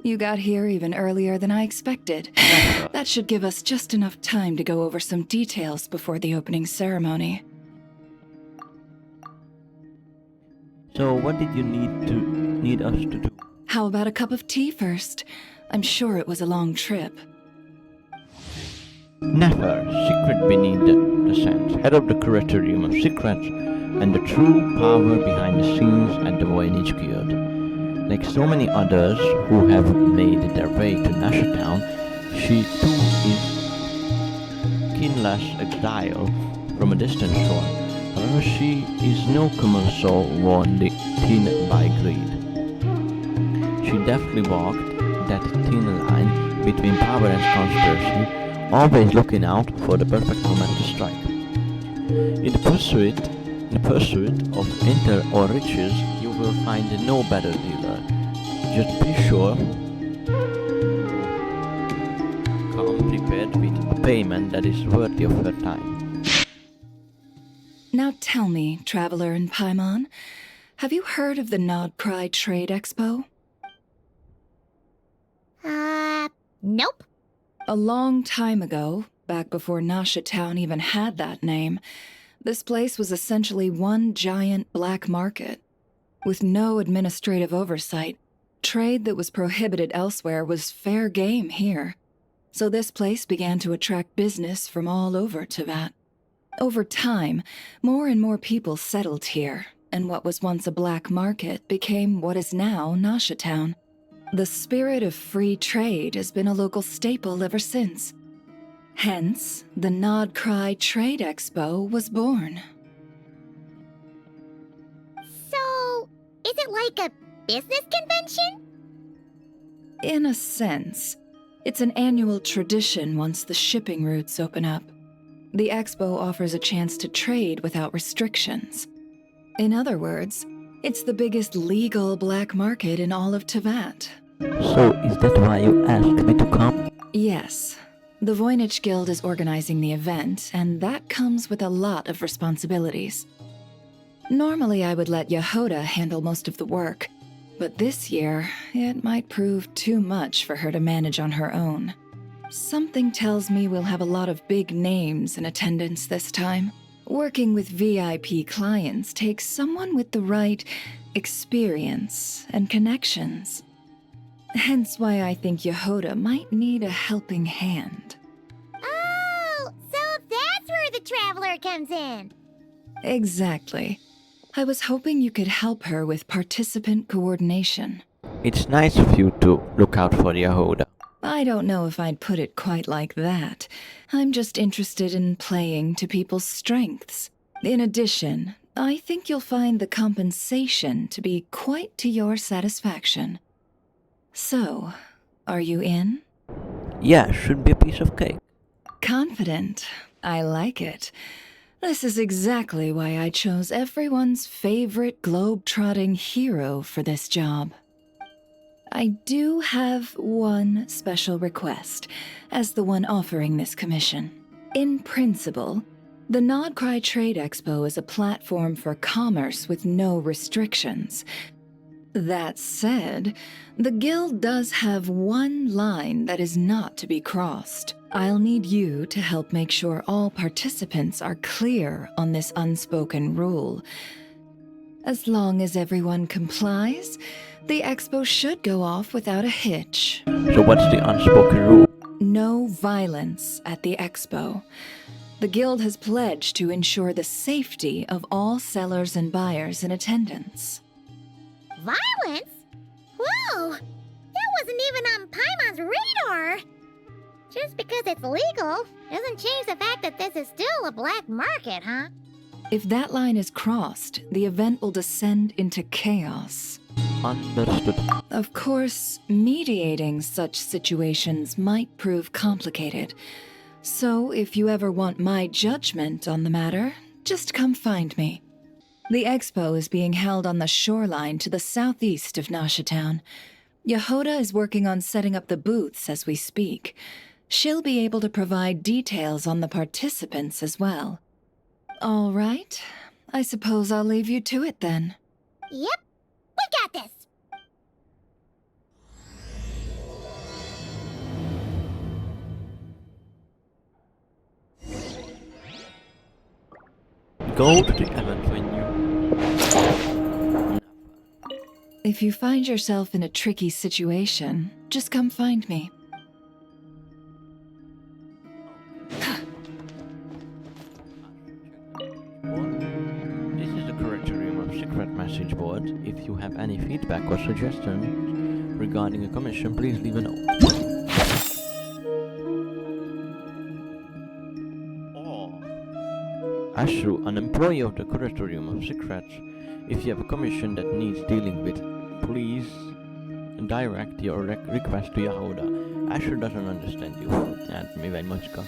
you got here even earlier than I expected. That should give us just enough time to go over some details before the opening ceremony. So what did you need us to do? How about a cup of tea first? I'm sure it was a long trip. Never. Secret beneath the sands. Head of the Curatorium of Secrets and the true power behind the scenes at the Voynich Guild. Like so many others who have made their way to Nasha Town, she too is kinless exile from a distant shore. However, she is no common soul worn thin by greed. She deftly walked that thin line between power and conspiracy, always looking out for the perfect moment to strike. In the pursuit of intel or riches, you will find no better dealer. Just be sure, come prepared with a payment that is worthy of her time. Now tell me, Traveler in Paimon, have you heard of the nod-krai Trade Expo? Nope. A long time ago, back before Nasha Town even had that name, this place was essentially one giant black market. With no administrative oversight, trade that was prohibited elsewhere was fair game here. So this place began to attract business from all over Teyvat. Over time, more and more people settled here, and what was once a black market became what is now Nasha Town. The spirit of free trade has been a local staple ever since. Hence, the nod-krai Trade Expo was born. So, is it like a business convention? In a sense, it's an annual tradition once the shipping routes open up. The expo offers a chance to trade without restrictions. In other words, it's the biggest legal black market in all of Teyvat. So is that why you asked me to come? Yes. The Voynich Guild is organizing the event, and that comes with a lot of responsibilities. Normally I would let Yehoda handle most of the work, but this year, it might prove too much for her to manage on her own. Something tells me we'll have a lot of big names in attendance this time. Working with VIP clients takes someone with the right experience and connections. Hence why I think Yehoda might need a helping hand. Oh, so that's where the Traveler comes in. Exactly. I was hoping you could help her with participant coordination. It's nice of you to look out for Yehoda. I don't know if I'd put it quite like that. I'm just interested in playing to people's strengths. In addition, I think you'll find the compensation to be quite to your satisfaction. So, are you in? Yeah, should be a piece of cake. Confident. I like it. This is exactly why I chose everyone's favorite globe-trotting hero for this job. I do have one special request, as the one offering this commission. In principle, the nod-krai Trade Expo is a platform for commerce with no restrictions. That said, the guild does have one line that is not to be crossed. I'll need you to help make sure all participants are clear on this unspoken rule. As long as everyone complies, the expo should go off without a hitch. So what's the unspoken rule? No violence at the expo. The guild has pledged to ensure the safety of all sellers and buyers in attendance. Violence? Whoa! That wasn't even on Paimon's radar! Just because it's legal doesn't change the fact that this is still a black market, huh? If that line is crossed, the event will descend into chaos. Understood. Of course, mediating such situations might prove complicated. So if you ever want my judgment on the matter, just come find me. The expo is being held on the shoreline to the southeast of Nasha Town. Yehoda is working on setting up the booths as we speak. She'll be able to provide details on the participants as well. All right, I suppose I'll leave you to it then. Yep, we got this! Go to the event menu. If you find yourself in a tricky situation, just come find me. This is the Curatorium of Secret Message Board. If you have any feedback or suggestions regarding a commission, please leave a note. Ashru, an employee of the Curatorium of Secrets, if you have a commission that needs dealing with, please direct your request to Yahoda. Ashru doesn't understand you. Hát mivel macska.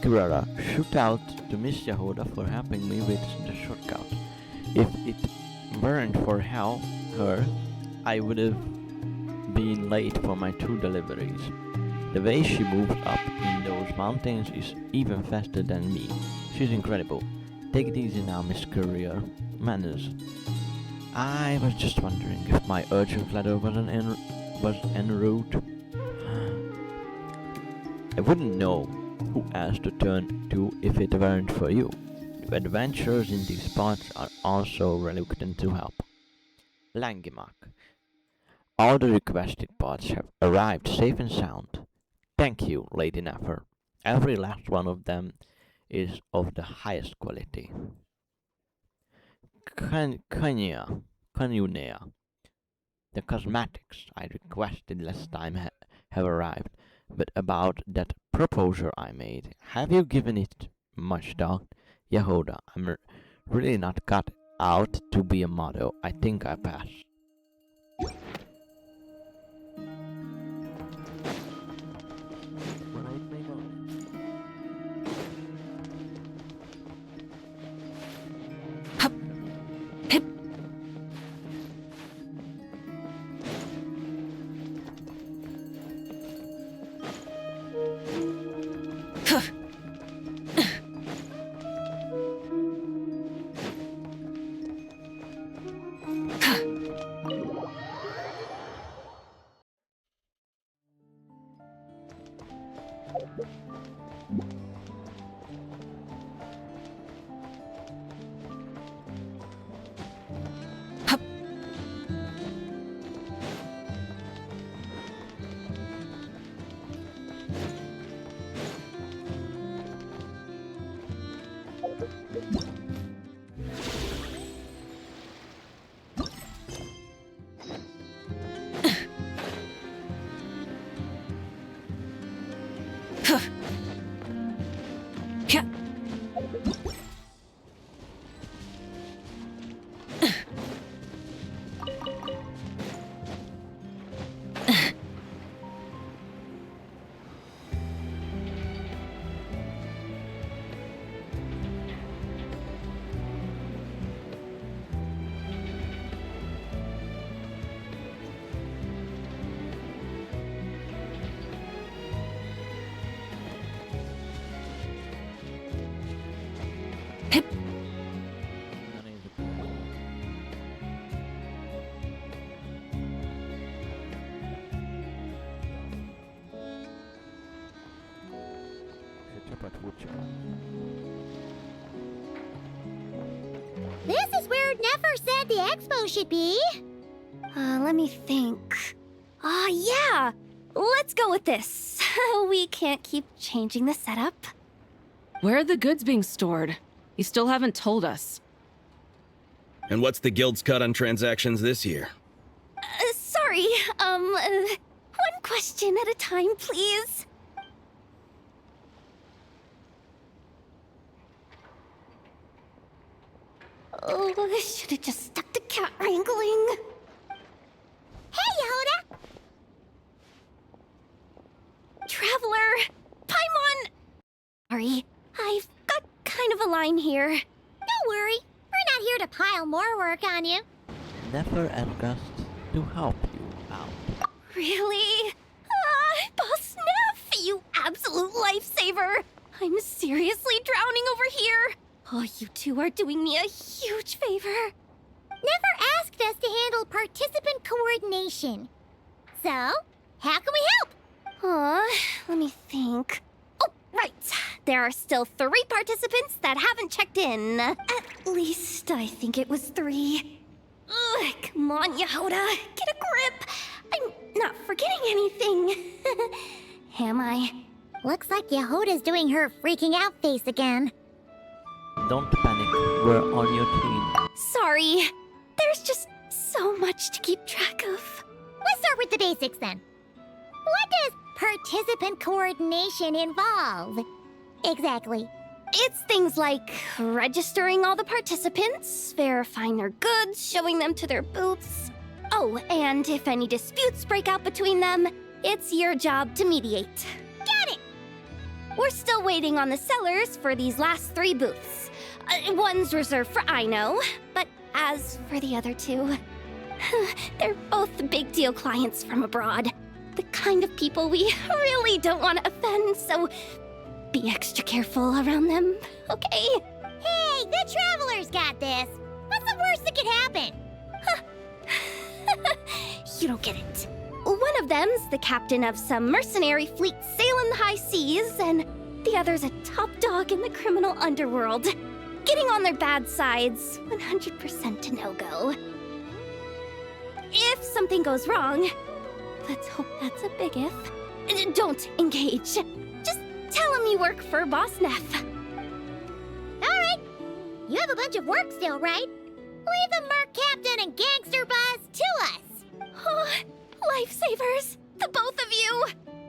Kirara, shoot out to Miss Yahoda for helping me with the shortcut. If it weren't for her, I would have been late for my 2 deliveries. The way she moves up in those mountains is even faster than me. She's incredible. Take it easy now, Miss Courier. Manners. I was just wondering if my urgent letter was en route. I wouldn't know who else to turn to if it weren't for you. The adventurers in these parts are also reluctant to help. Langimak. All the requested parts have arrived safe and sound. Thank you, Lady Nefer. Every last one of them is of the highest quality. Kanyunea. The cosmetics I requested last time have arrived, but about that proposal I made, have you given it much thought? Yahoda, I'm really not cut out to be a model. I think I pass. This is where Nefer said the expo should be. Let me think. Yeah! Let's go with this. We can't keep changing the setup. Where are the goods being stored? You still haven't told us. And what's the guild's cut on transactions this year? Sorry, one question at a time, please. Oh, I should have just stuck to cat wrangling. Hey, Yehuda! Traveler! Paimon! Sorry, I've got kind of a line here. Don't worry. We're not here to pile more work on you. Never asked us to help you out. Really? Boss Neff, you absolute lifesaver! I'm seriously drowning over here. Oh, you two are doing me a huge favor. Never asked us to handle participant coordination. So, how can we help? Let me think. Oh, right. there are still 3 participants that haven't checked in. At least I think it was 3. Ugh, come on, Yehoda, get a grip. I'm not forgetting anything. Am I? Looks like Yehoda's doing her freaking out face again. Don't panic, we're on your team. Sorry. There's just so much to keep track of. Let's start with the basics then. What does participant coordination involve? Exactly. It's things like registering all the participants, verifying their goods, showing them to their booths. Oh, and if any disputes break out between them, it's your job to mediate. Got it! We're still waiting on the sellers for these last 3 booths. One's reserved for Ino, but as for the other 2, they're both big deal clients from abroad. The kind of people we really don't want to offend, so be extra careful around them, okay? Hey, the Traveler's got this. What's the worst that could happen? You don't get it. One of them's the captain of some mercenary fleet sailing the high seas, and the other's a top dog in the criminal underworld. Getting on their bad sides, 100% a no-go. If something goes wrong, let's hope that's a big if, don't engage. Just tell him you work for Boss Neff. Alright. You have a bunch of work still, right? Leave the Merc Captain and Gangster Buzz to us. Oh, lifesavers, the both of you.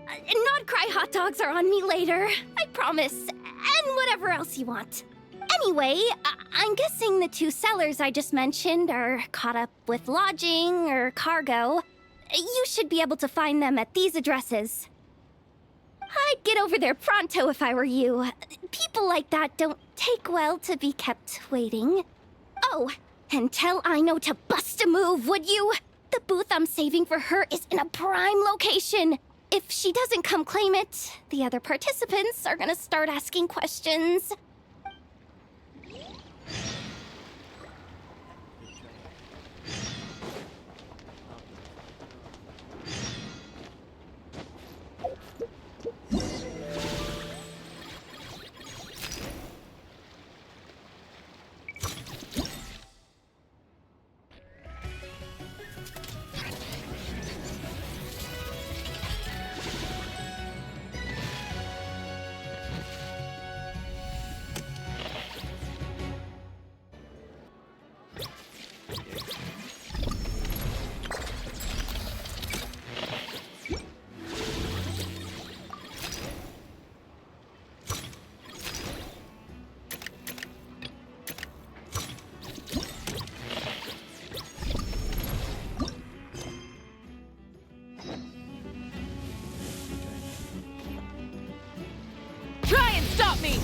Nod-krai hot dogs are on me later, I promise. And whatever else you want. Anyway, I'm guessing the 2 sellers I just mentioned are caught up with lodging or cargo. You should be able to find them at these addresses. I'd get over there pronto if I were you. People like that don't take well to be kept waiting. Oh, and tell Ino to bust a move, would you? The booth I'm saving for her is in a prime location. If she doesn't come claim it, the other participants are gonna start asking questions. Try and stop me!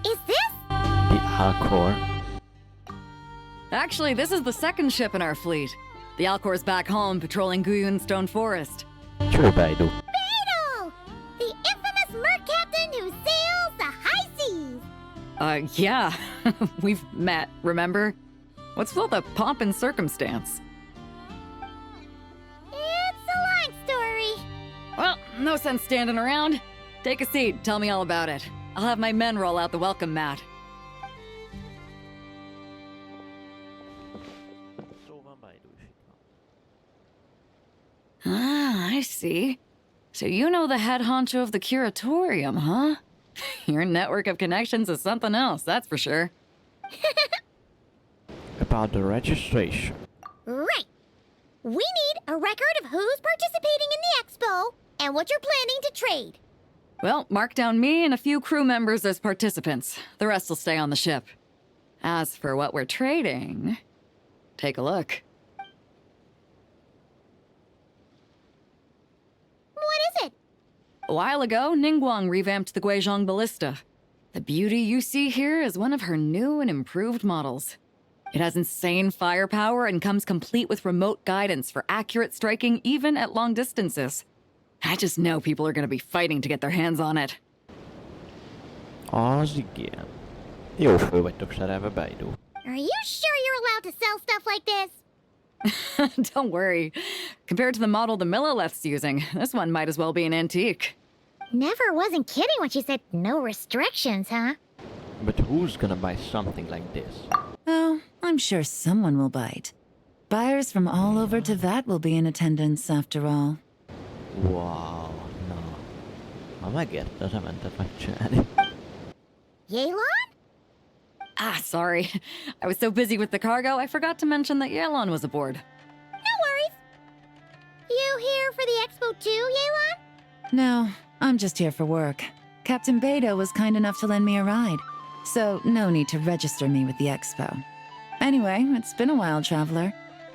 Is this? The Alcor. Actually, this is the 2nd ship in our fleet. The Alcor's back home patrolling Guyun Stone Forest. Sure, Baidu. Beidou! The infamous Merc Captain who sails the high seas! Yeah. We've met, remember? What's with all the pomp and circumstance? It's a long story. Well, no sense standing around. Take a seat, tell me all about it. I'll have my men roll out the welcome mat. Ah, I see. So you know the head honcho of the curatorium, huh? Your network of connections is something else, that's for sure. About the registration. Right. We need a record of who's participating in the expo and what you're planning to trade. Well, mark down me and a few crew members as participants. The rest will stay on the ship. As for what we're trading, take a look. What is it? A while ago, Ningguang revamped the Guizhong Ballista. The beauty you see here is one of her new and improved models. It has insane firepower and comes complete with remote guidance for accurate striking even at long distances. I just know people are gonna be fighting to get their hands on it. Az igen. Jó föl vagytok szerelve, Beidó. Are you sure you're allowed to sell stuff like this? Don't worry. Compared to the model the Millileth's using, this one might as well be an antique. Never wasn't kidding when she said no restrictions, huh? But who's gonna buy something like this? Oh, I'm sure someone will bite. Buyers from all over Teyvat will be in attendance after all. Wow, na. Ha megérte, az ementet megcsinálni. Yelan? Ah, sorry. I was so busy with the cargo, I forgot to mention that Yelan was aboard. No worries. You here for the expo too, Yelan? No, I'm just here for work. Captain Beidou was kind enough to lend me a ride, so no need to register me with the expo. Anyway, it's been a while, traveler.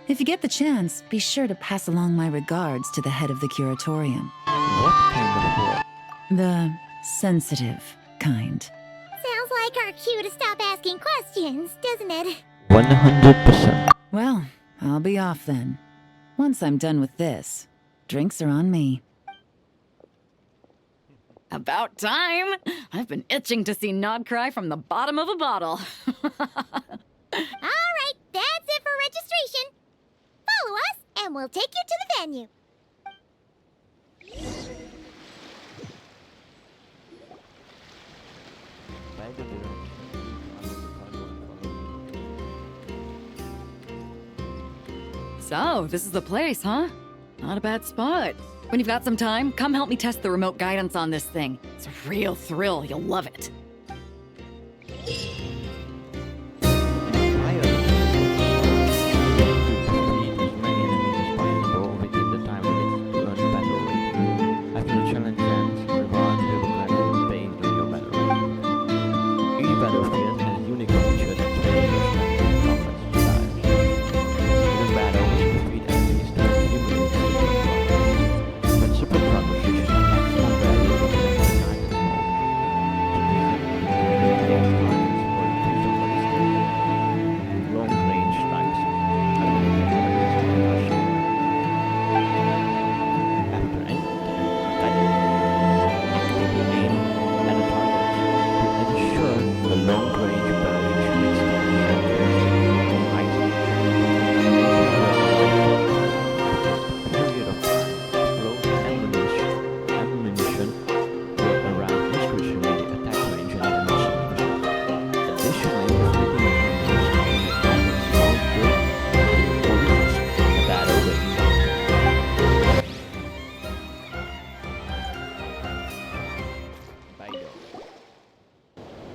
If you get the chance, be sure to pass along my regards to the head of the curatorium. What kind of work? The sensitive kind. Sounds like our cue to stop asking questions, doesn't it? 100%. Well, I'll be off then. Once I'm done with this, drinks are on me. About time! I've been itching to see nod-krai from the bottom of a bottle. All right, that's it for registration. Follow us, and we'll take you to the venue. So, this is the place, huh? Not a bad spot. When you've got some time, come help me test the remote guidance on this thing. It's a real thrill, you'll love it.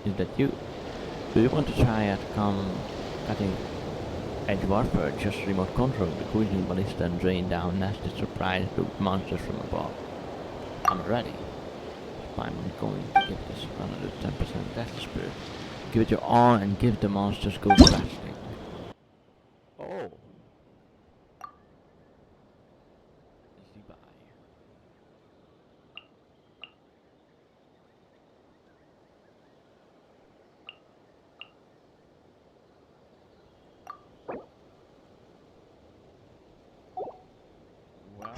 Is that you? Do you want to try at cutting edge warfare? Just remote control the cruising ballista and rain down nasty surprise loot monsters from above. I'm ready. I'm going to give this another 10% death spirit. Give it your all and give the monsters go blasting. Oh. Easy buy. Well.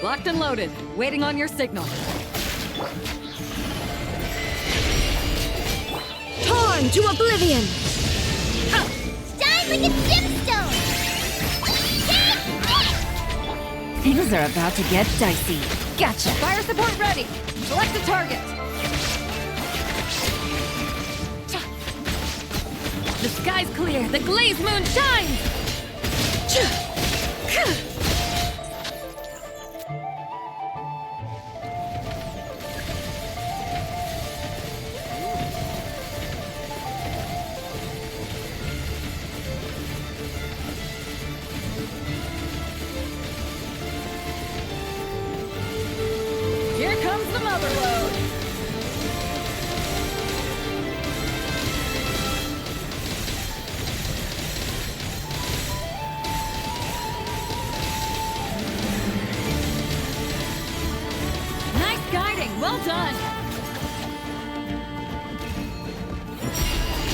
Locked and loaded, waiting on your signal. Torn to oblivion! Shine like a gemstone! Things are about to get dicey. Gotcha. Fire support ready! Select a target! The sky's clear, the glazed moon shines! Here comes the mother load! Well done!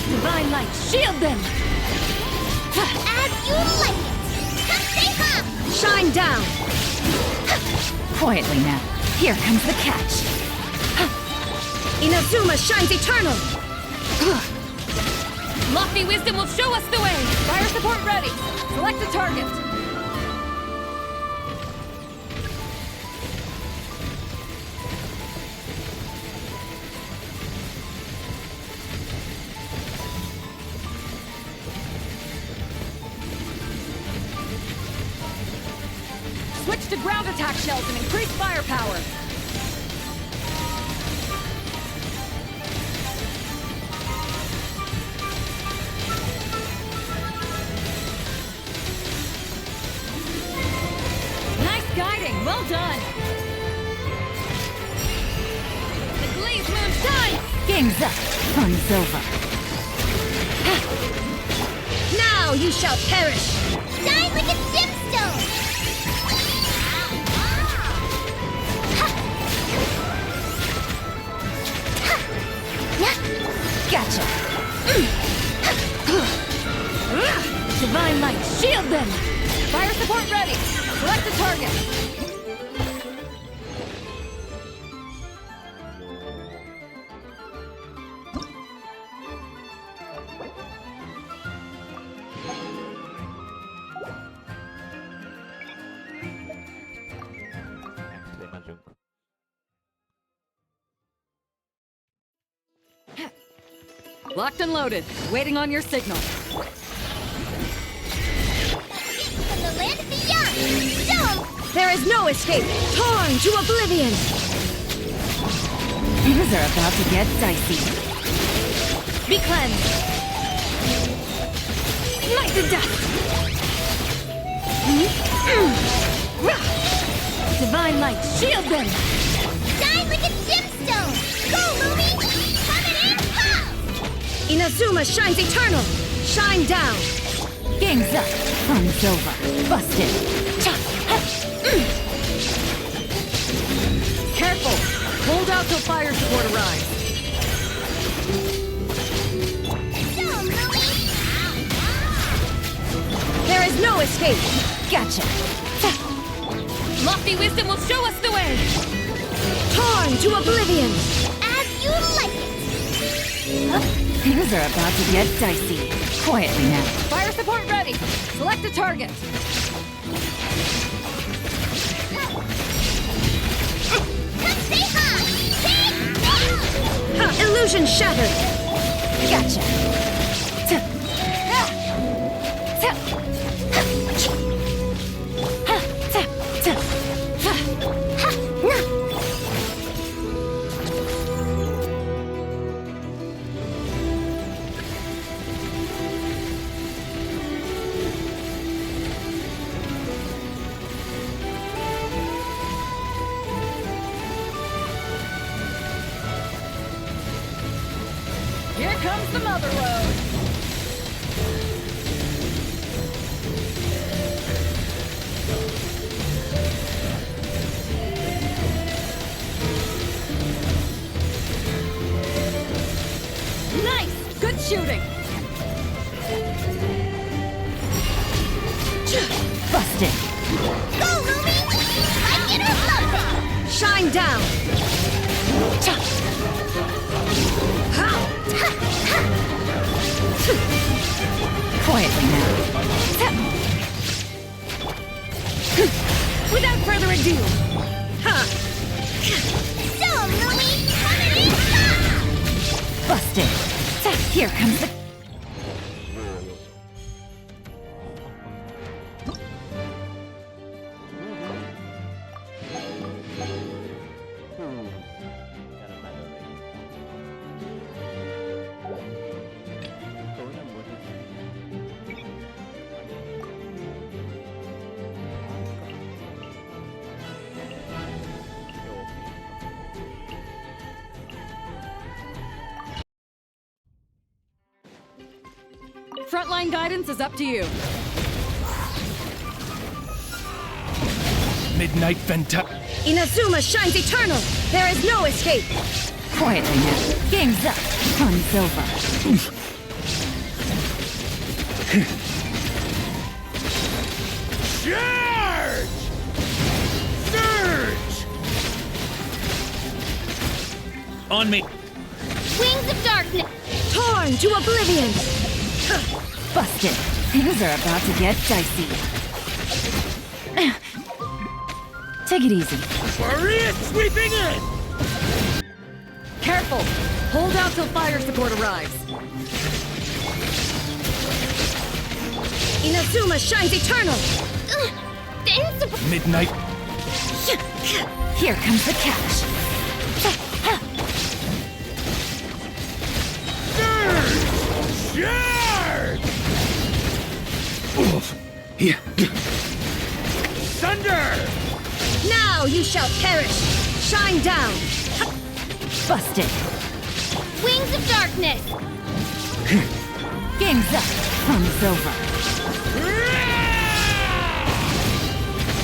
Divine light, shield them! As you like it! Come Shine down! Quietly now. Here comes the catch. Inazuma shines eternal! Lofty wisdom will show us the way! Fire support ready! Select a target! Switch to ground attack shells and increase firepower! Nice guiding! Well done! The glaze moon shines! Game's up. Fun's over. Now you shall perish! Shine like a gemstone! Gotcha! Divine light, shield them! Fire support ready! Select a target! Locked and loaded, waiting on your signal. From the land of the young! Show 'em! There is no escape! Torn to oblivion! Things are about to get dicey. Be cleansed! Smite the dust! Divine light, shield them! Shine like a gemstone! Go, Lumi! Coming in hot! Inazuma shines eternal! Shine down! Game's up! Fun's over! Busted! Careful! Hold out till fire support arrives. Show 'em, Lumi! There is no escape! Gotcha! Lofty wisdom will show us the way! Torn to oblivion! As you like it! Things are about to get dicey. Quietly now. Fire support ready! Select a target! Come stay hot! Illusion shattered! Gotcha! Here comes the mother load! Nice! Good shooting! Busted! Go, Lumi! Like it or love it! Shine down! Quietly now. Without further ado, Show 'em, Lumi! Coming in hot! Busted! Here comes the... frontline guidance is up to you. Midnight Venta. Inazuma shines eternal! There is no escape! Quietly now. Game's up. Fun's over. Charge! Surge! On me. Wings of darkness! Torn to oblivion! Busted. Things are about to get dicey. Take it easy. Warrior sweeping in! Careful! Hold out till fire support arrives. Inazuma shines eternal! Midnight. Here comes the catch. Charge! Oof. Here. Thunder! Now you shall perish! Shine down! Busted. Wings of darkness! Game's up. Fun's over.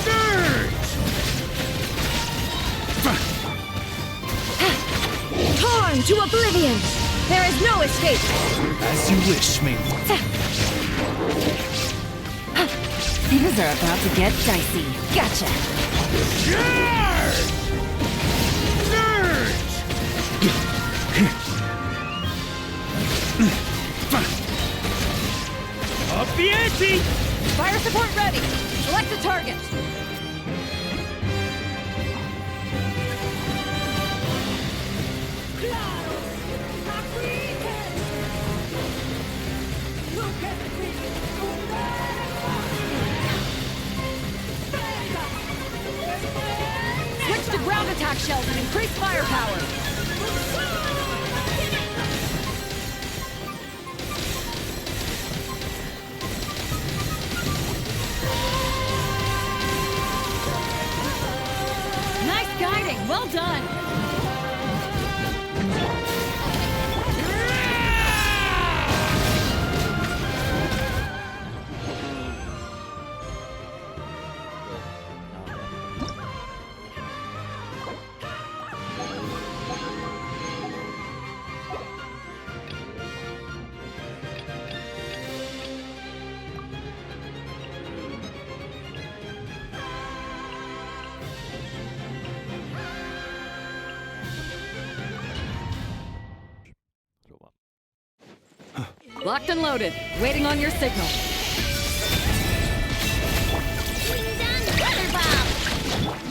Surge! Torn to oblivion! There is no escape! As you wish, me. Things are about to get dicey. Gotcha. Charge! Surge! Up the ante! Fire support ready. Select a target. Switch to ground attack shells and increase firepower. Nice guiding. Well done. Locked and loaded. Waiting on your signal.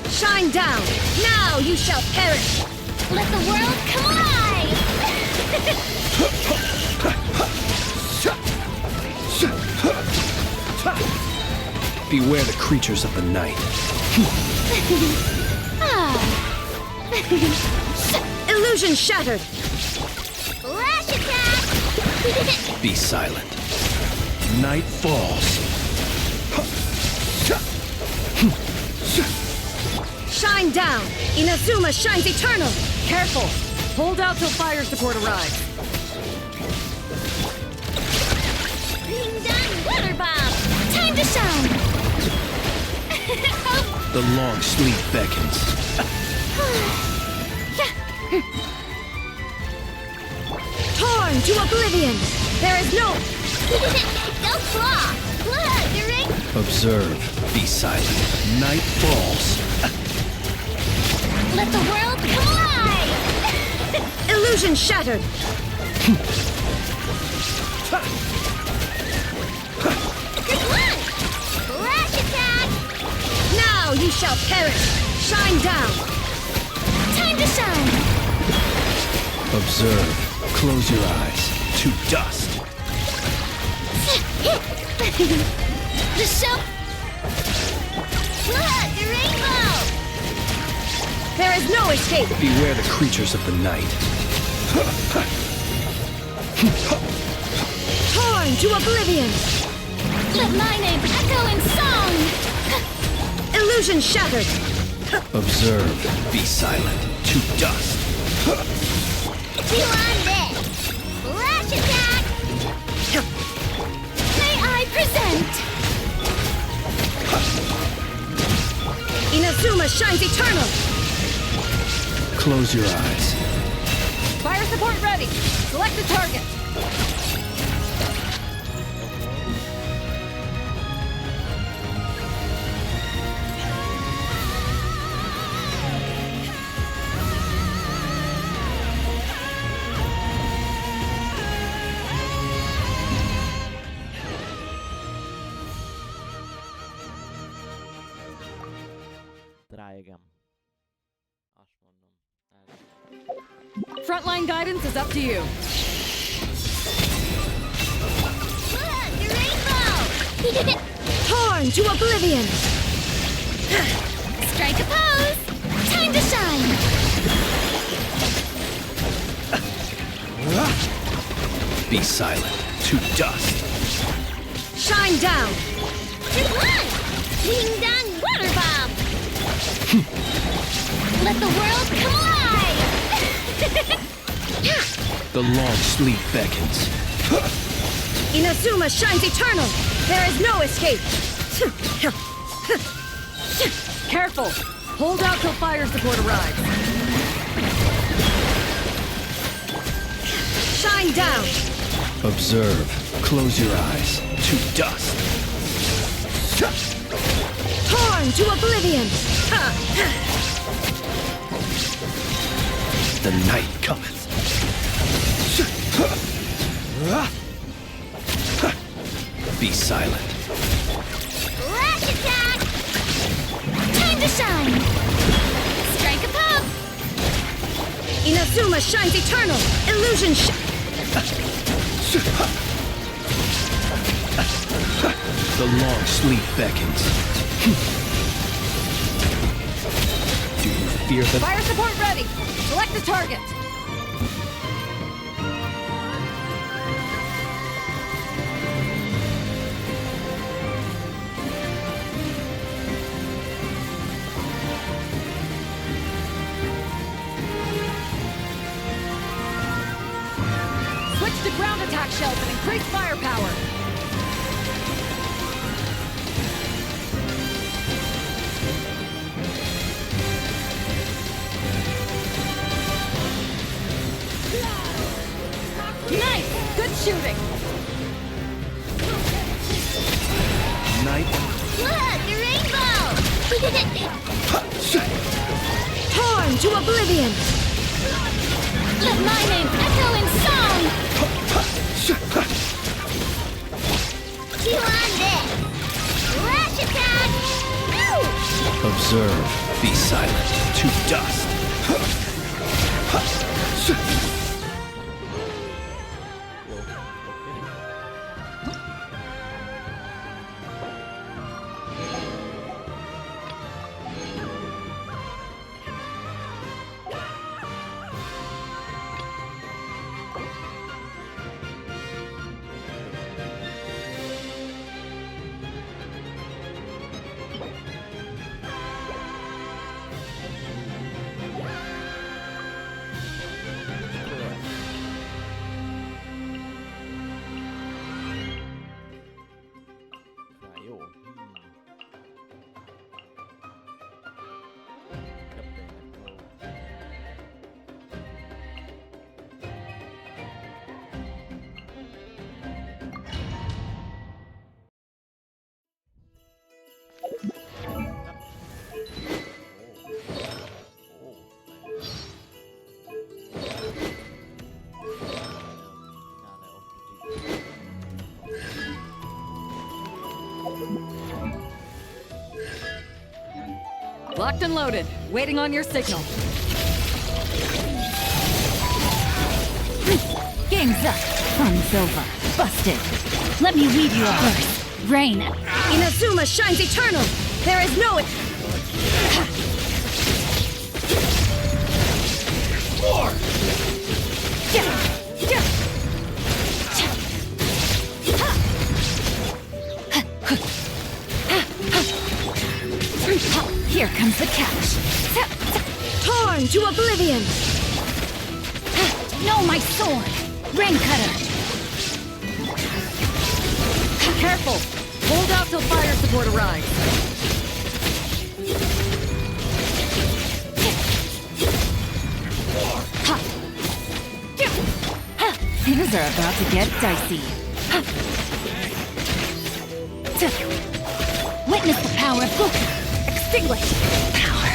Shine down! Now you shall perish! Let the world collide! Beware the creatures of the night. Illusion shattered! Flash attack! Be silent. Night falls. Shine down! Inazuma shines eternal! Careful. Hold out till fire support arrives. Being done, weather bomb! Time to shine! The long sleep beckons. Torn to oblivion! There is no... Don't claw! Look, the ring! Observe. Be silent. Night falls. Let the world collide! Illusion shattered! Good one! Flash attack! Now you shall perish! Shine down! Time to shine! Observe. Close your eyes. To dust. The show... Look, the rainbow! There is no escape! Beware the creatures of the night. Torn to oblivion! Let my name echo in song! Illusion shattered! Observe. Be silent. To dust. Feel on this! Flash attack! May I present? Inazuma shines eternal! Close your eyes. Fire support ready. Select the target. Drágám. Azt mondom. Frontline guidance is up to you. Look, the rainbow! Torn to oblivion! Strike a pose! Time to shine! Be silent. To dust. Shine down! Just one! Ding dong water bomb! Let the world come alive! The long sleep beckons. Inazuma shines eternal! There is no escape! Careful. Hold out till fire support arrives. Shine down! Observe. Close your eyes. To dust. Torn to oblivion! The night cometh. Be silent. Rush attack! Time to shine! Strike a pose! Inazuma shines eternal! Illusion The long sleep beckons. Do you fear the... Fire support ready. Select the target. Switch to ground attack shells and increase firepower. Nice! Good shooting! Night... Look, the rainbow! torn to oblivion! Let my name echo in song! Chew on this! Rush attack! Ow! Observe. Be silent. To dust. Jó. Locked and loaded. Waiting on your signal. Game's up. Fun's over. Busted. Let me read you a verse. Rain. Inazuma shines eternal! There is no... Here comes the catch. Torn to oblivion! No, my sword! Rain cutter! Careful! Hold out till fire support arrives. Things are about to get dicey. Witness the power of Goku. Extinguish power.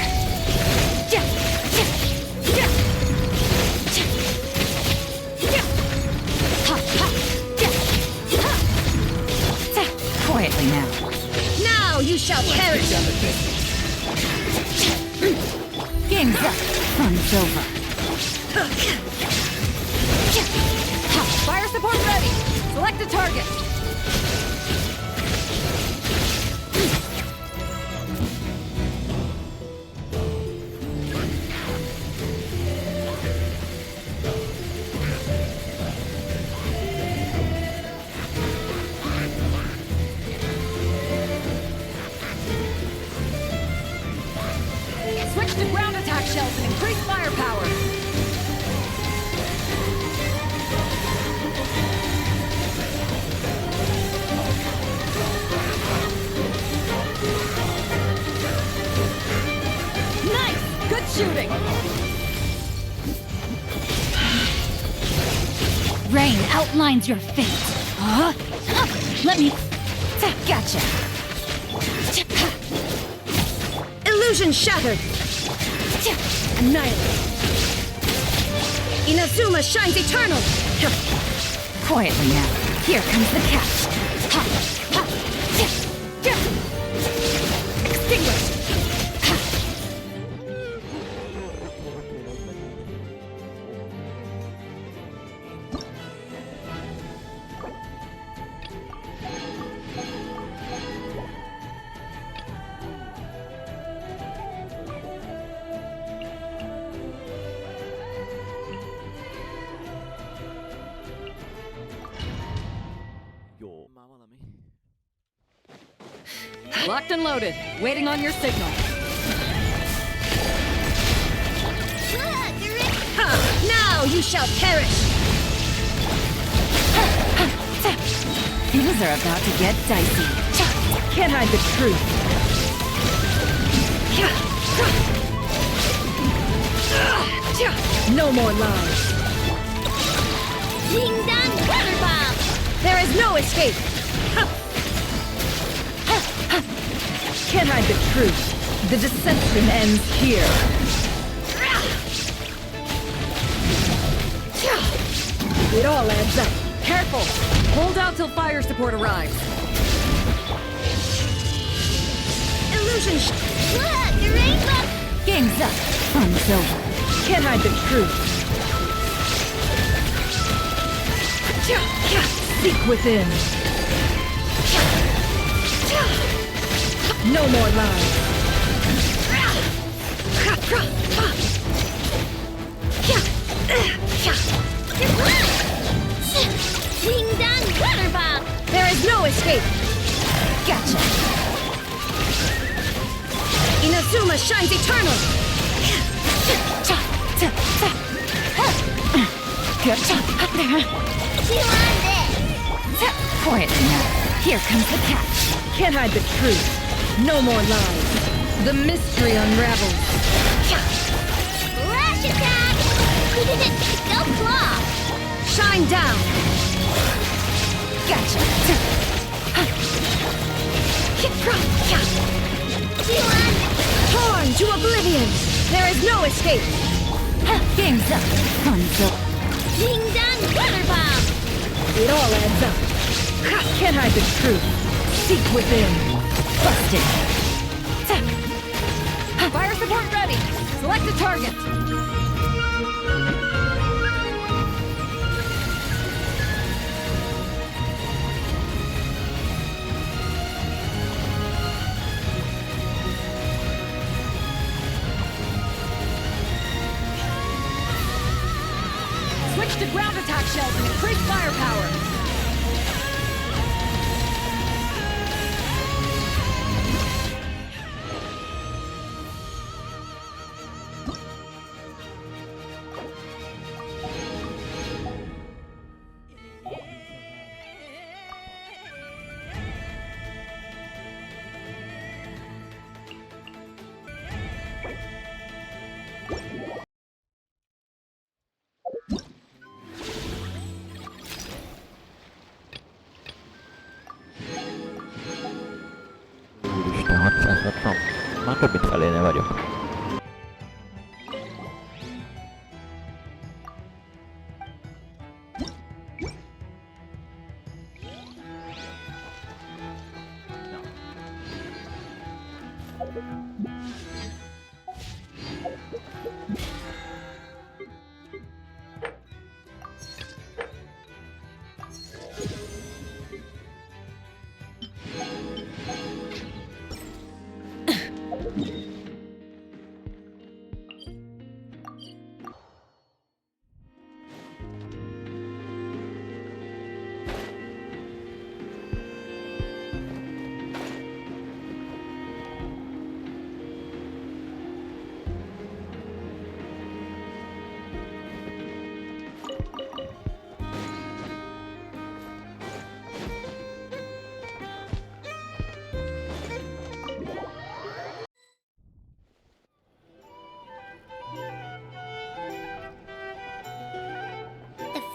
Quietly now. Now you shall perish! Game's up. Fun's over. Fire support ready! Select a target! Switch to ground attack shells and increase firepower! Nice! Good shooting! Rain outlines your fate. Let me... Gotcha. Illusion shattered! Annihilate! Inazuma shines eternal! Quietly now. Here comes the catch. Extinguish! Locked and loaded, waiting on your signal. Now you shall perish! Things are about to get dicey. Can't hide the truth. No more lies. Ding dong weather bomb! There is no escape. Can't hide the truth. The deception ends here. It all adds up. Careful! Hold out till fire support arrives. Illusion Look, the rainbow! Game's up. Fun's over. can't hide the truth. Seek within. No more lies. Ding dong water bomb! There is no escape. Gotcha. Inazuma shines eternal. Gotcha. Chew on this! Quietly now. Here comes the catch. Can't hide the truth. No more lies. The mystery unravels. Lash attack! Go claw! Shine down. Gotcha. Chew on Torn to oblivion. There is no escape. Game's up. Fun's up. Ding dong water bomb! It all adds up. Can't hide the truth. Seek within. Busted. Fire support ready! Select a target! Switch to ground attack shells and increase firepower! többit felénél vagyok.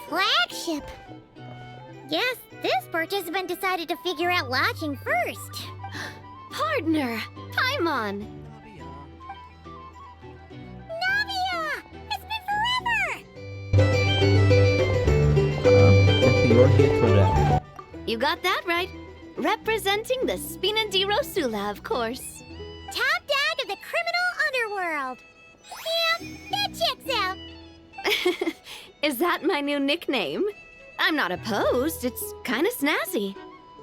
Flagship. Guess this participant decided to figure out lodging first. Partner, Paimon. Navia! It's been forever! You're here for that. You got that right. Representing the Spina di Rosula, of course. Top dog of the criminal underworld. Yeah, that checks out. Is that my new nickname? I'm not opposed. It's kind of snazzy.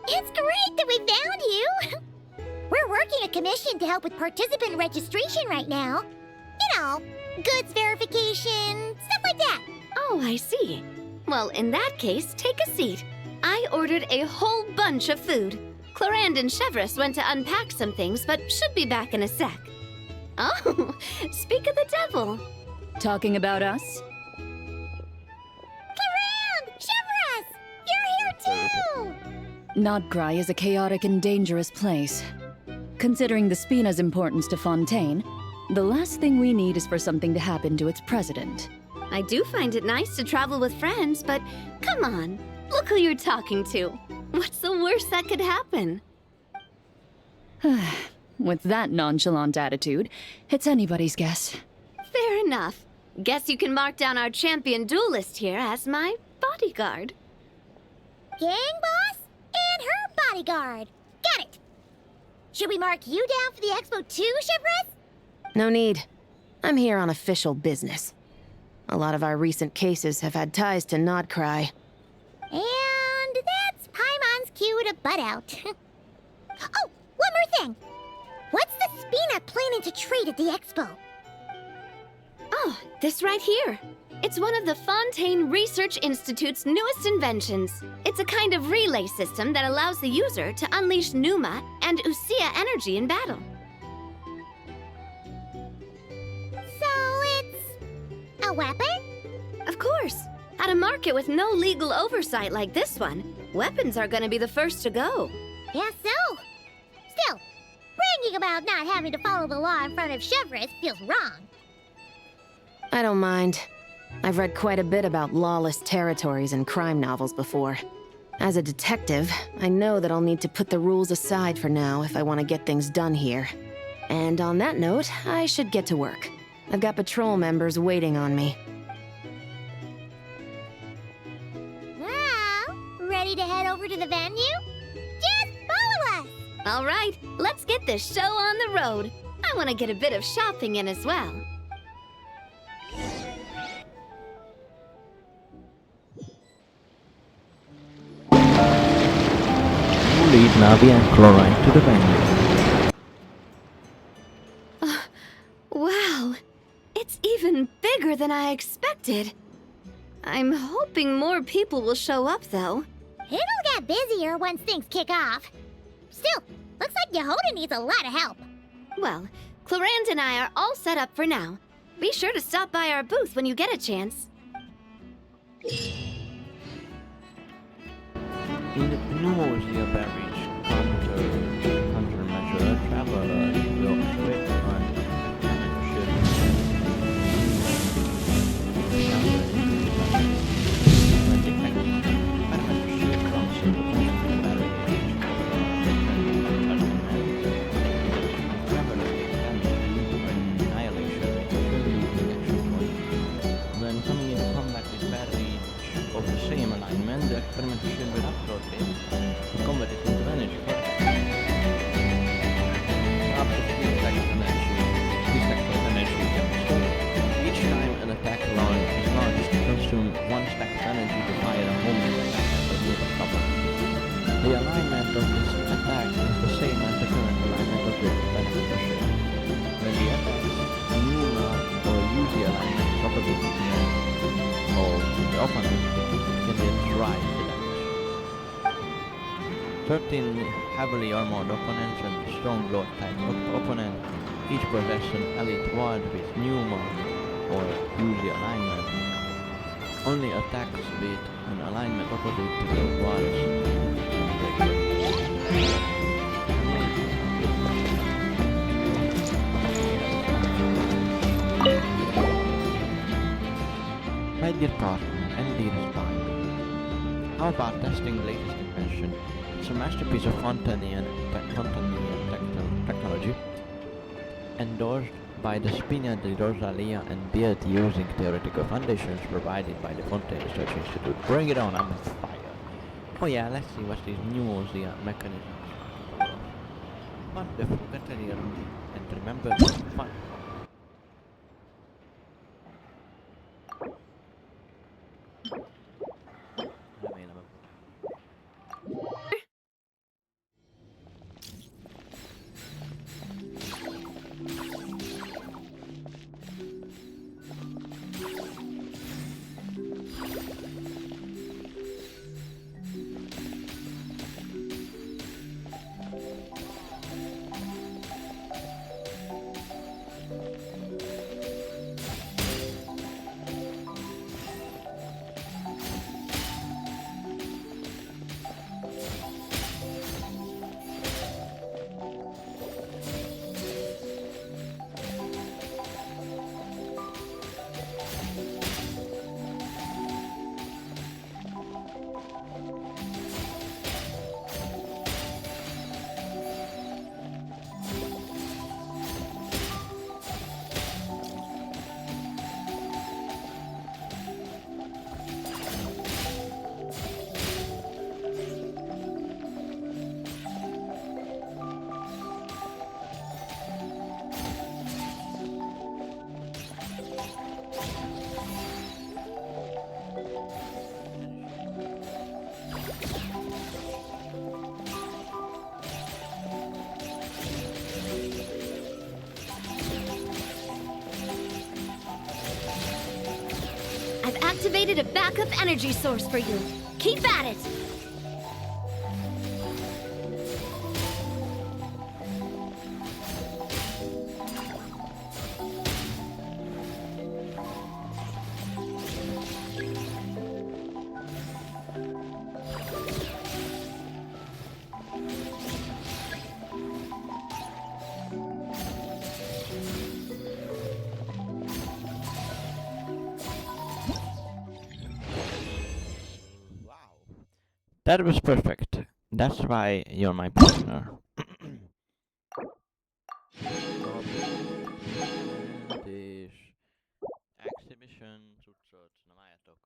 It's great that we found you. We're working a commission to help with participant registration right now. You know, goods verification, stuff like that. Oh, I see. Well, in that case, take a seat. I ordered a whole bunch of food. Clorand and Chevreuse went to unpack some things, but should be back in a sec. Oh, speak of the devil. Talking about us? Chevreuse! You're here too! Nod-krai is a chaotic and dangerous place. Considering the Spina's importance to Fontaine, the last thing we need is for something to happen to its president. I do find it nice to travel with friends, but come on, look who you're talking to. What's the worst that could happen? With that nonchalant attitude, it's anybody's guess. Fair enough. Guess you can mark down our champion duelist here as my bodyguard. Gang boss and her bodyguard. Got it! Should we mark you down for the expo too, Chevreuse? No need. I'm here on official business. A lot of our recent cases have had ties to nod-krai. And that's Paimon's cue to butt out. Oh, one more thing. What's the Spina planning to trade at the expo? Oh, this right here. It's one of the Fontaine Research Institute's newest inventions. It's a kind of relay system that allows the user to unleash Numa and Usia energy in battle. So it's a weapon? Of course. At a market with no legal oversight like this one, weapons are gonna be the first to go. Guess so. Still, bragging about not having to follow the law in front of Chevreuse feels wrong. I don't mind. I've read quite a bit about lawless territories and crime novels before. As a detective, I know that I'll need to put the rules aside for now if I want to get things done here. And on that note, I should get to work. I've got patrol members waiting on me. Well, ready to head over to the venue? Just follow us! All right, let's get this show on the road. I want to get a bit of shopping in as well. Lead Navi and Chlorine to the venue. Wow, it's even bigger than I expected. I'm hoping more people will show up, though. It'll get busier once things kick off. Still, looks like Yehoda needs a lot of help. Well, Clorand and I are all set up for now. Be sure to stop by our booth when you get a chance. In the pneumosia beverage countermeasure, travelers will straight on capability of the opponent can then drive the damage. 13 heavily armored opponents and strong lord type opponent each possess an elite ward with nyomj or use the alignment. Only attacks with an alignment opposite to the wards. My dear partner and dearest partner, how about testing the latest invention? It's a masterpiece of Fontanian technology, endorsed by the Spina di Rosalia and built using theoretical foundations provided by the Fontaine Research Institute. Bring it on, I'm on fire. Oh yeah, let's see what these new mechanisms are. Wonderful, get ready and remember fun. I've activated a backup energy source for you. Keep at it! That was perfect. That's why you're my partner. Exhibition cuccot, na várjatok.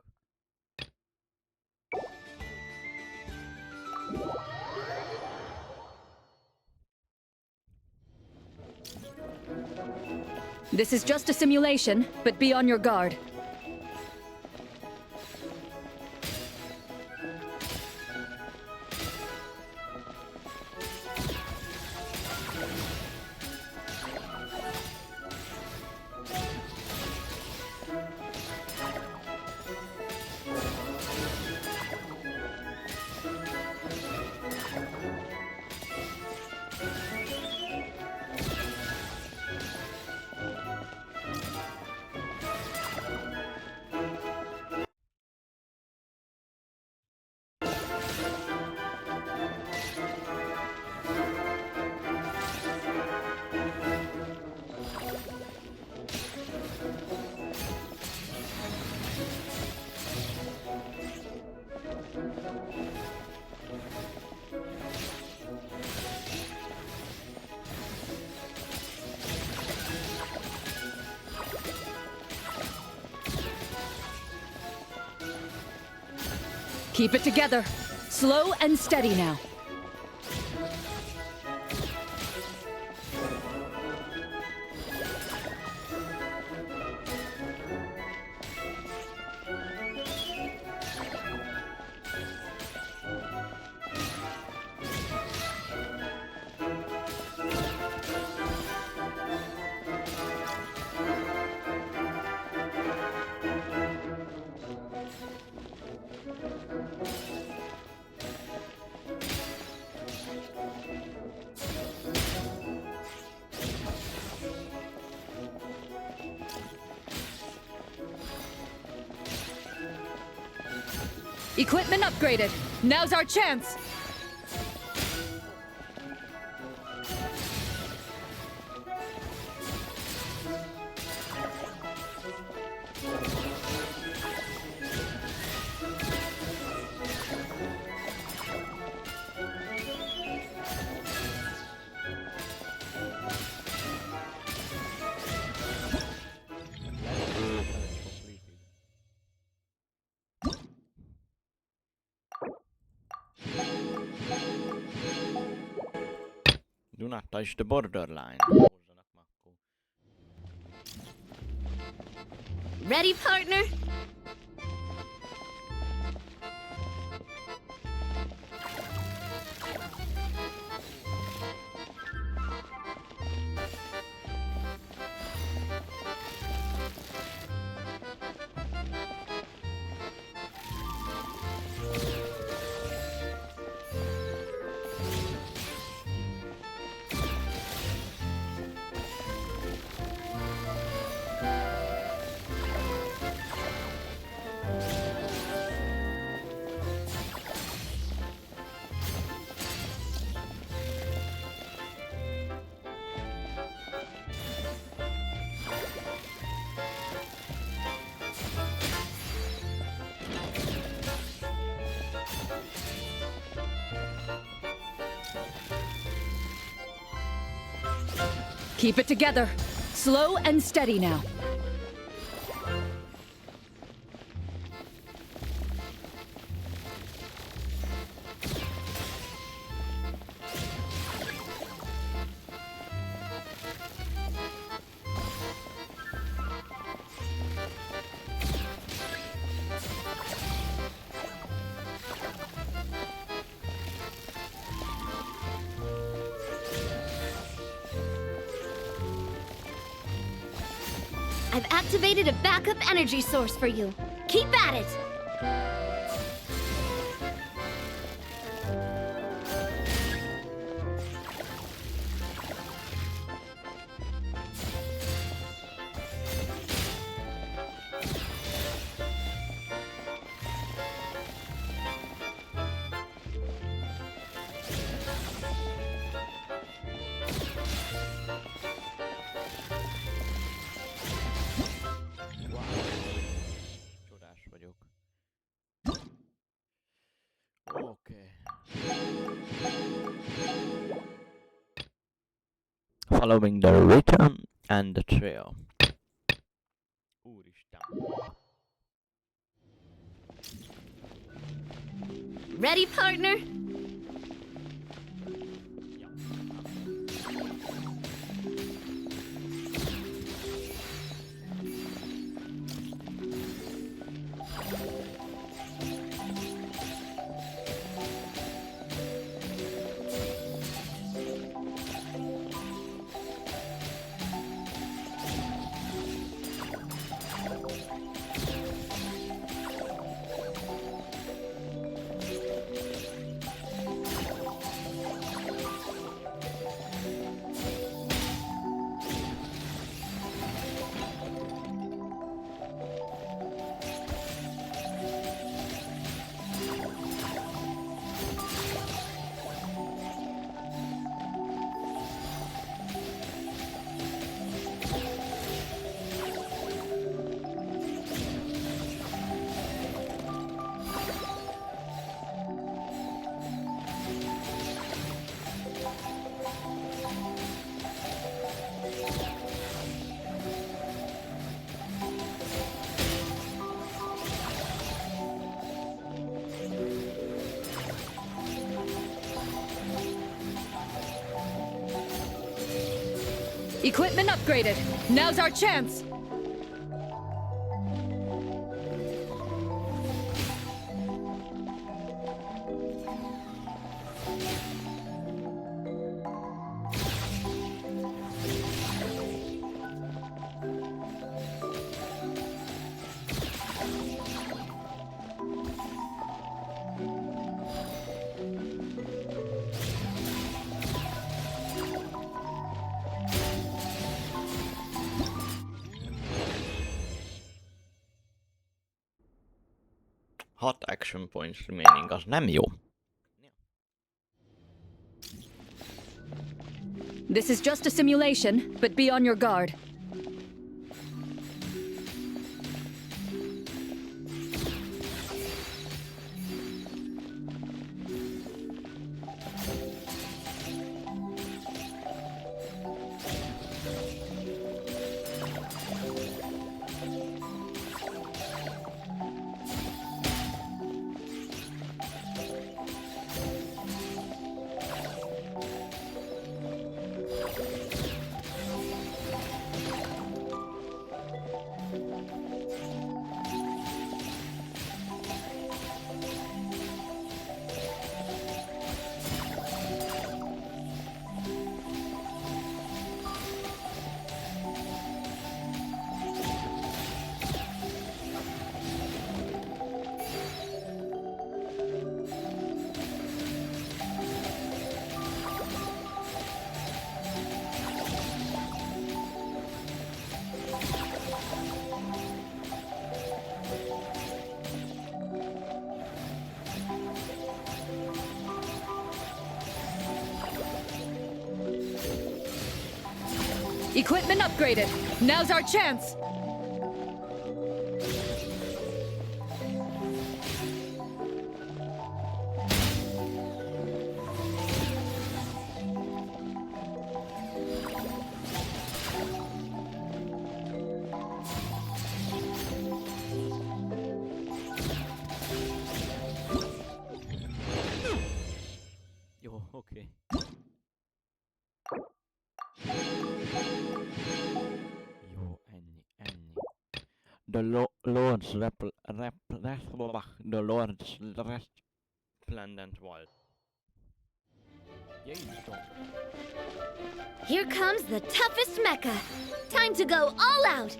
This is just a simulation, but be on your guard. Keep it together. Slow and steady now. Equipment upgraded. Now's our chance. Do not touch the borderline. Ready, partner? Keep it together. Slow and steady now. I've activated a backup energy source for you. Keep at it! Following the rhythm and the trail. Úristen. Ready, partner? Equipment upgraded. Now's our chance. 6 action points remaining, az nem jó. This is just a simulation, but be on your guard. Equipment upgraded. Now's our chance. Jó, oké. Jó, ennyi. The Lord's Resplendent World. Jézusom. Here comes the toughest mecha. Time to go all out.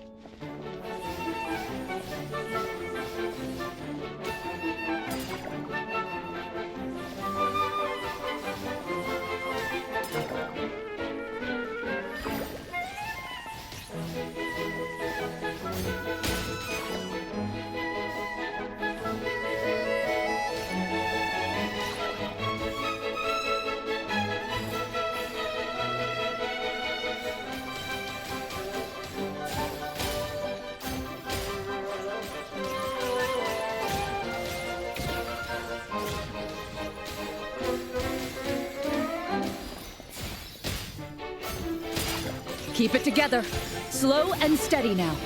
Keep it together. Slow and steady now.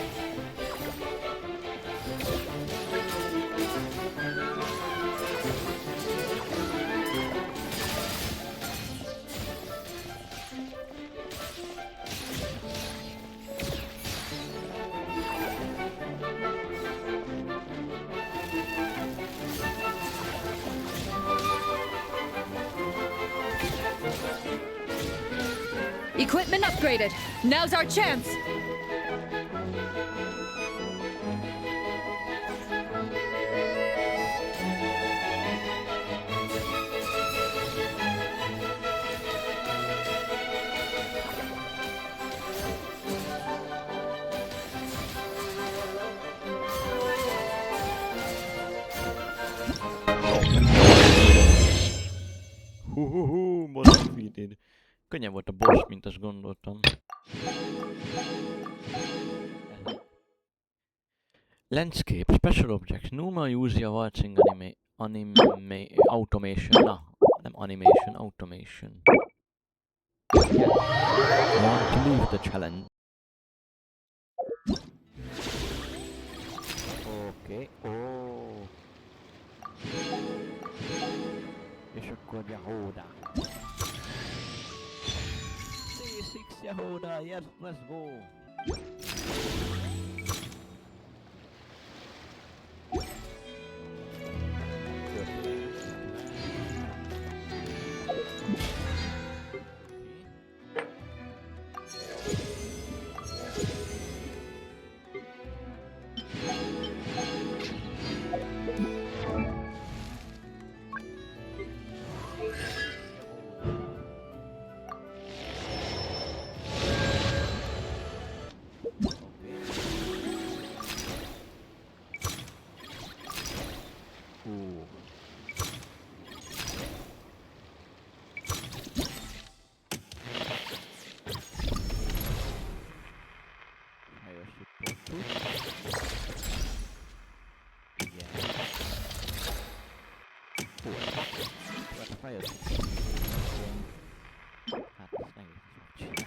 Equipment upgraded. Now's our chance. Modifeated. Könnyebb volt a boss, mint azt gondoltam. Landscape, special objects, normal use your waltzing automation. Na, nem animation, automation. Want to leave the challenge. Oké, és akkor Yahoda. C6 Yahoda, yes, let's go. Igen. Hú, ez feljött. Hát ezt nehéz megcsinálni.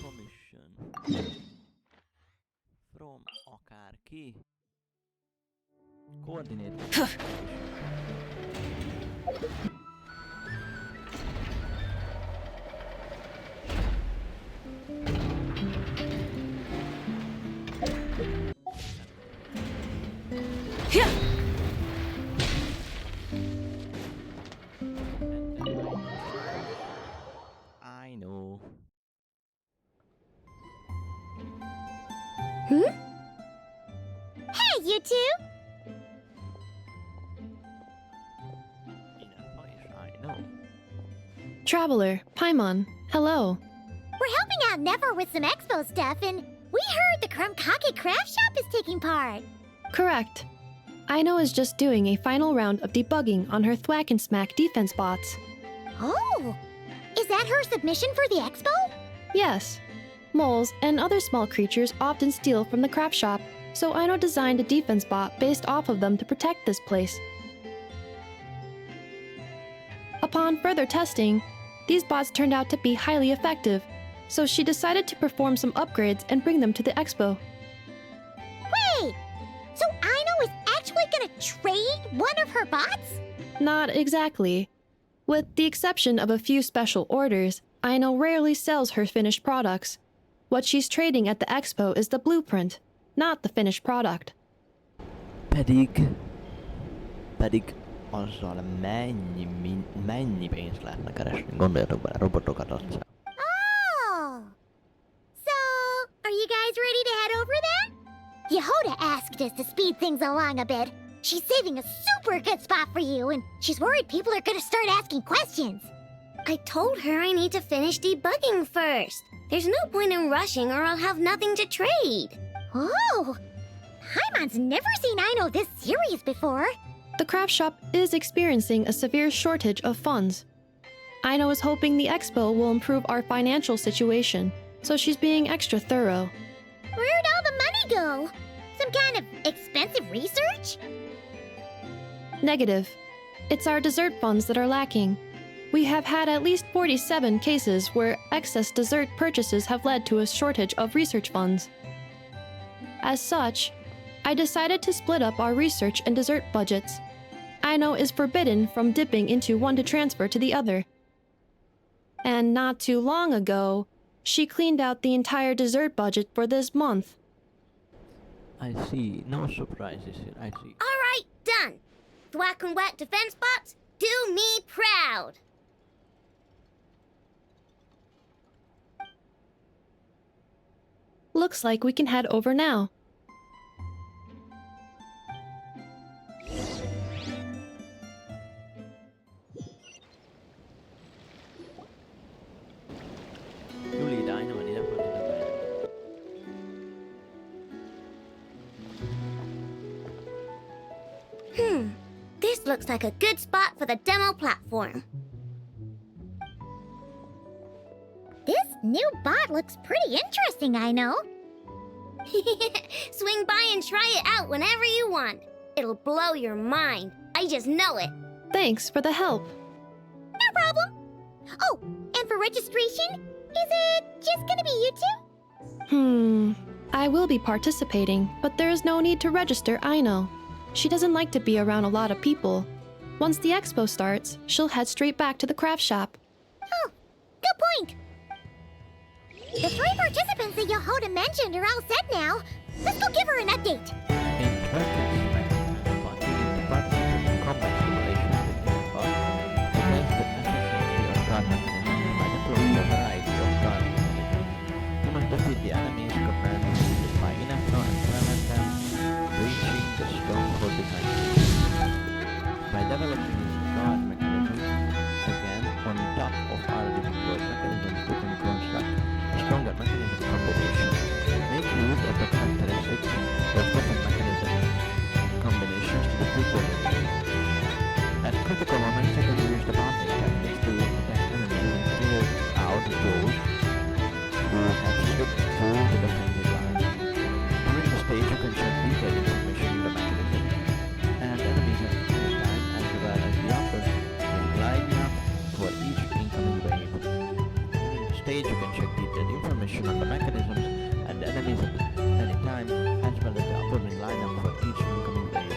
Commission. From akárki. Coordinate. I know. Hey, you two! I know. Traveler, Paimon, hello. We're helping out Never with some expo stuff, and we heard the Krumkake craft shop is taking part. Correct. Aino is just doing a final round of debugging on her Thwack and Smack defense bots. Oh! Is that her submission for the expo? Yes. Moles and other small creatures often steal from the craft shop, so Aino designed a defense bot based off of them to protect this place. Upon further testing, these bots turned out to be highly effective, so she decided to perform some upgrades and bring them to the expo. Wait! So Aino is actually gonna trade one of her bots? Not exactly. With the exception of a few special orders, Aino rarely sells her finished products. What she's trading at the expo is the blueprint, not the finished product. Pedig azzal mennyi pénzt lehetne keresni? Gondoljatok bele, robotokat adsz. Oh! So, are you guys ready to head over then? Yehoda asked us to speed things along a bit. She's saving a super good spot for you, and she's worried people are gonna start asking questions. I told her I need to finish debugging first. There's no point in rushing or I'll have nothing to trade. Oh! Paimon's never seen Aino this serious before. The craft shop is experiencing a severe shortage of funds. Aino is hoping the expo will improve our financial situation, so she's being extra thorough. Where'd all the money go? Some kind of expensive research? Negative. It's our dessert funds that are lacking. We have had at least 47 cases where excess dessert purchases have led to a shortage of research funds. As such, I decided to split up our research and dessert budgets. Aino is forbidden from dipping into one to transfer to the other. And not too long ago, she cleaned out the entire dessert budget for this month. I see. No surprises here. I see. All right, done. Thwack and Whack defense bots, do me proud. Looks like we can head over now. Juli, I know ide This looks like a good spot for the demo platform. This new bot looks pretty interesting, Aino. Swing by and try it out whenever you want. It'll blow your mind. I just know it. Thanks for the help. No problem. Oh, and for registration, is it just gonna be you two? I will be participating, but there is no need to register, Aino. She doesn't like to be around a lot of people. Once the expo starts, she'll head straight back to the craft shop. Oh, good point. The 3 participants that Yehoda mentioned are all set now. Let's go give her an update. Defeat the enemies commanded by Inafno and prevent them reaching the stronghold behind you. By developing this guard mechanism, again on top of already deployed mechanisms, we can construct a stronger mechanism combination. Make use of the characteristics of weapon mechanism those who have slipped through the defended line. During the stage, you can check detailed information in the mechanism and enemies at any time, as well as the upper when gliding up toward each incoming wave. During the stage, you can check detailed information on the mechanisms and enemies at any time, as well as the upper when gliding up for each incoming wave.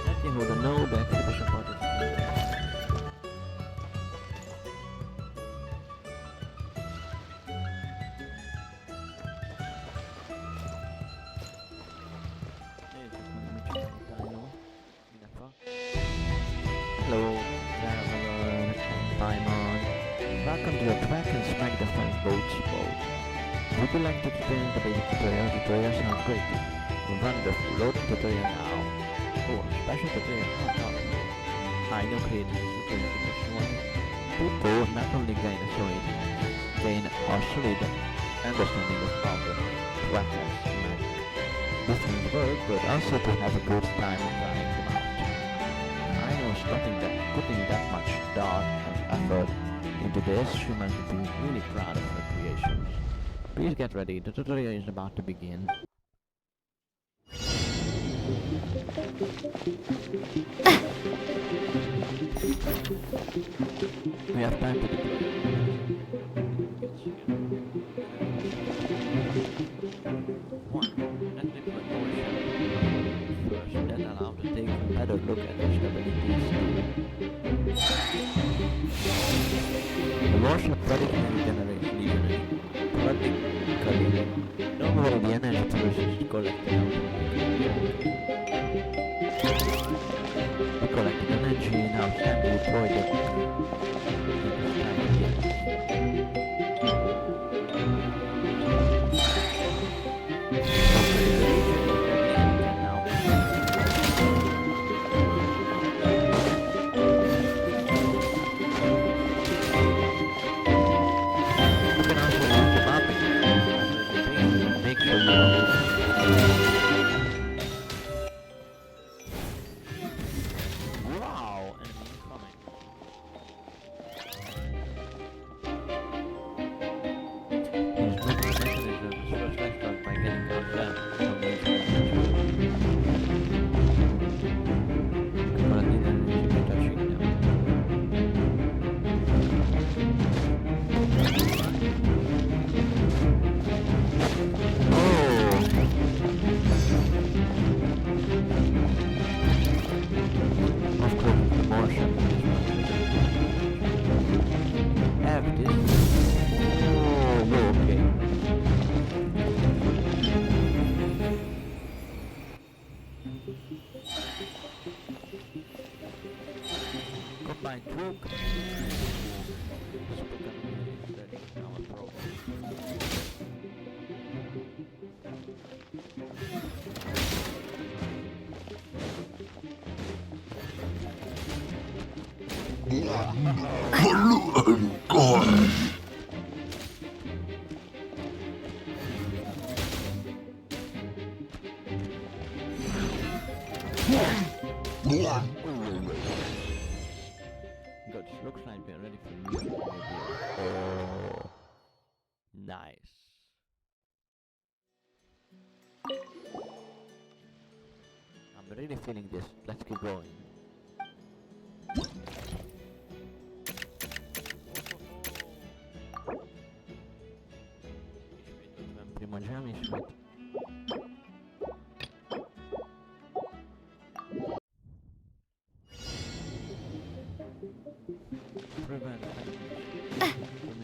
Let me hold a node activation part of the Hello, traveler, Paimon. Welcome to the Track and Smack Defense Boats boat. Would you like to experience the basic tutorial? Tutorial sounds great. Wonderful. Load the tutorial now. Oh, special tutorial. I know creating this tutorial in this one. People not only gain a solid understanding of how the Track and Smack different work, but also to have a good time trying them out. I know putting that much thought and effort into this, she must be really proud of her creations. Please get ready, the tutorial is about to begin. We have time to deploy. Take a better look at the stabilities. The warship predictably generates lead energy. Predictably. Normally the energy sources collected out. We collected energy, now it's time to deploy it. Good, looks like we're ready for new. Oh, nice. I'm really feeling this. Let's keep going. Primogeniami Schmidt.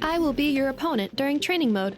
I will be your opponent during training mode.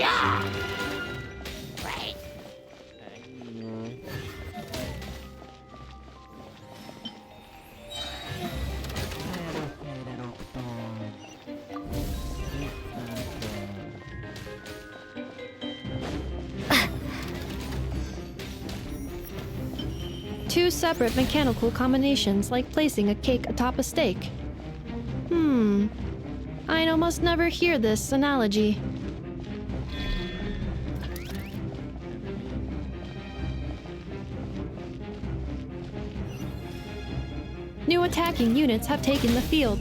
Right. Two separate mechanical combinations, like placing a cake atop a steak. I almost never hear this analogy. New attacking units have taken the field.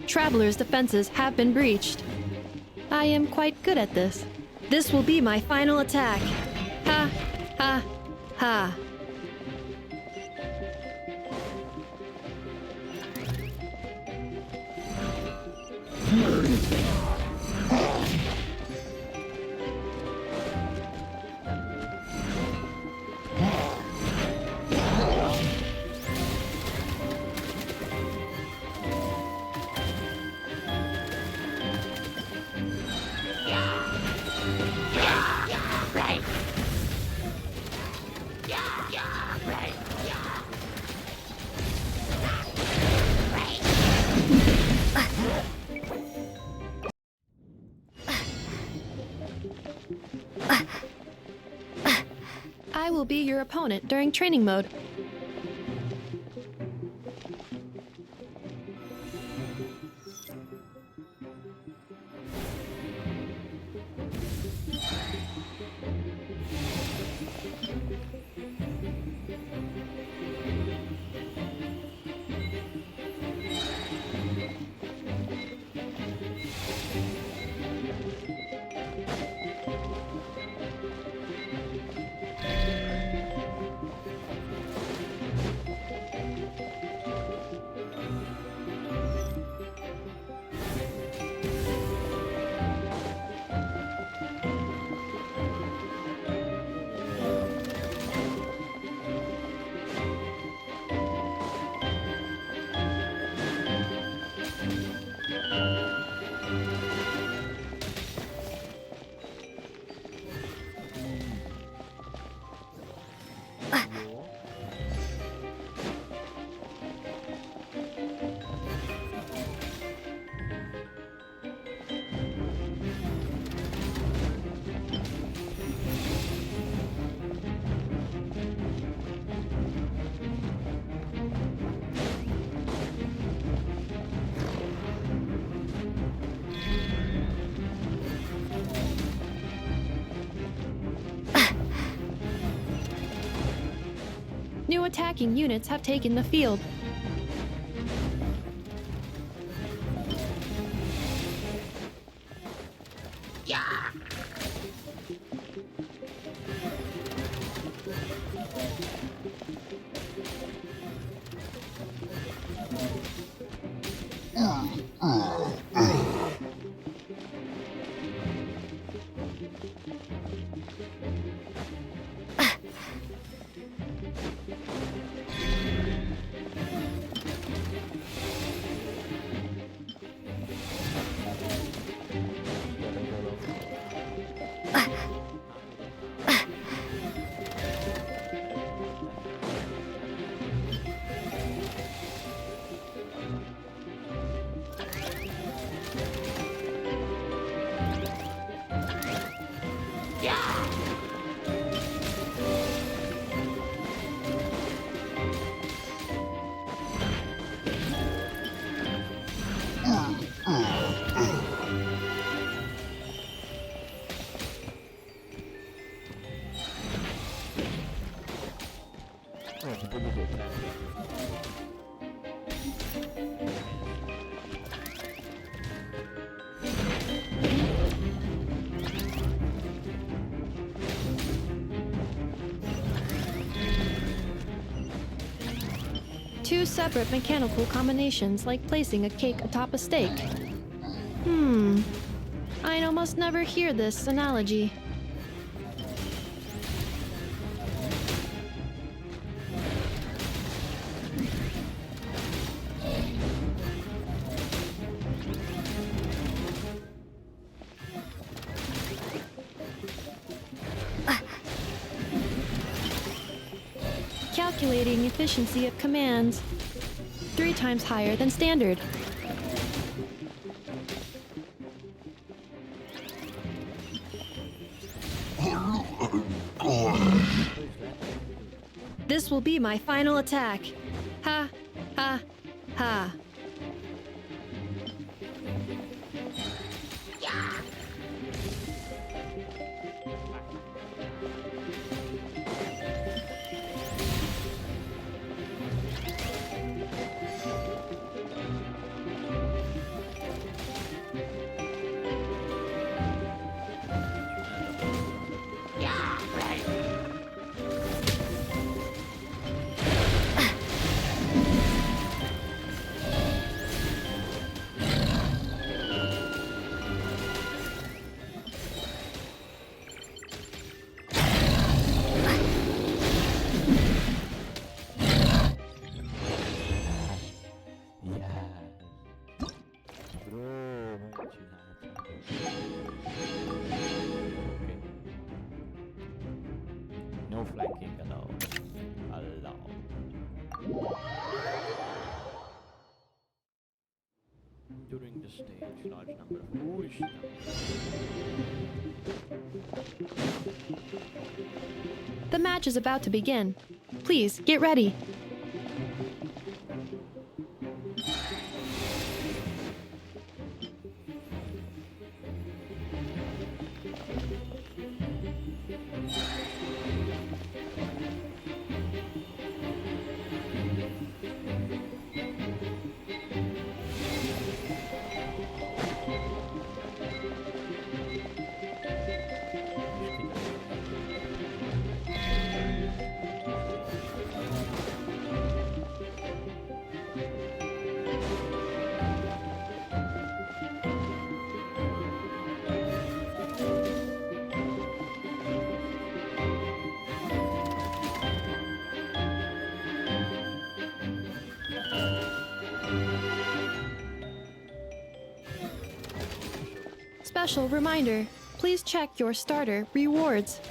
Traveler's defenses have been breached. I am quite good at this. This will be my final attack. Ha, ha, ha. I will be your opponent during training mode. new attacking units have taken the field. Two separate mechanical combinations, like placing a cake atop a steak. I'd almost never hear this analogy. Calculating efficiency of commands. 3 times higher than standard. This will be my final attack. Ha, ha, ha. No flanking allowed. During the stage, large number of foolish The match is about to begin. Please, get ready. Special reminder, please check your starter rewards.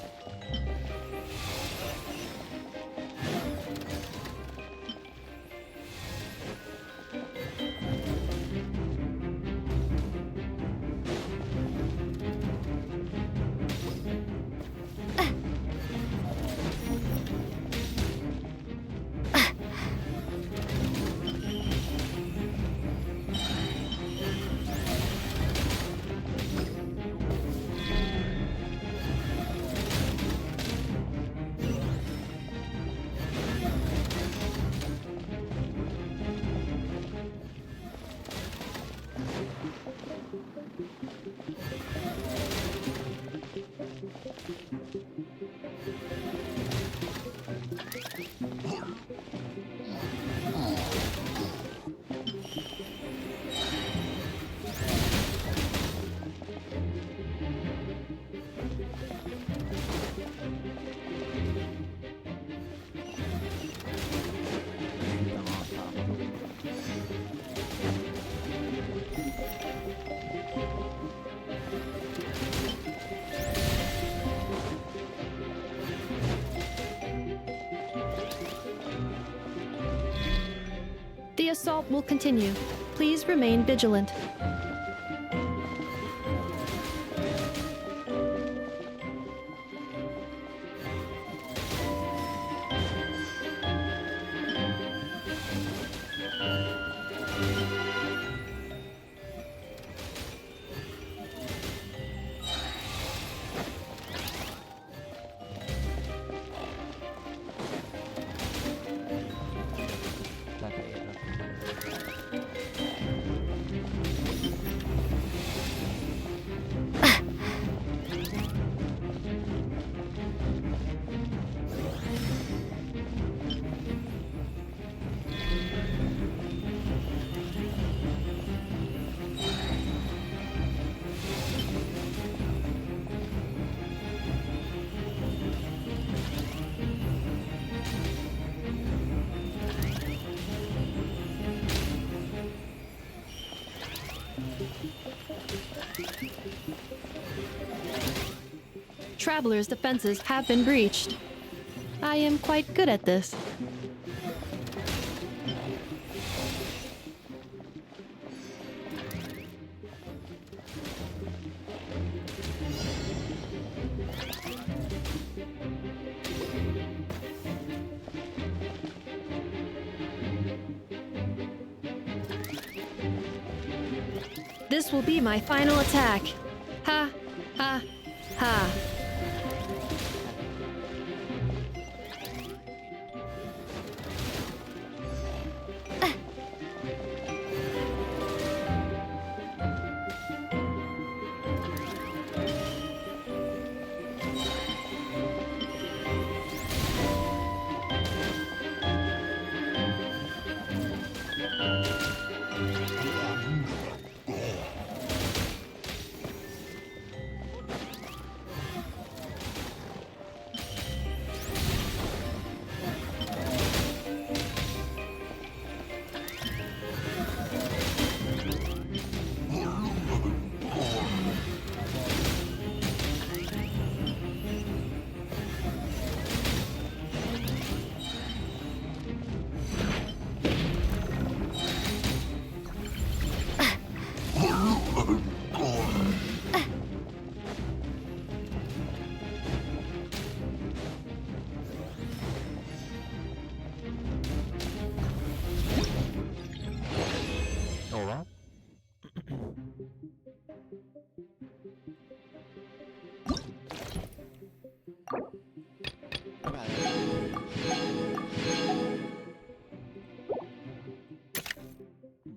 The assault will continue. Please remain vigilant. Travelers' defenses have been breached. I am quite good at this. This will be my final attack. Ha, ha, ha.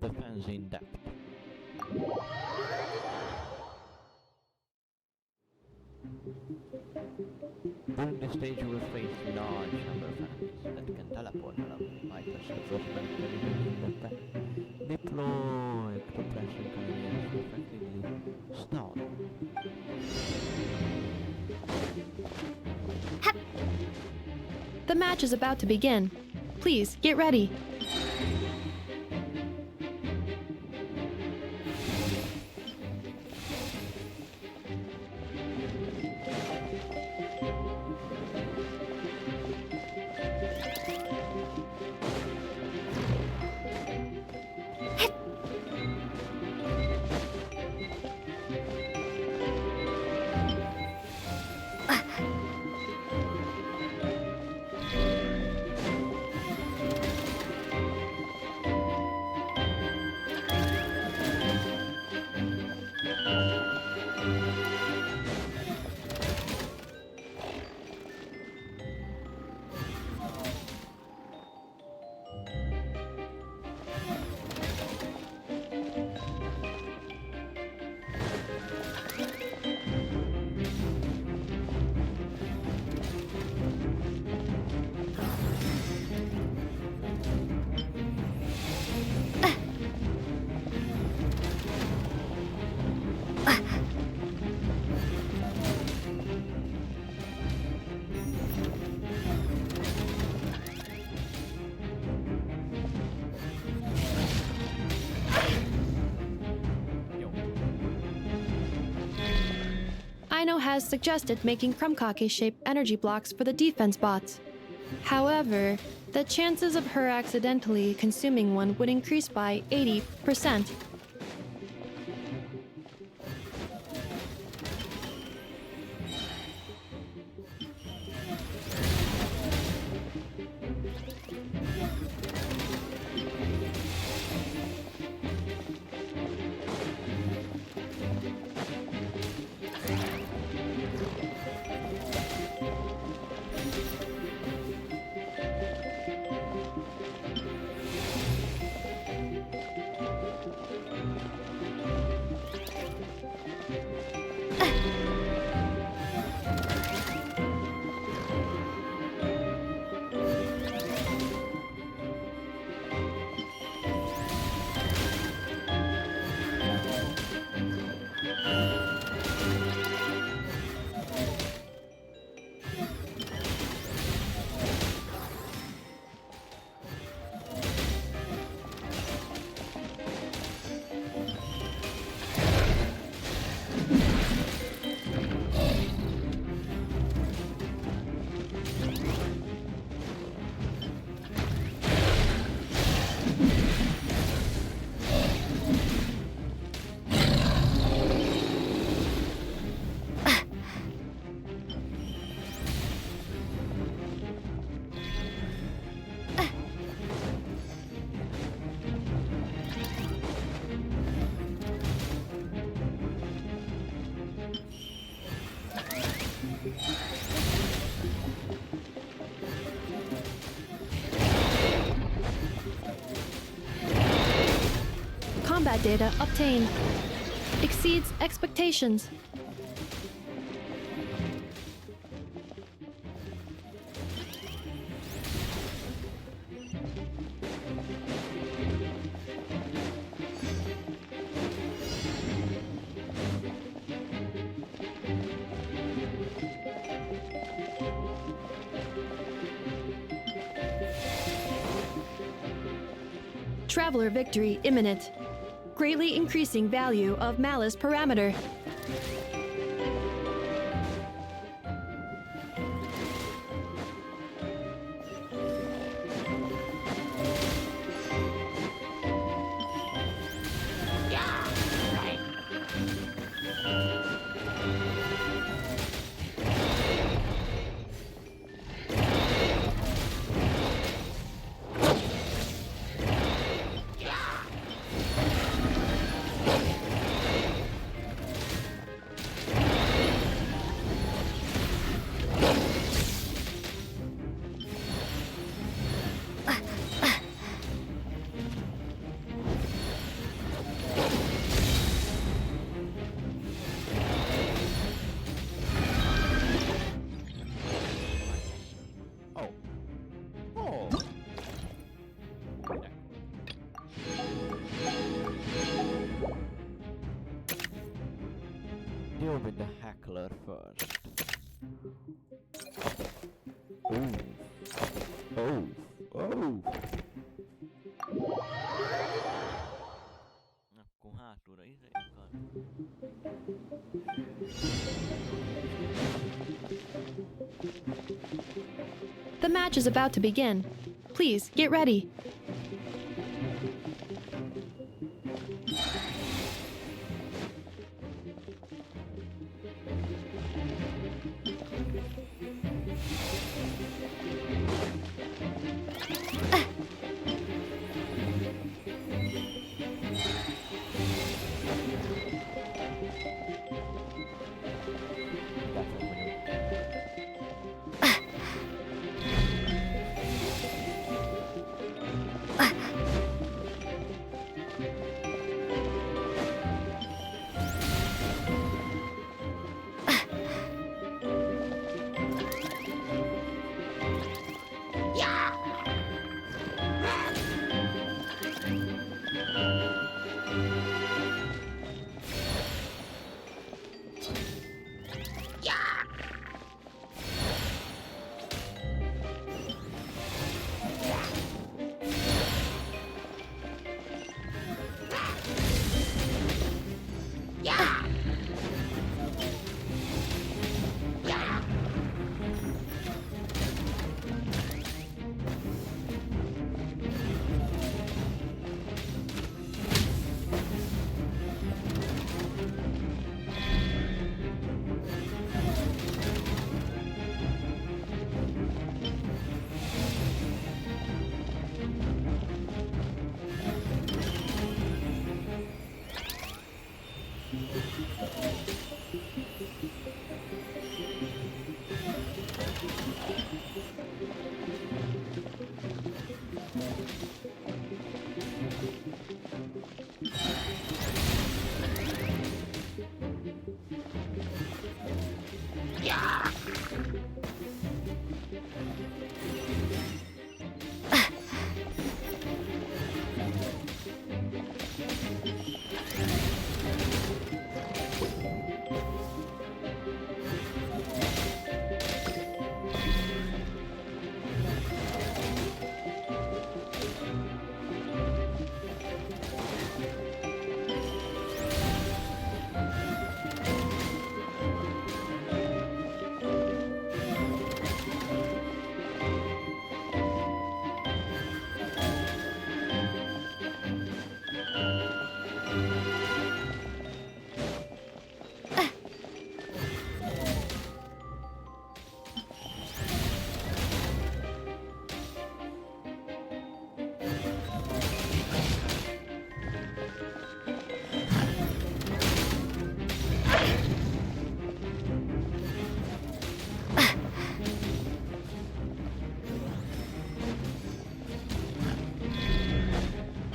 Defense in depth. During this stage you will face large number of enemies that can teleport around by pressing first button deploy pressing carriers to effectively stall. The match is about to begin. Please, get ready. Rhino has suggested making Krumkake-shaped energy blocks for the defense bots. However, the chances of her accidentally consuming one would increase by 80%. Combat data obtained. Exceeds expectations. Traveler victory imminent. Greatly increasing value of malice parameter. Deal with the heckler first. Oh. Oh. Oh. Akkor hátulra izékkal. The match is about to begin. Please, get ready.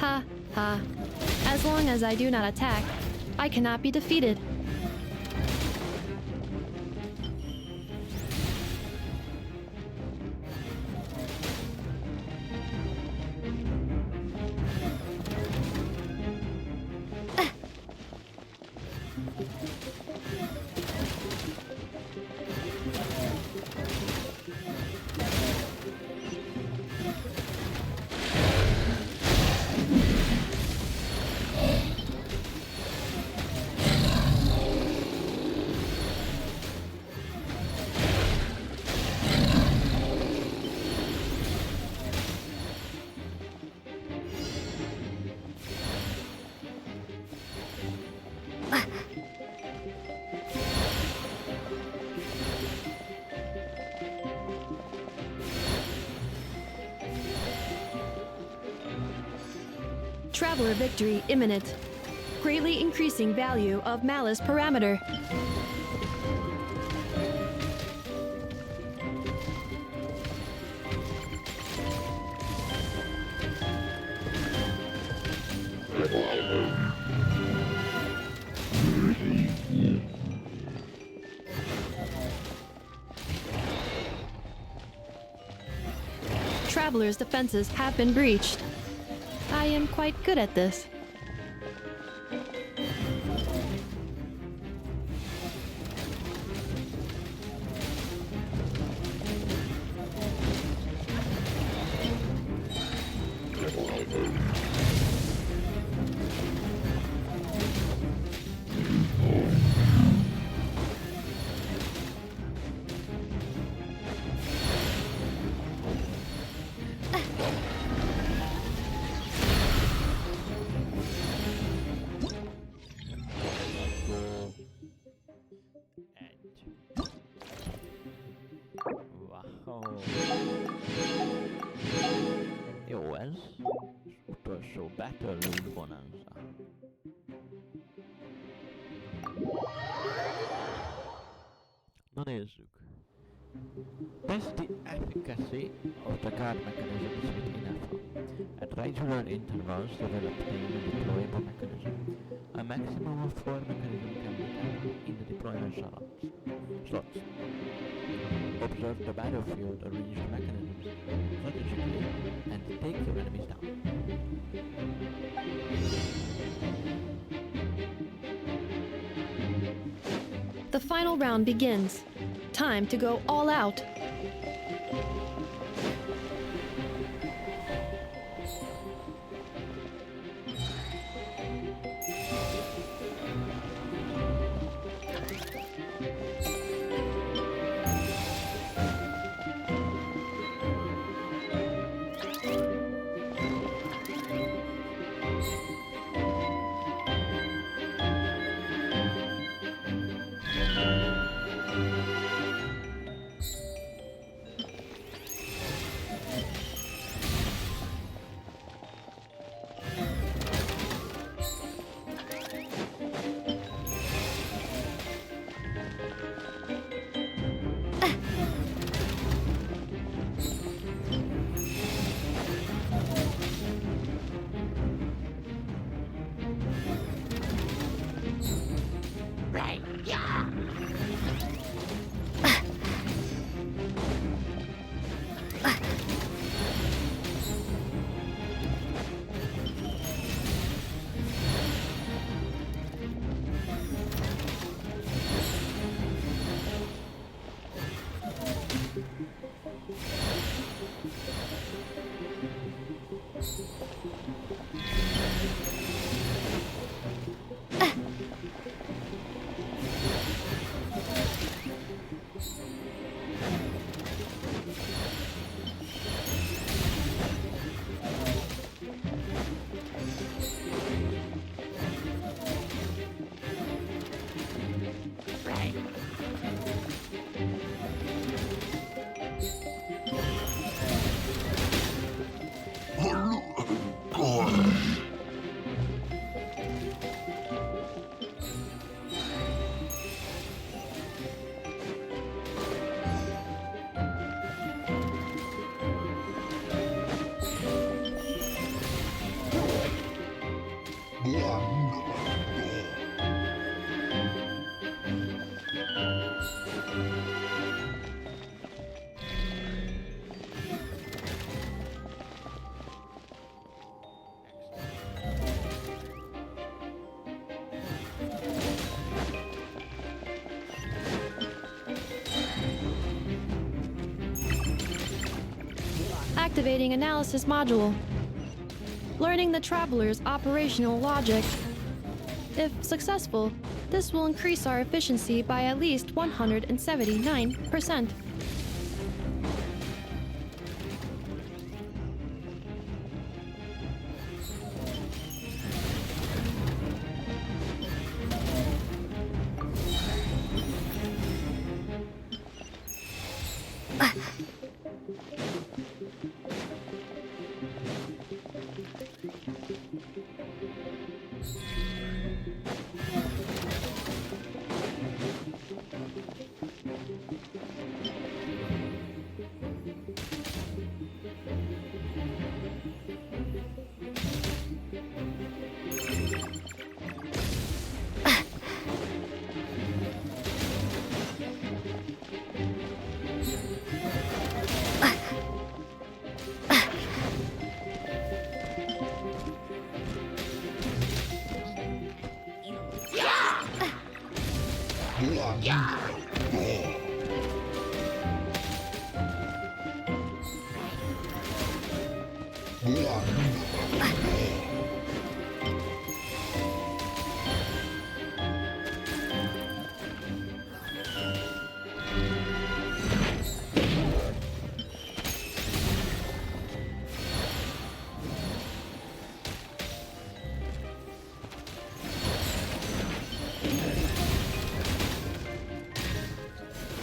Ha ha. As long as I do not attack, I cannot be defeated. Traveler victory imminent. Greatly increasing value of malice parameter. Traveler's defenses have been breached. I am quite good at this. Jó ez. Utolsó Battle Loot Bonanza. Na nézzük. Test the efficacy of the guard mechanisms with enough. At regular intervals, develop the deployable mechanism. A maximum of 4 mechanisms can be added in the deployment slots. Observe the battlefield arranged mechanisms strategically and take your enemies down. The final round begins. Time to go all out. activating analysis module. Learning the traveler's operational logic. If successful, this will increase our efficiency by at least 179%.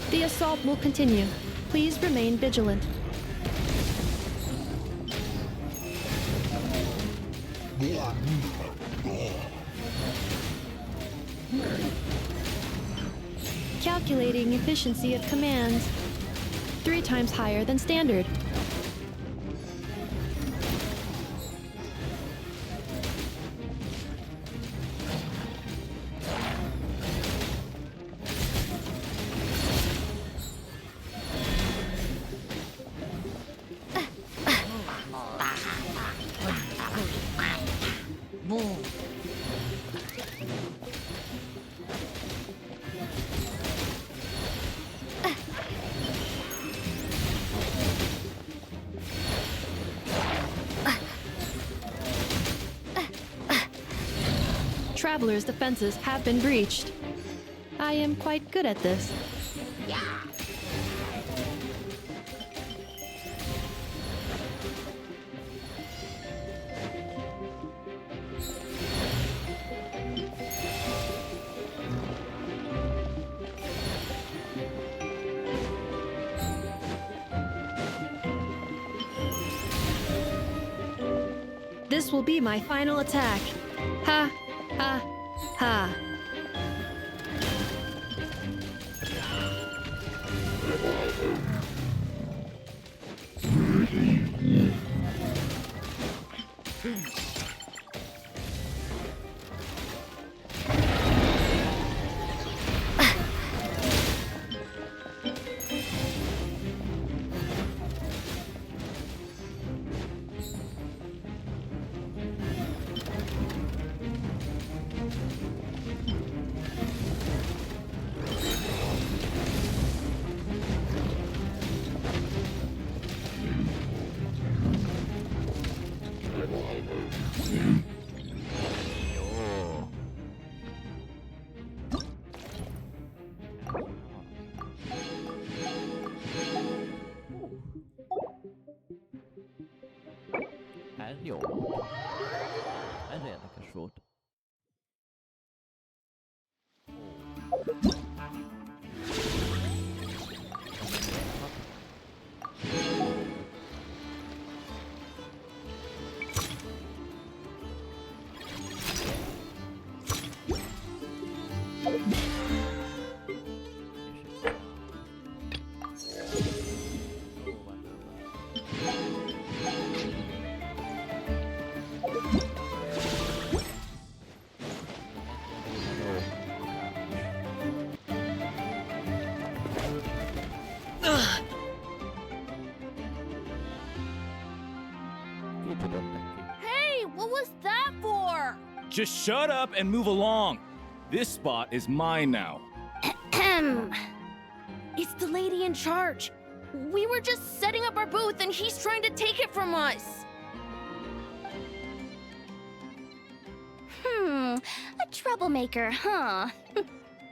The assault will continue. Please remain vigilant. Calculating efficiency of commands. 3 times higher than standard. Traveler's defenses have been breached. I am quite good at this. This will be my final attack. Ha! Ha! Ha! Ez jó. Ez érdekes volt. Hey, what was that for? Just shut up and move along. This spot is mine now. It's the lady in charge. We were just setting up our booth and he's trying to take it from us. A troublemaker, huh?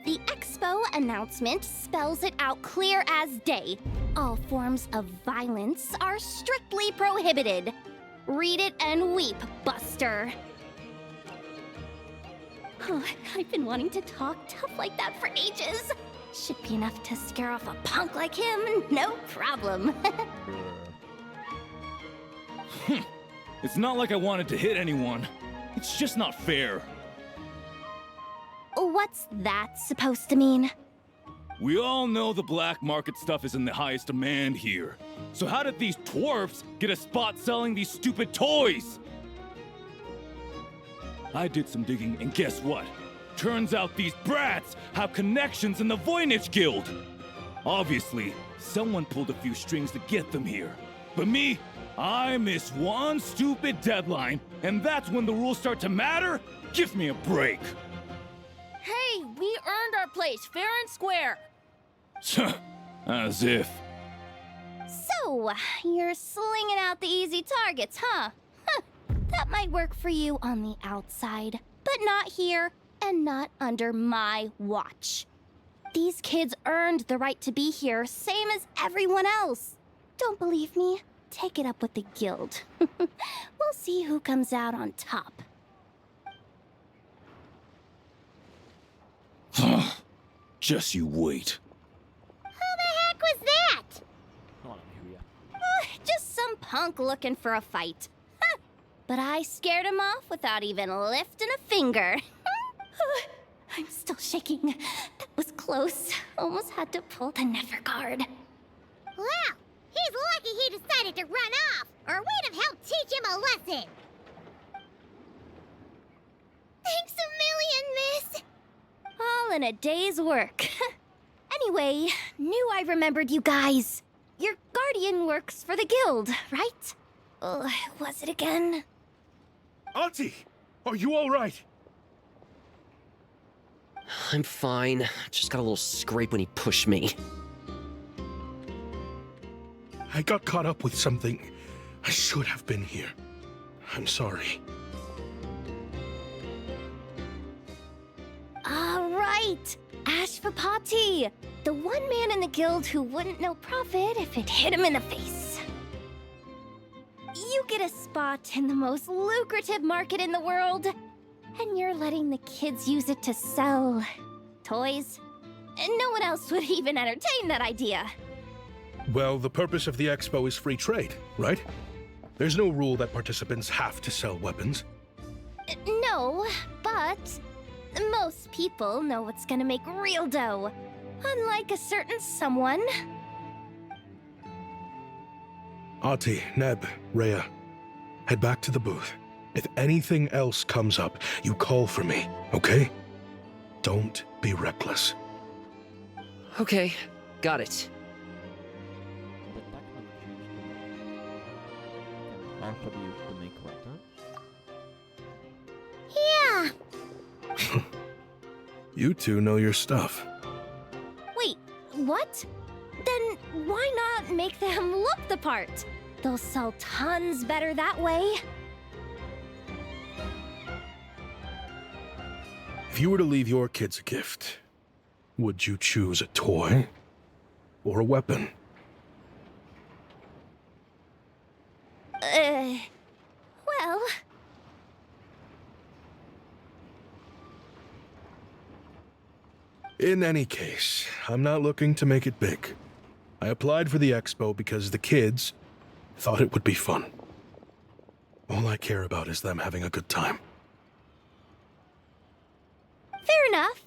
The expo announcement spells it out clear as day. All forms of violence are strictly prohibited. Read it and weep, Buster. Oh, I've been wanting to talk tough like that for ages. Should be enough to scare off a punk like him, no problem. It's not like I wanted to hit anyone. It's just not fair. What's that supposed to mean? We all know the black market stuff is in the highest demand here. So how did these twerps get a spot selling these stupid toys? I did some digging, and guess what? Turns out these brats have connections in the Voynich Guild. Obviously, someone pulled a few strings to get them here. But me, I missed one stupid deadline, and that's when the rules start to matter? Give me a break. Hey, we earned our place, fair and square. As if. So, you're slinging out the easy targets, huh? That might work for you on the outside, but not here and not under my watch. These kids earned the right to be here, same as everyone else. Don't believe me? Take it up with the guild. We'll see who comes out on top. Just you wait. Who the heck was that? Just some punk looking for a fight. But I scared him off without even lifting a finger. I'm still shaking. That was close. Almost had to pull the never guard. Well, he's lucky he decided to run off, or we'd have helped teach him a lesson. Thanks a million, miss. All in a day's work. Anyway, knew I remembered you guys. Your guardian works for the guild, right? Was it again? Auntie, are you all right? I'm fine. Just got a little scrape when he pushed me. I got caught up with something. I should have been here. I'm sorry. Right! Ashvapati! The one man in the guild who wouldn't know profit if it hit him in the face. You get a spot in the most lucrative market in the world, and you're letting the kids use it to sell toys. And no one else would even entertain that idea. Well, the purpose of the expo is free trade, right? There's no rule that participants have to sell weapons. No, but most people know what's gonna make real dough. Unlike a certain someone. Ati, Neb, Rhea, head back to the booth. If anything else comes up, you call for me, okay? Don't be reckless. Okay, got it. Yeah. You two know your stuff. Wait, what? Then why not make them look the part? They'll sell tons better that way. If you were to leave your kids a gift, would you choose a toy or a weapon? Well... In any case, I'm not looking to make it big. I applied for the expo because the kids thought it would be fun. All I care about is them having a good time. Fair enough.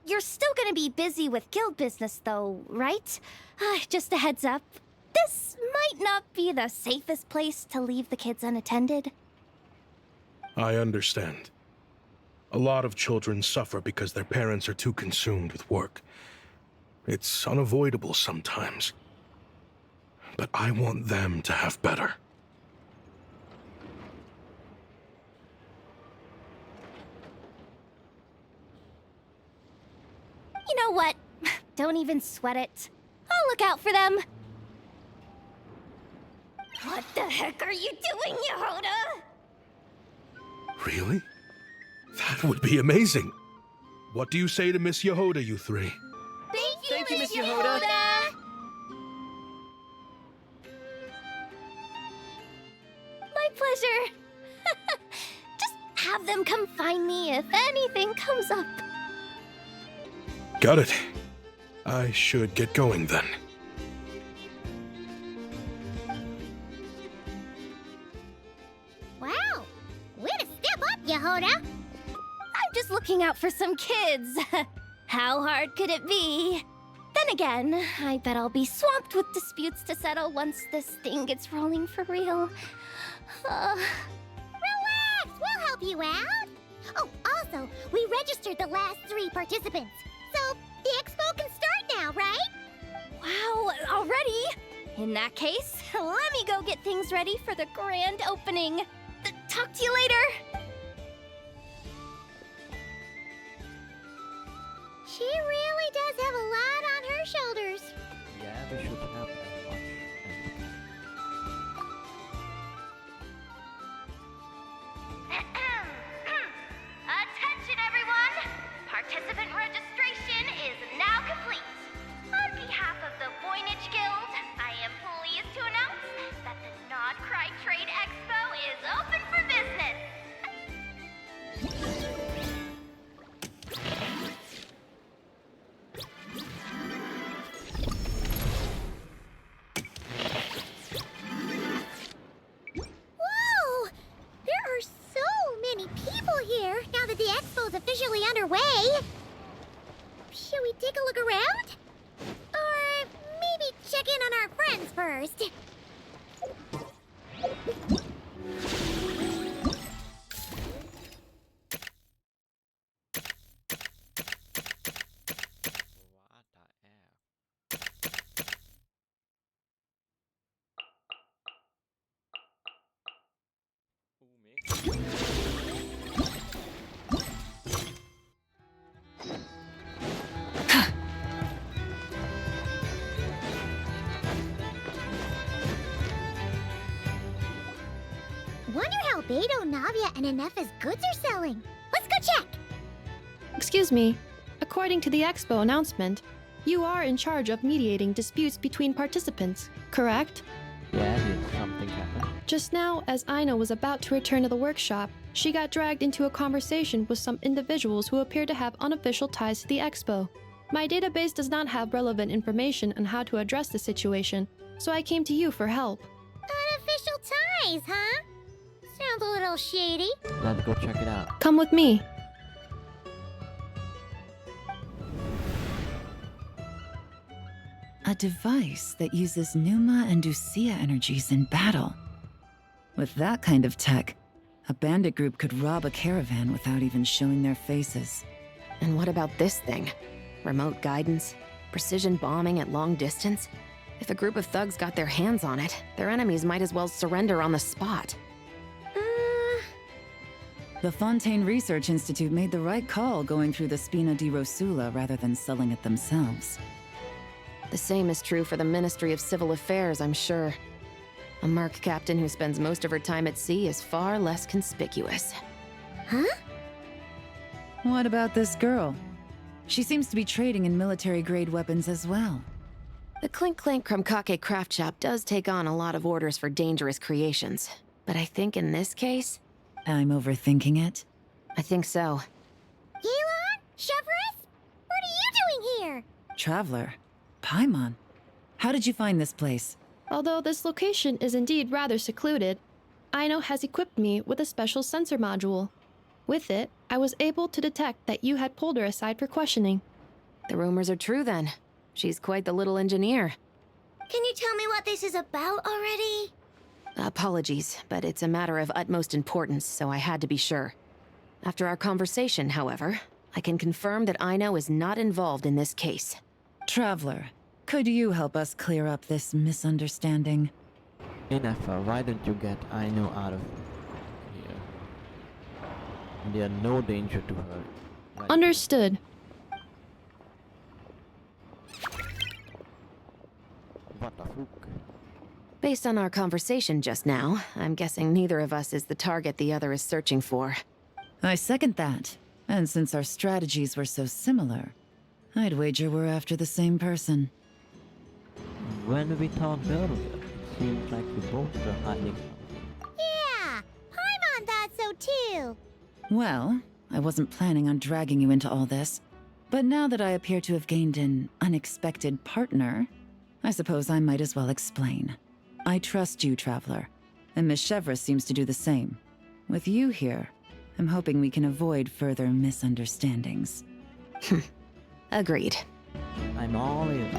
You're still gonna be busy with guild business though, right? Just a heads up. This might not be the safest place to leave the kids unattended. I understand. A lot of children suffer because their parents are too consumed with work. It's unavoidable sometimes. But I want them to have better. You know what? Don't even sweat it. I'll look out for them. the heck are you doing, Yehoda? Really? That would be amazing. What do you say to Miss Yehoda, you three? Thank you, Miss Yehoda. My pleasure. Just have them come find me if anything comes up. Got it. I should get going then. Wow! Way to step up, Yehoda! I'm just looking out for some kids. How hard could it be? Then again, I bet I'll be swamped with disputes to settle once this thing gets rolling for real. Relax! We'll help you out! Oh, also, we registered the last 3 participants. So, the expo can start now, right? Wow, already? In that case, let me go get things ready for the grand opening. Talk to you later. She really does have a lot on her shoulders. Yeah, we should have as much as we can. Attention, everyone! Participant registration is now complete. On behalf of the Voynich Guild, I am pleased to announce that the nod-krai Trade Expo is open for business. Whoa! There are so many people here now that the expo's officially underway. Should we take a look around? Or maybe check in on our friends first? Wonder how Beto, Navia, and Ineffa's goods are selling. Let's go check! Excuse me. According to the expo announcement, you are in charge of mediating disputes between participants, correct? Yeah, did something happen? Just now, as Aino was about to return to the workshop, she got dragged into a conversation with some individuals who appear to have unofficial ties to the expo. My database does not have relevant information on how to address the situation, so I came to you for help. Unofficial ties, huh? Sounds a little shady. Let's go check it out. Come with me. A device that uses Numa and Ducia energies in battle. With that kind of tech, a bandit group could rob a caravan without even showing their faces. And what about this thing? Remote guidance? Precision bombing at long distance? If a group of thugs got their hands on it, their enemies might as well surrender on the spot. The Fontaine Research Institute made the right call going through the Spina di Rosula rather than selling it themselves. The same is true for the Ministry of Civil Affairs, I'm sure. A merc captain who spends most of her time at sea is far less conspicuous. Huh? What about this girl? She seems to be trading in military-grade weapons as well. The Clink Clank Krumkake craft shop does take on a lot of orders for dangerous creations. But I think in this case... I'm overthinking it? I think so. Yelan? Chevron? What are you doing here? Traveler? Paimon? How did you find this place? Although this location is indeed rather secluded, Aino has equipped me with a special sensor module. With it, I was able to detect that you had pulled her aside for questioning. The rumors are true then. She's quite the little engineer. Can you tell me what this is about already? Apologies, but it's a matter of utmost importance, so I had to be sure. After our conversation, however, I can confirm that Aino is not involved in this case. Traveler, could you help us clear up this misunderstanding? Ineffa, why don't you get Aino out of here? There's no danger to her. Right? Understood. What the fuck? Based on our conversation just now, I'm guessing neither of us is the target the other is searching for. I second that. And since our strategies were so similar, I'd wager we're after the same person. When we talked earlier, it seems like we both were hiding. Yeah, Paimon thought so too. Well, I wasn't planning on dragging you into all this, but now that I appear to have gained an unexpected partner, I suppose I might as well explain. I trust you, Traveler, and Miss Chevra seems to do the same. With you here, I'm hoping we can avoid further misunderstandings. Agreed. I'm all ears.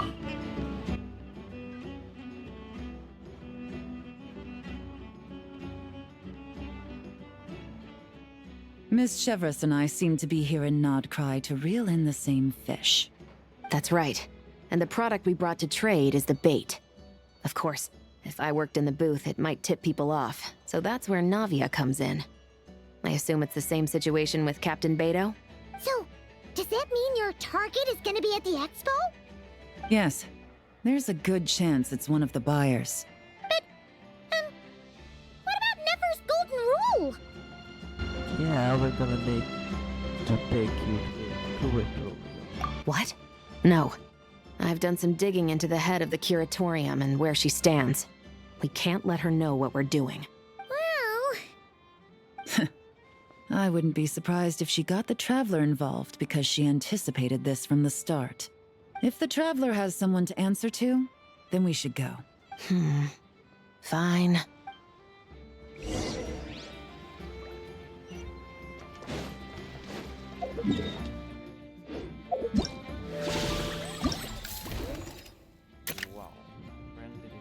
Miss Chevras and I seem to be here in nod-krai to reel in the same fish. That's right. And the product we brought to trade is the bait. Of course, if I worked in the booth, it might tip people off, so that's where Navia comes in. I assume it's the same situation with Captain Beto? So, does that mean your target is gonna be at the expo? Yes, there's a good chance it's one of the buyers. But, what about Nefer's golden rule? Yeah, we're gonna need to take you to it. What? No. I've done some digging into the head of the curatorium and where she stands. We can't let her know what we're doing. Well... I wouldn't be surprised if she got the Traveler involved because she anticipated this from the start. If the Traveler has someone to answer to, then we should go. Fine. Wow. When did it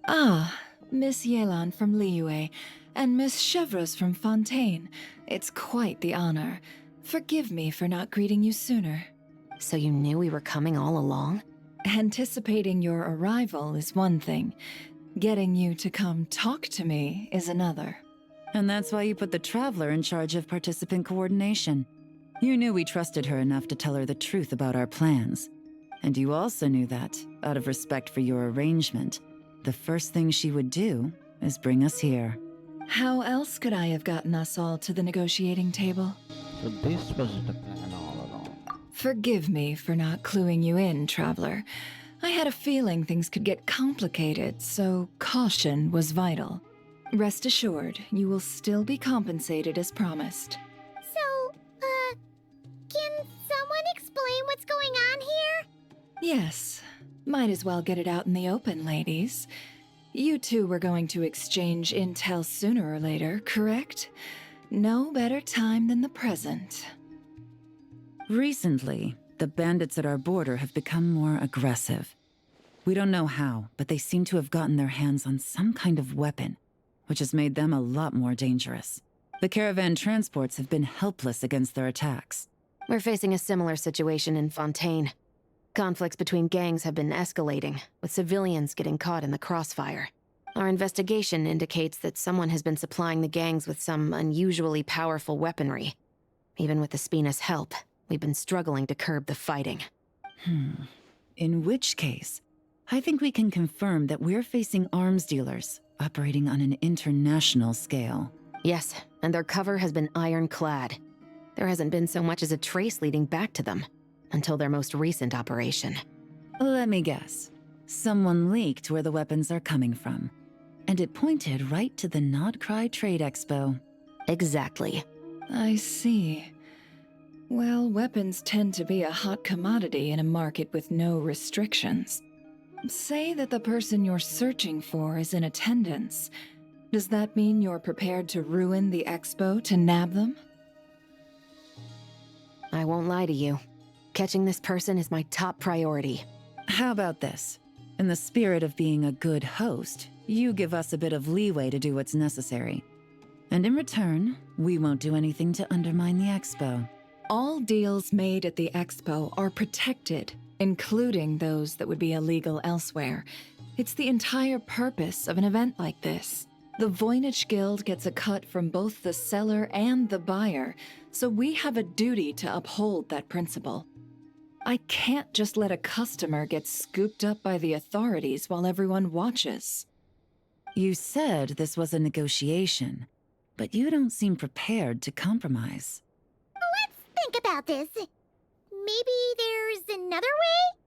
Ah, Miss Yelan from Liyue, and Miss Chevres from Fontaine. It's quite the honor. Forgive me for not greeting you sooner. So you knew we were coming all along? Anticipating your arrival is one thing. Getting you to come talk to me is another. And that's why you put the Traveler in charge of participant coordination. You knew we trusted her enough to tell her the truth about our plans. And you also knew that, out of respect for your arrangement, the first thing she would do is bring us here. How else could I have gotten us all to the negotiating table? So this was the plan all along. Forgive me for not cluing you in, Traveler. I had a feeling things could get complicated, so caution was vital. Rest assured, you will still be compensated as promised. So, can someone explain what's going on here? Yes. Might as well get it out in the open, ladies. You two were going to exchange intel sooner or later, correct? No better time than the present. Recently, the bandits at our border have become more aggressive. We don't know how, but they seem to have gotten their hands on some kind of weapon, which has made them a lot more dangerous. The caravan transports have been helpless against their attacks. We're facing a similar situation in Fontaine. Conflicts between gangs have been escalating, with civilians getting caught in the crossfire. Our investigation indicates that someone has been supplying the gangs with some unusually powerful weaponry. Even with the Spina's help, we've been struggling to curb the fighting. In which case, I think we can confirm that we're facing arms dealers operating on an international scale. Yes, and their cover has been ironclad. There hasn't been so much as a trace leading back to them. Until their most recent operation. Let me guess. Someone leaked where the weapons are coming from. And it pointed right to the nod-krai Trade Expo. Exactly. I see. Well, weapons tend to be a hot commodity in a market with no restrictions. Say that the person you're searching for is in attendance. Does that mean you're prepared to ruin the expo to nab them? I won't lie to you. Catching this person is my top priority. How about this? In the spirit of being a good host, you give us a bit of leeway to do what's necessary. And in return, we won't do anything to undermine the expo. All deals made at the expo are protected, including those that would be illegal elsewhere. It's the entire purpose of an event like this. The Voynich Guild gets a cut from both the seller and the buyer, so we have a duty to uphold that principle. I can't just let a customer get scooped up by the authorities while everyone watches. You said this was a negotiation, but you don't seem prepared to compromise. Let's think about this. Maybe there's another way?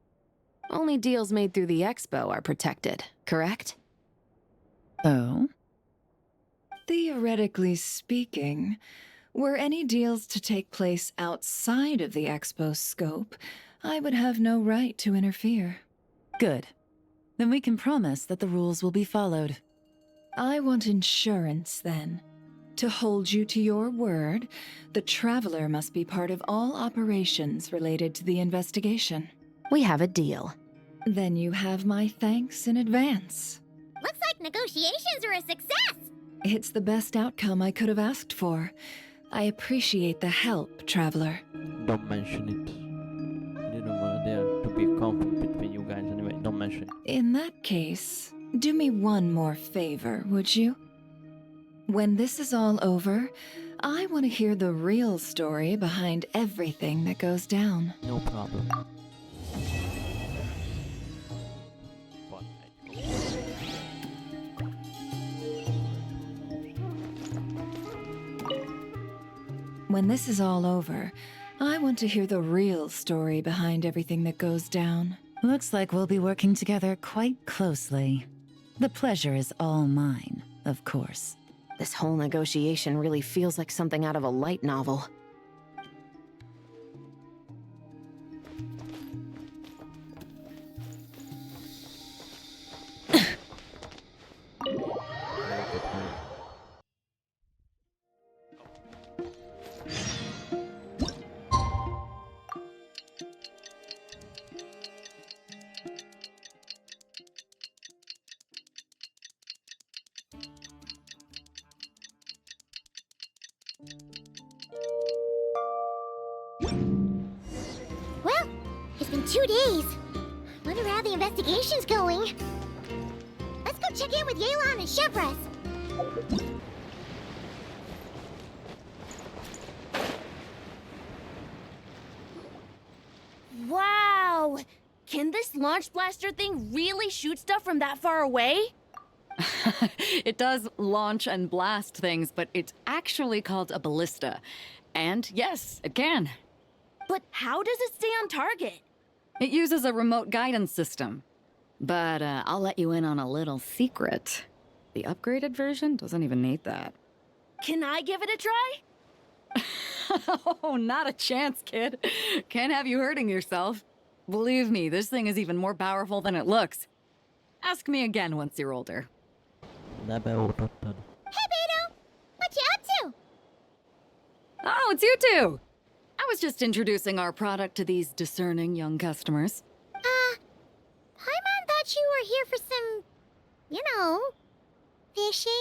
Only deals made through the expo are protected, correct? Oh? Theoretically speaking, were any deals to take place outside of the expo's scope, I would have no right to interfere. Good. Then we can promise that the rules will be followed. I want insurance, then. To hold you to your word, the Traveler must be part of all operations related to the investigation. We have a deal. Then you have my thanks in advance. Looks like negotiations are a success! It's the best outcome I could have asked for. I appreciate the help, Traveler. Don't mention it. I didn't want there to be a conflict between you guys anyway. Don't mention it. In that case, do me one more favor, would you? When this is all over, I want to hear the real story behind everything that goes down. No problem. When this is all over, I want to hear the real story behind everything that goes down. Looks like we'll be working together quite closely. The pleasure is all mine, of course. This whole negotiation really feels like something out of a light novel. Well, it's been 2 days. Wonder how the investigation's going. Let's go check in with Yelan and Shevras. Wow! Can this launch blaster thing really shoot stuff from that far away? It does launch and blast things, but it's actually called a ballista. And yes, it can. But how does it stay on target? It uses a remote guidance system. But I'll let you in on a little secret. The upgraded version doesn't even need that. Can I give it a try? Oh, not a chance, kid. Can't have you hurting yourself. Believe me, this thing is even more powerful than it looks. Ask me again once you're older. Hey, Beto! What you up to? Oh, it's you two! I was just introducing our product to these discerning young customers. Paimon thought you were here for some, you know, fishing?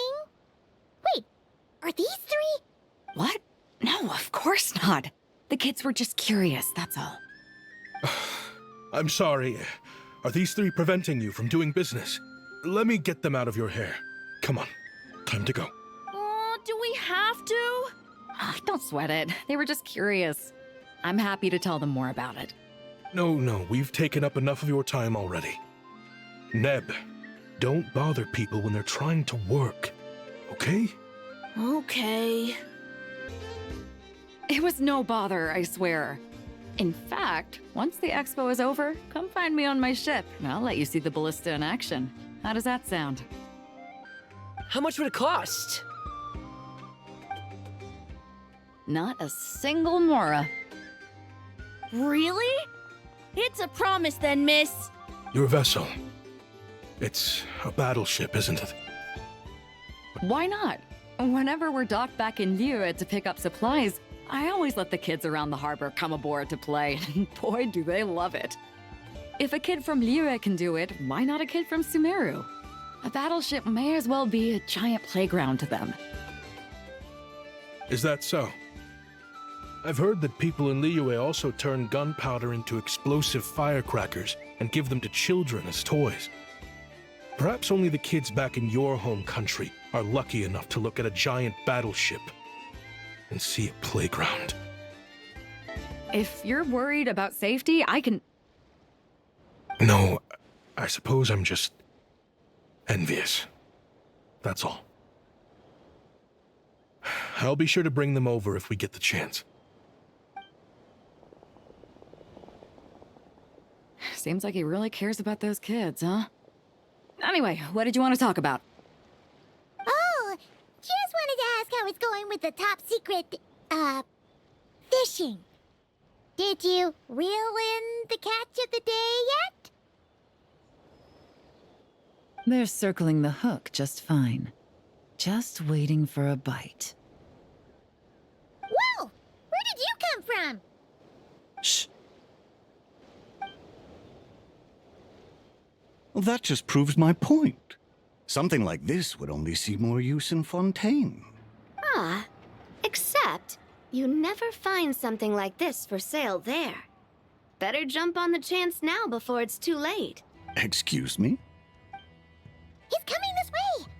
Wait, are these 3? What? No, of course not. The kids were just curious, that's all. I'm sorry. Are these 3 preventing you from doing business? Let me get them out of your hair. Come on, time to go. Do we have to? Oh, don't sweat it. They were just curious. I'm happy to tell them more about it. No, we've taken up enough of your time already. Neb, don't bother people when they're trying to work, okay? Okay. It was no bother, I swear. In fact, once the expo is over, come find me on my ship, and I'll let you see the ballista in action. How does that sound? How much would it cost? Not a single mora. Really? It's a promise then, miss. Your vessel. It's a battleship, isn't it? Why not? Whenever we're docked back in Liyue to pick up supplies, I always let the kids around the harbor come aboard to play, and boy, do they love it. If a kid from Liyue can do it, why not a kid from Sumeru? A battleship may as well be a giant playground to them. Is that so? I've heard that people in Liyue also turn gunpowder into explosive firecrackers and give them to children as toys. Perhaps only the kids back in your home country are lucky enough to look at a giant battleship and see a playground. If you're worried about safety, I can... No, I suppose I'm just envious. That's all. I'll be sure to bring them over if we get the chance. Seems like he really cares about those kids, huh? Anyway, what did you want to talk about? Oh, just wanted to ask how it's going with the top secret, fishing. Did you reel in the catch of the day yet? They're circling the hook just fine. Just waiting for a bite. Whoa! Where did you come from? Shh. Well, that just proves my point. Something like this would only see more use in Fontaine. Ah, except you never find something like this for sale there. Better jump on the chance now before it's too late. Excuse me? He's coming this way!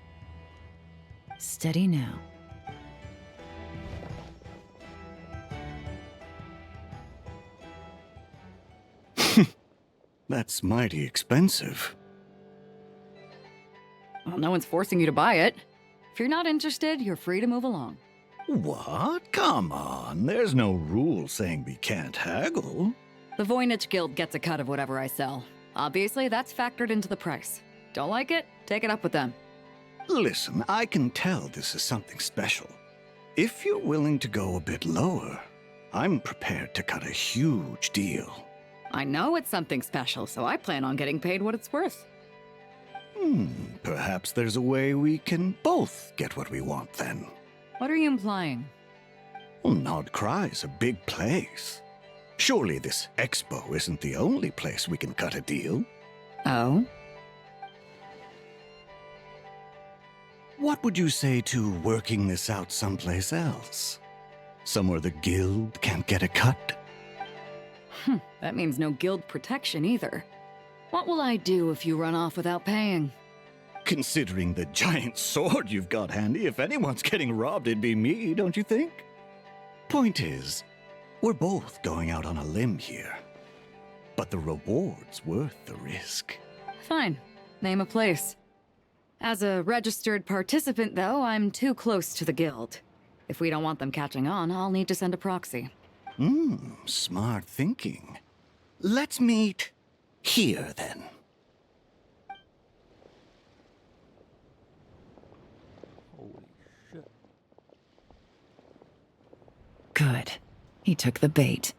Steady now. That's mighty expensive. Well, no one's forcing you to buy it. If you're not interested, you're free to move along. What? Come on, there's no rule saying we can't haggle. The Voynich Guild gets a cut of whatever I sell. Obviously, that's factored into the price. Don't like it? Take it up with them. Listen, I can tell this is something special. If you're willing to go a bit lower, I'm prepared to cut a huge deal. I know it's something special, so I plan on getting paid what it's worth. Perhaps there's a way we can both get what we want then. What are you implying? Well, nod-krai is a big place. Surely this expo isn't the only place we can cut a deal. Oh? What would you say to working this out someplace else? Somewhere the guild can't get a cut? That means no guild protection either. What will I do if you run off without paying? Considering the giant sword you've got handy, if anyone's getting robbed, it'd be me, don't you think? Point is, we're both going out on a limb here. But the reward's worth the risk. Fine. Name a place. As a registered participant, though, I'm too close to the guild. If we don't want them catching on, I'll need to send a proxy. Smart thinking. Let's meet here, then. Good. He took the bait.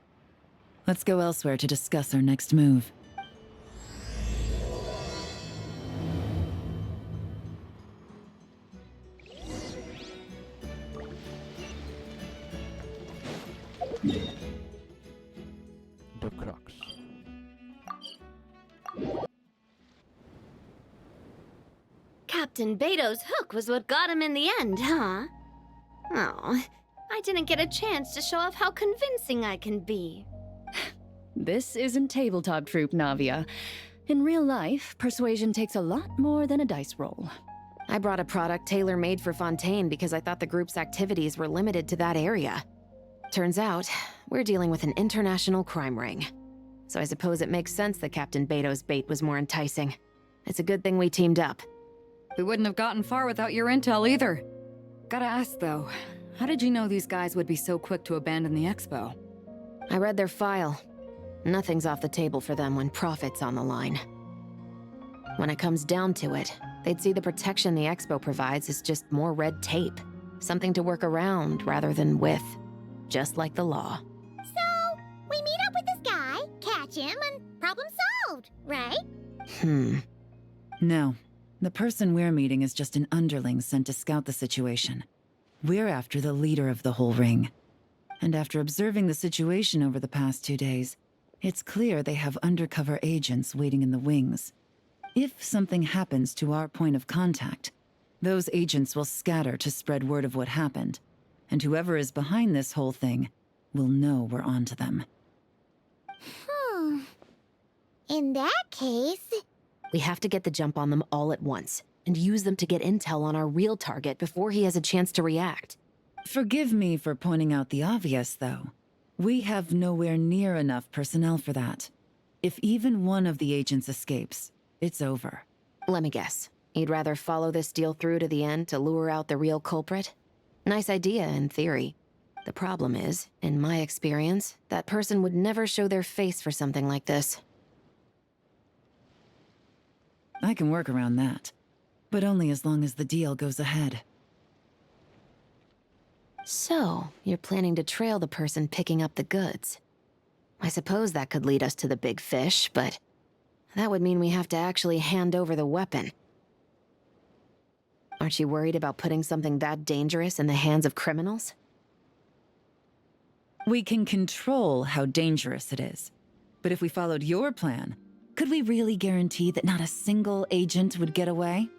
Let's go elsewhere to discuss our next move. The crux. Captain Beto's hook was what got him in the end, huh? Oh, I didn't get a chance to show off how convincing I can be. This isn't tabletop troop, Navia. In real life, persuasion takes a lot more than a dice roll. I brought a product tailor-made for Fontaine because I thought the group's activities were limited to that area. Turns out, we're dealing with an international crime ring. So I suppose it makes sense that Captain Beto's bait was more enticing. It's a good thing we teamed up. We wouldn't have gotten far without your intel either. Gotta ask, though, how did you know these guys would be so quick to abandon the expo? I read their file. Nothing's off the table for them when profit's on the line. When it comes down to it, they'd see the protection the expo provides as just more red tape. Something to work around rather than with. Just like the law. So, we meet up with this guy, catch him, and problem solved, right? No. The person we're meeting is just an underling sent to scout the situation. We're after the leader of the whole ring. And after observing the situation over the past 2 days, it's clear they have undercover agents waiting in the wings. If something happens to our point of contact, those agents will scatter to spread word of what happened, and whoever is behind this whole thing will know we're onto them. In that case... We have to get the jump on them all at once, and use them to get intel on our real target before he has a chance to react. Forgive me for pointing out the obvious, though. We have nowhere near enough personnel for that. If even one of the agents escapes, it's over. Let me guess. You'd rather follow this deal through to the end to lure out the real culprit? Nice idea, in theory. The problem is, in my experience, that person would never show their face for something like this. I can work around that, but only as long as the deal goes ahead. So, you're planning to trail the person picking up the goods. I suppose that could lead us to the big fish, but that would mean we have to actually hand over the weapon. Aren't you worried about putting something that dangerous in the hands of criminals? We can control how dangerous it is. But if we followed your plan, could we really guarantee that not a single agent would get away?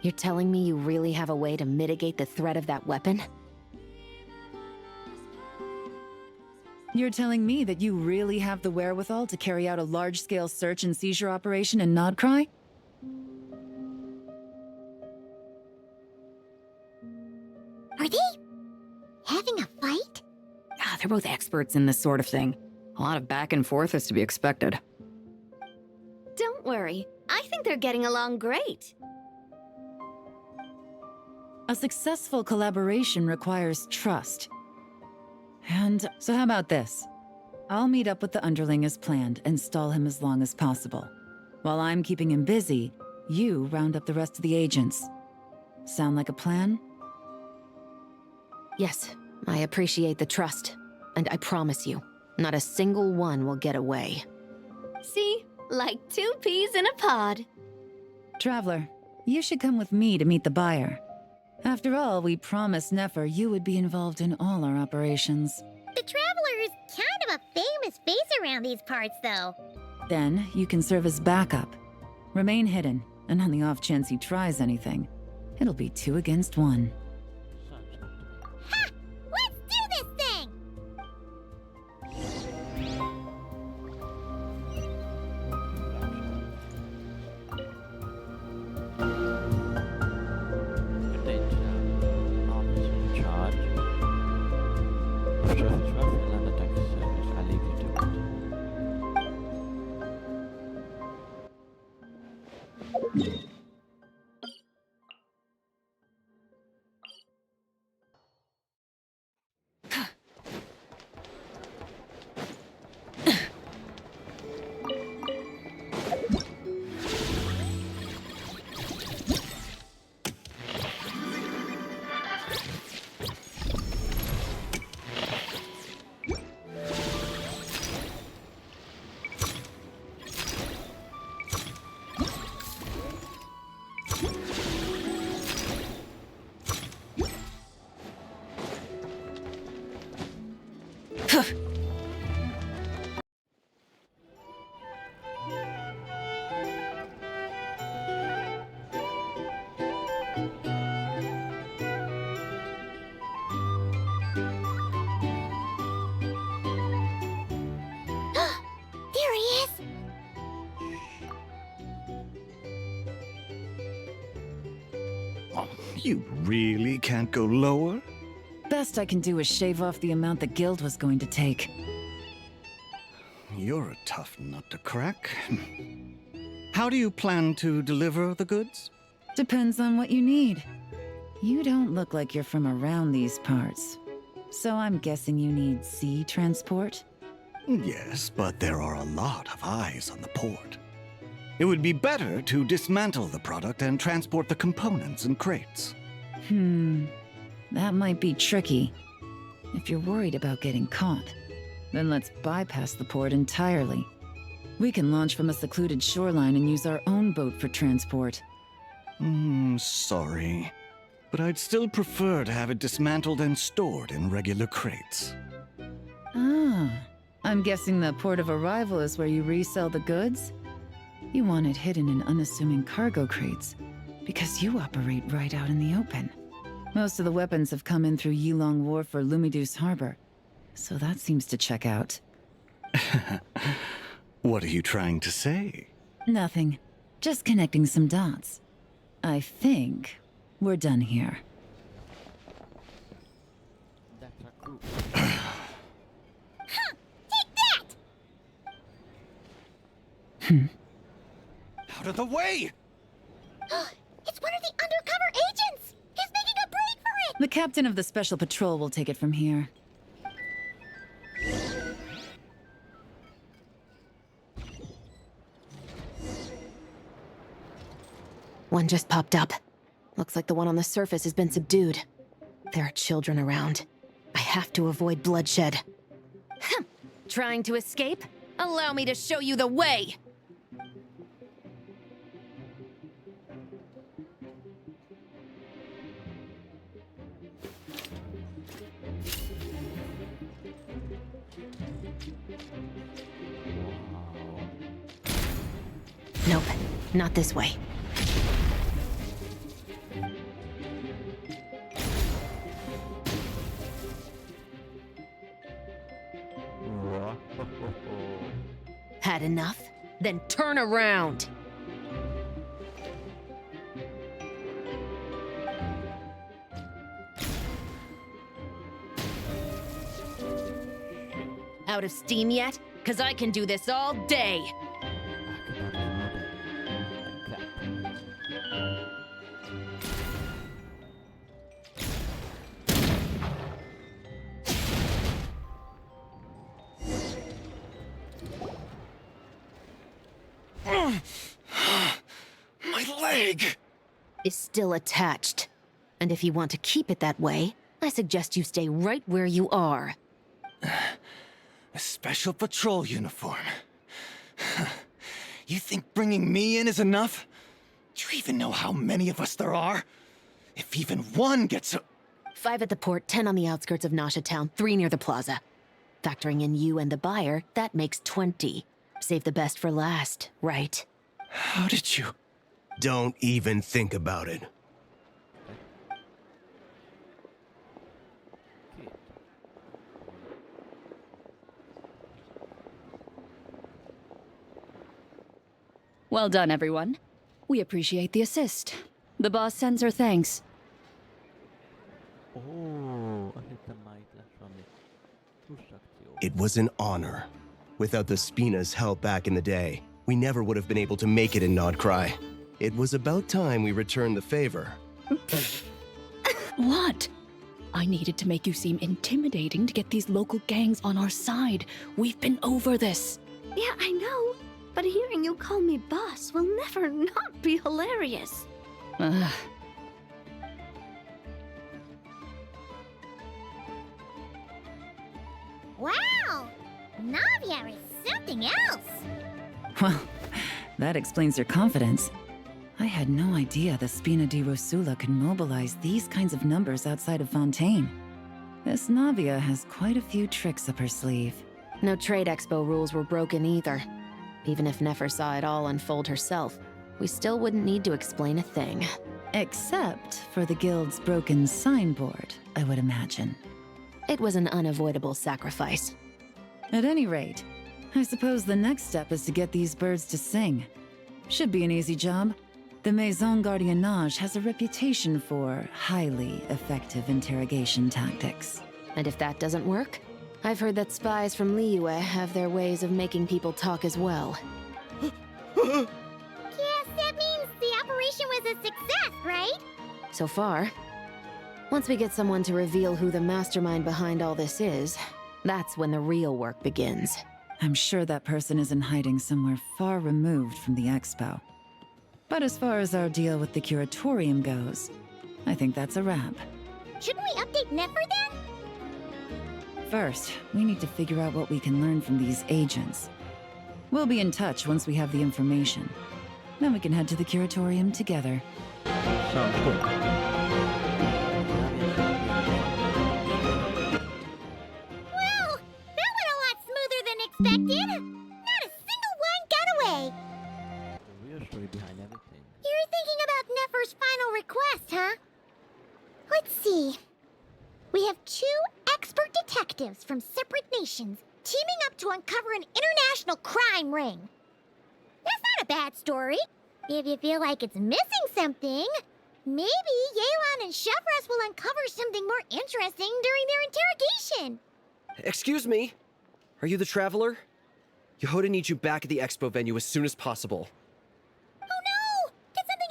You're telling me you really have a way to mitigate the threat of that weapon? You're telling me that you really have the wherewithal to carry out a large-scale search and seizure operation in nod-krai? Are they having a fight? They're both experts in this sort of thing. A lot of back and forth is to be expected. Don't worry. I think they're getting along great. A successful collaboration requires trust. And so how about this? I'll meet up with the underling as planned and stall him as long as possible. While I'm keeping him busy, you round up the rest of the agents. Sound like a plan? Yes, I appreciate the trust. And I promise you, not a single one will get away. See? Like 2 peas in a pod. Traveler, you should come with me to meet the buyer. After all, we promised Nefer you would be involved in all our operations. The Traveler is kind of a famous face around these parts, though. Then, you can serve as backup. Remain hidden, and on the off chance he tries anything, it'll be 2 against 1. Ha! Let's do this thing! You really can't go lower? Best I can do is shave off the amount the guild was going to take. You're a tough nut to crack. How do you plan to deliver the goods? Depends on what you need. You don't look like you're from around these parts. So I'm guessing you need sea transport? Yes, but there are a lot of eyes on the port. It would be better to dismantle the product and transport the components in crates. That might be tricky. If you're worried about getting caught, then let's bypass the port entirely. We can launch from a secluded shoreline and use our own boat for transport. Sorry. but I'd still prefer to have it dismantled and stored in regular crates. Ah, I'm guessing the port of arrival is where you resell the goods? You want it hidden in unassuming cargo crates, because you operate right out in the open. Most of the weapons have come in through Yilong Wharf or Lumiduce Harbor, so that seems to check out. What are you trying to say? Nothing. Just connecting some dots. I think we're done here. Take that! Out of the way! It's one of the undercover agents! He's making a break for it! The captain of the Special Patrol will take it from here. One just popped up. Looks like the one on the surface has been subdued. There are children around. I have to avoid bloodshed. Trying to escape? Allow me to show you the way! Nope, not this way. Had enough? Then turn around! Out of steam yet? 'Cause I can do this all day! My leg! Is still attached. And if you want to keep it that way, I suggest you stay right where you are. A special patrol uniform. You think bringing me in is enough? Do you even know how many of us there are? If even one gets a... 5 at the port, 10 on the outskirts of Nasha Town, 3 near the plaza. Factoring in you and the buyer, that makes 20. Save the best for last, right? How did you... Don't even think about it. Well done, everyone. We appreciate the assist. The boss sends her thanks. It was an honor. Without the Spina's help back in the day, we never would have been able to make it in nod-krai. It was about time we returned the favor. What? I needed to make you seem intimidating to get these local gangs on our side. We've been over this. Yeah, I know. But hearing you call me boss will never not be hilarious. Wow! Navia is something else! Well, that explains your confidence. I had no idea the Spina di Rosula could mobilize these kinds of numbers outside of Fontaine. This Navia has quite a few tricks up her sleeve. No trade expo rules were broken either. Even if Nefer saw it all unfold herself, we still wouldn't need to explain a thing. Except for the guild's broken signboard, I would imagine. It was an unavoidable sacrifice. At any rate, I suppose the next step is to get these birds to sing. Should be an easy job. The Maison Gardiennage has a reputation for highly effective interrogation tactics. And if that doesn't work, I've heard that spies from Liyue have their ways of making people talk as well. Yes, that means the operation was a success, right? So far. Once we get someone to reveal who the mastermind behind all this is, that's when the real work begins. I'm sure that person is in hiding somewhere far removed from the expo. But as far as our deal with the curatorium goes, I think that's a wrap. Shouldn't we update Nefer then? First, we need to figure out what we can learn from these agents. We'll be in touch once we have the information. Then we can head to the curatorium together. Sounds good. expected. Not a single one got away. The real story behind everything. You're thinking about Nefer's final request, huh? Let's see. We have 2 expert detectives from separate nations teaming up to uncover an international crime ring. That's not a bad story. If you feel like it's missing something, maybe Yelan and Chevros will uncover something more interesting during their interrogation. Excuse me? Are you the traveler? Yehoda needs you back at the expo venue as soon as possible. Oh no! Did something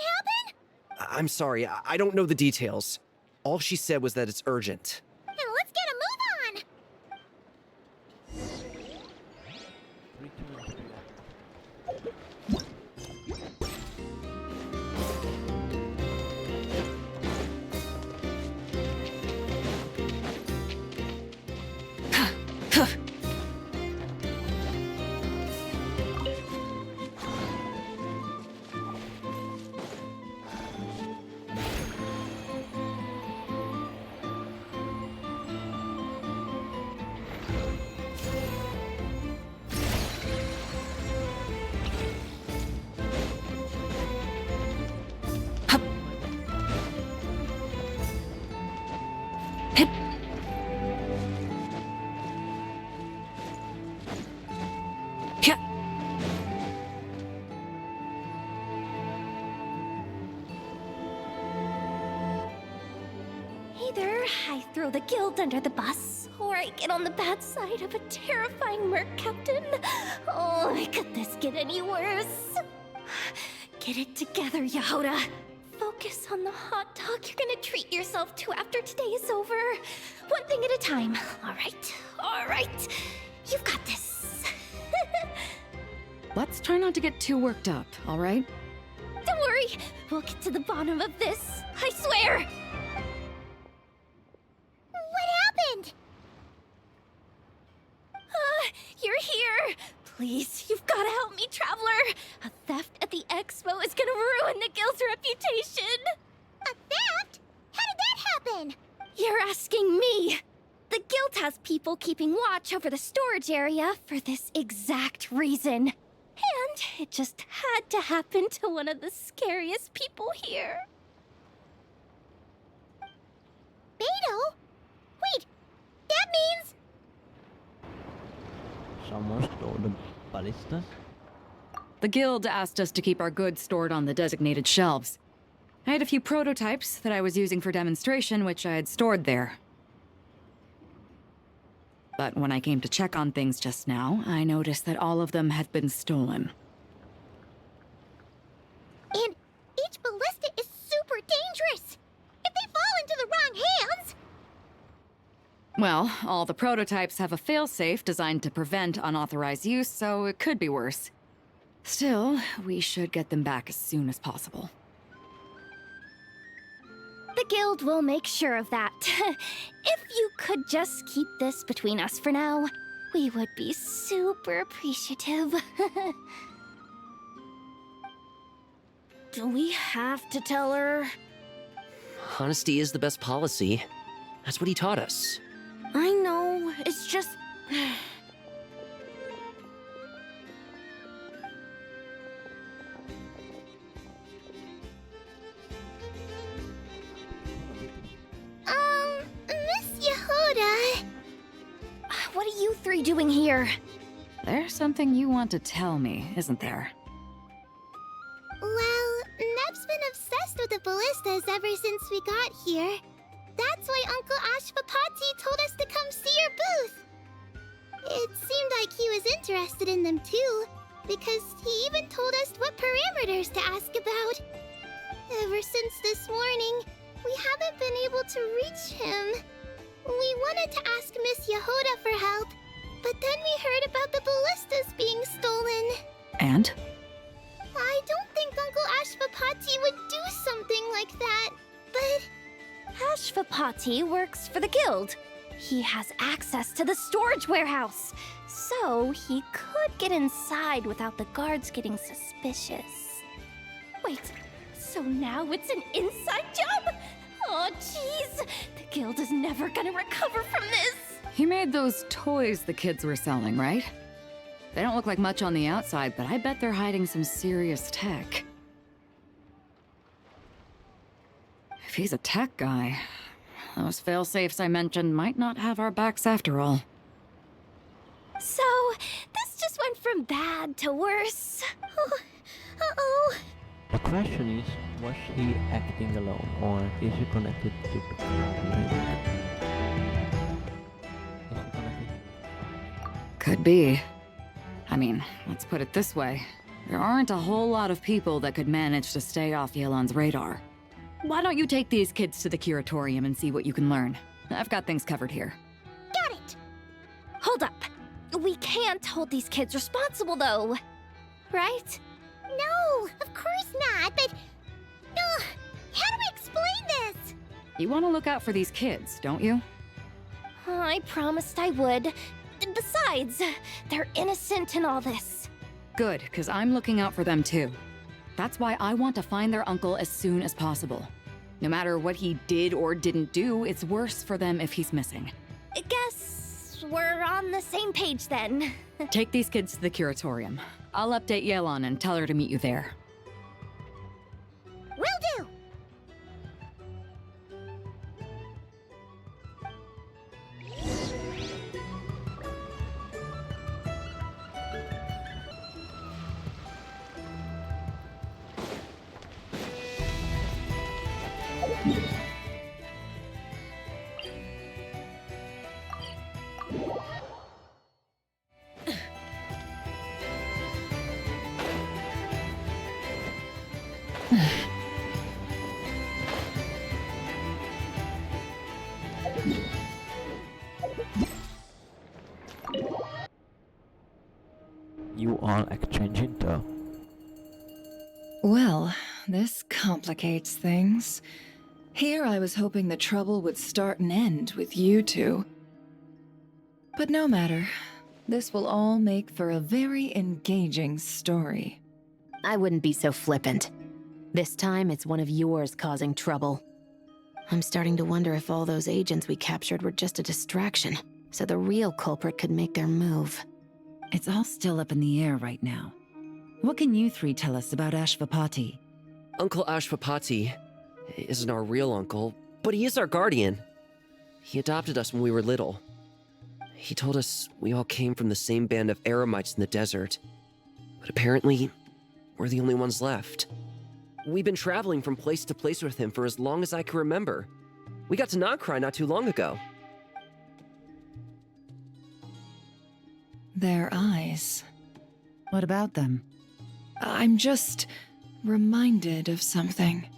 happen? I'm sorry, I don't know the details. All she said was that it's urgent. Now let's get a move on! Either I throw the guild under the bus, or I get on the bad side of a terrifying merc captain. Oh, could this get any worse? Get it together, Yehoda. Focus on the hot dog you're gonna treat yourself to after today is over. One thing at a time. All right. You've got this. Let's try not to get too worked up, all right? Don't worry. We'll get to the bottom of this. I swear. What happened? You're here. Please, you've got to help me, Traveler. A theft at the expo is gonna ruin the guild's reputation. A theft? How did that happen? You're asking me. The guild has people keeping watch over the storage area for this exact reason. And it just had to happen to one of the scariest people here. Beto? Wait, that means... Someone stole the ballistas? The guild asked us to keep our goods stored on the designated shelves. I had a few prototypes that I was using for demonstration, which I had stored there. But when I came to check on things just now, I noticed that all of them had been stolen. And each ballista is super dangerous. If they fall into the wrong hands... Well, all the prototypes have a failsafe designed to prevent unauthorized use, so it could be worse. Still, we should get them back as soon as possible. The guild will make sure of that. If you could just keep this between us for now, we would be super appreciative. Do we have to tell her? Honesty is the best policy. That's what he taught us. I know, it's just... Miss Yehoda... What are you three doing here? There's something you want to tell me, isn't there? Well, Neb's been obsessed with the ballistas ever since we got here. That's why Uncle Ashvapati told us to come see your booth. It seemed like he was interested in them too, because he even told us what parameters to ask about. Ever since this morning, we haven't been able to reach him. We wanted to ask Miss Yehoda for help, but then we heard about the ballistas being stolen. And? I don't think Uncle Ashvapati would do something like that, but... Ashvapati works for the guild. He has access to the storage warehouse, so he could get inside without the guards getting suspicious. Wait, so now it's an inside job? Oh, jeez. The guild is never gonna recover from this. He made those toys the kids were selling, right? They don't look like much on the outside, but I bet they're hiding some serious tech. If he's a tech guy, those fail-safes I mentioned might not have our backs after all. So, this just went from bad to worse. Uh-oh. The question is, was he acting alone, or is he connected to the Could be. I mean, let's put it this way. There aren't a whole lot of people that could manage to stay off Yelan's radar. Why don't you take these kids to the curatorium and see what you can learn? I've got things covered here. Got it! Hold up. We can't hold these kids responsible, though. Right? No, of course not, but... how do we explain this? You want to look out for these kids, don't you? I promised I would. Besides, they're innocent in all this. Good, because I'm looking out for them too. That's why I want to find their uncle as soon as possible. No matter what he did or didn't do, it's worse for them if he's missing. I guess we're on the same page then. Take these kids to the curatorium. I'll update Yelan and tell her to meet you there. Will do! You are exchanging the... Well, this complicates things. Here I was hoping the trouble would start and end with you two. But no matter. This will all make for a very engaging story. I wouldn't be so flippant. This time, it's one of yours causing trouble. I'm starting to wonder if all those agents we captured were just a distraction, so the real culprit could make their move. It's all still up in the air right now. What can you three tell us about Ashvapati? Uncle Ashvapati isn't our real uncle, but he is our guardian. He adopted us when we were little. He told us we all came from the same band of eremites in the desert. But apparently, we're the only ones left. We've been traveling from place to place with him for as long as I can remember. We got to nod-krai not too long ago. Their eyes. What about them? I'm just reminded of something.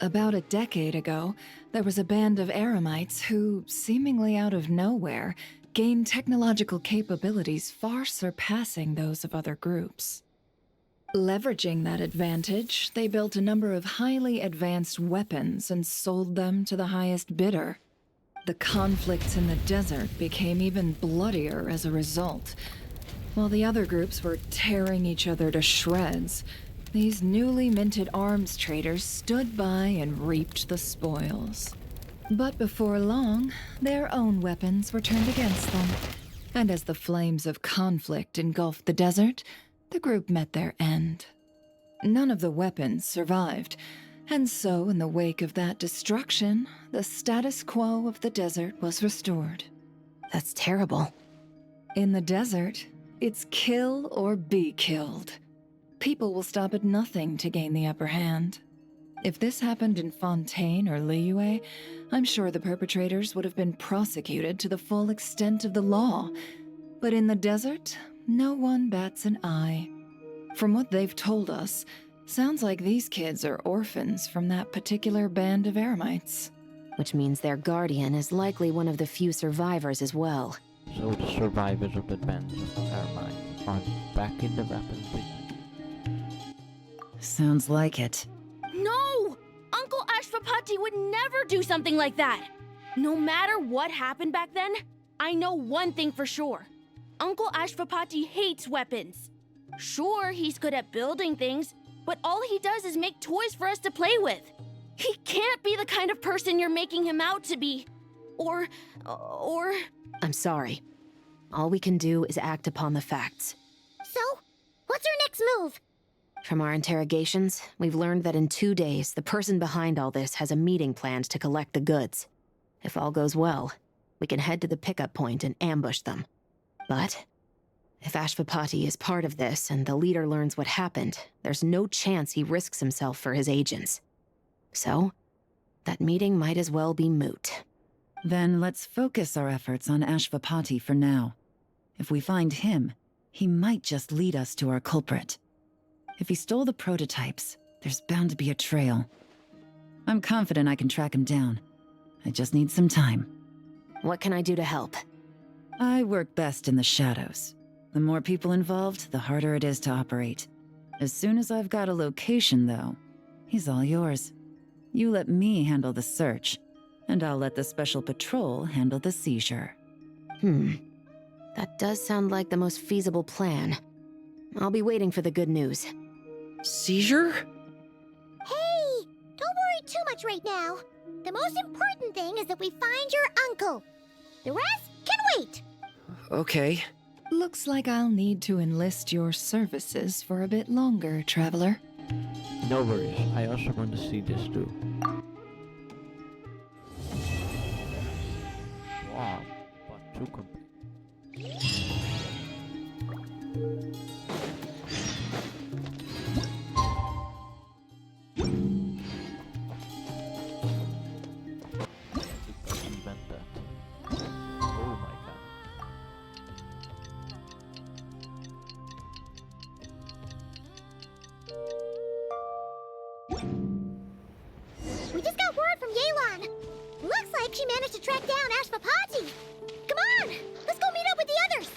About a decade ago, there was a band of eremites who, seemingly out of nowhere, gained technological capabilities far surpassing those of other groups. Leveraging that advantage, they built a number of highly advanced weapons and sold them to the highest bidder. The conflicts in the desert became even bloodier as a result. While the other groups were tearing each other to shreds, these newly minted arms traders stood by and reaped the spoils. But before long, their own weapons were turned against them. And as the flames of conflict engulfed the desert, the group met their end. None of the weapons survived, and so in the wake of that destruction, the status quo of the desert was restored. That's terrible. In the desert, it's kill or be killed. People will stop at nothing to gain the upper hand. If this happened in Fontaine or Liyue, I'm sure the perpetrators would have been prosecuted to the full extent of the law. But in the desert, no one bats an eye. From what they've told us, sounds like these kids are orphans from that particular band of eremites. Which means their guardian is likely one of the few survivors as well. So the survivors of the bands of eremites are back in the weapons business. Sounds like it. No! Uncle Ashvapati would never do something like that! No matter what happened back then, I know one thing for sure. Uncle Ashvapati hates weapons. Sure, he's good at building things, but all he does is make toys for us to play with. He can't be the kind of person you're making him out to be. Or... I'm sorry. All we can do is act upon the facts. So, what's our next move? From our interrogations, we've learned that in 2 days, the person behind all this has a meeting planned to collect the goods. If all goes well, we can head to the pickup point and ambush them. But if Ashvapati is part of this and the leader learns what happened, there's no chance he risks himself for his agents. So, that meeting might as well be moot. Then let's focus our efforts on Ashvapati for now. If we find him, he might just lead us to our culprit. If he stole the prototypes, there's bound to be a trail. I'm confident I can track him down. I just need some time. What can I do to help? I work best in the shadows. The more people involved, the harder it is to operate. As soon as I've got a location, though, he's all yours. You let me handle the search, and I'll let the special patrol handle the seizure. That does sound like the most feasible plan. I'll be waiting for the good news. Seizure? Hey, don't worry too much right now. The most important thing is that we find your uncle. The rest can wait. Okay. Looks like I'll need to enlist your services for a bit longer, traveler. No worries, I also want to see this too. Wow, part 2 complete. We just got word from Yelan. Looks like she managed to track down Ashvapati. Come on, let's go meet up with the others.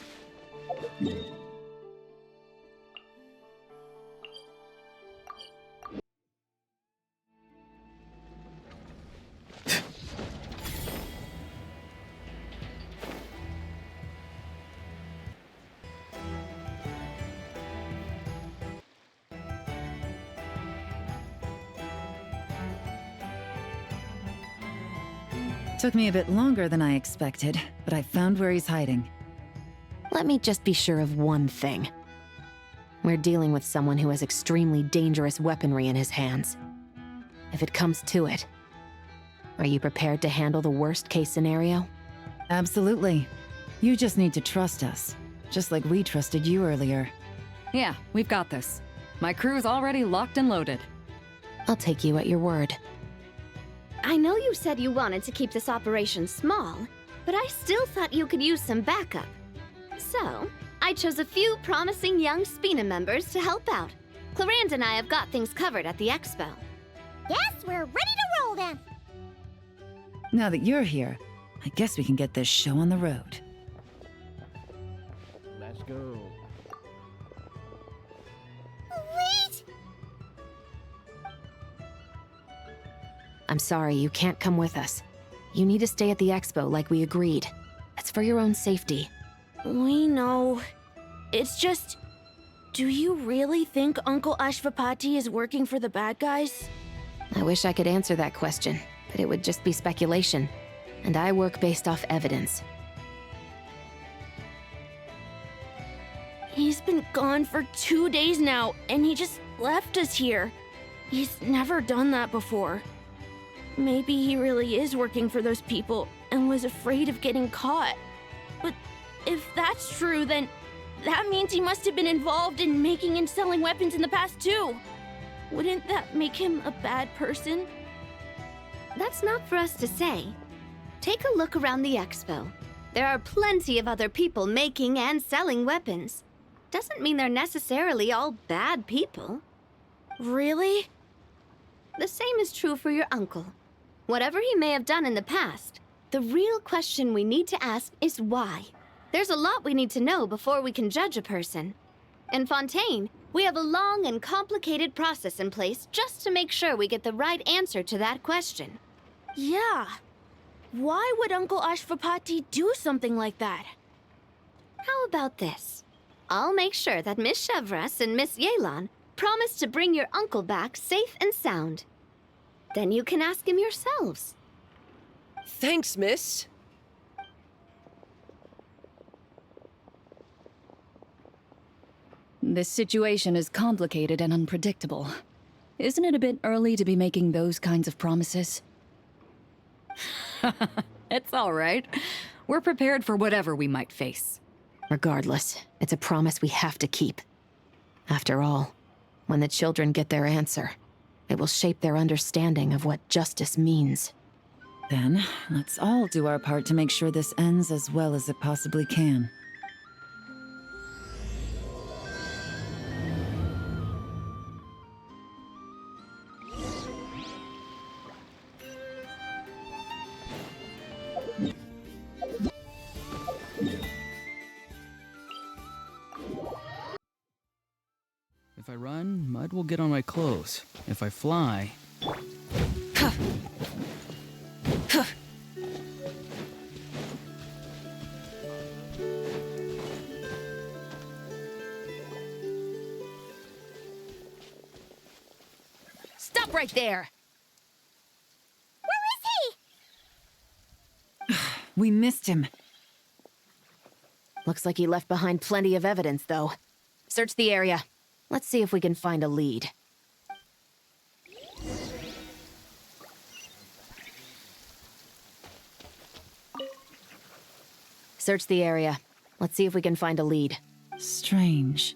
Took me a bit longer than I expected, but I found where he's hiding. Let me just be sure of one thing. We're dealing with someone who has extremely dangerous weaponry in his hands. If it comes to it, are you prepared to handle the worst-case scenario? Absolutely. You just need to trust us, just like we trusted you earlier. Yeah, we've got this. My crew's already locked and loaded. I'll take you at your word. I know you said you wanted to keep this operation small, but I still thought you could use some backup. So, I chose a few promising young Spina members to help out. Clarande and I have got things covered at the expo. Yes, we're ready to roll then. Now that you're here, I guess we can get this show on the road. Let's go. Wait! I'm sorry, you can't come with us. You need to stay at the expo like we agreed. It's for your own safety. We know. It's just... Do you really think Uncle Ashvapati is working for the bad guys? I wish I could answer that question, but it would just be speculation. And I work based off evidence. He's been gone for 2 days now, and he just left us here. He's never done that before. Maybe he really is working for those people and was afraid of getting caught. But if that's true, then that means he must have been involved in making and selling weapons in the past too. Wouldn't that make him a bad person? That's not for us to say. Take a look around the expo. There are plenty of other people making and selling weapons. Doesn't mean they're necessarily all bad people. Really? The same is true for your uncle. Whatever he may have done in the past, the real question we need to ask is why. There's a lot we need to know before we can judge a person. In Fontaine, we have a long and complicated process in place just to make sure we get the right answer to that question. Yeah. Why would Uncle Ashvapati do something like that? How about this? I'll make sure that Miss Chevras and Miss Yelan promise to bring your uncle back safe and sound. Then you can ask him yourselves. Thanks, miss. This situation is complicated and unpredictable. Isn't it a bit early to be making those kinds of promises? It's all right. We're prepared for whatever we might face. Regardless, it's a promise we have to keep. After all, when the children get their answer, it will shape their understanding of what justice means. Then, let's all do our part to make sure this ends as well as it possibly can. If I run, mud will get on my clothes. If I fly... Stop right there! We missed him. Looks like he left behind plenty of evidence, though. Search the area. Let's see if we can find a lead. Search the area. Let's see if we can find a lead. Strange.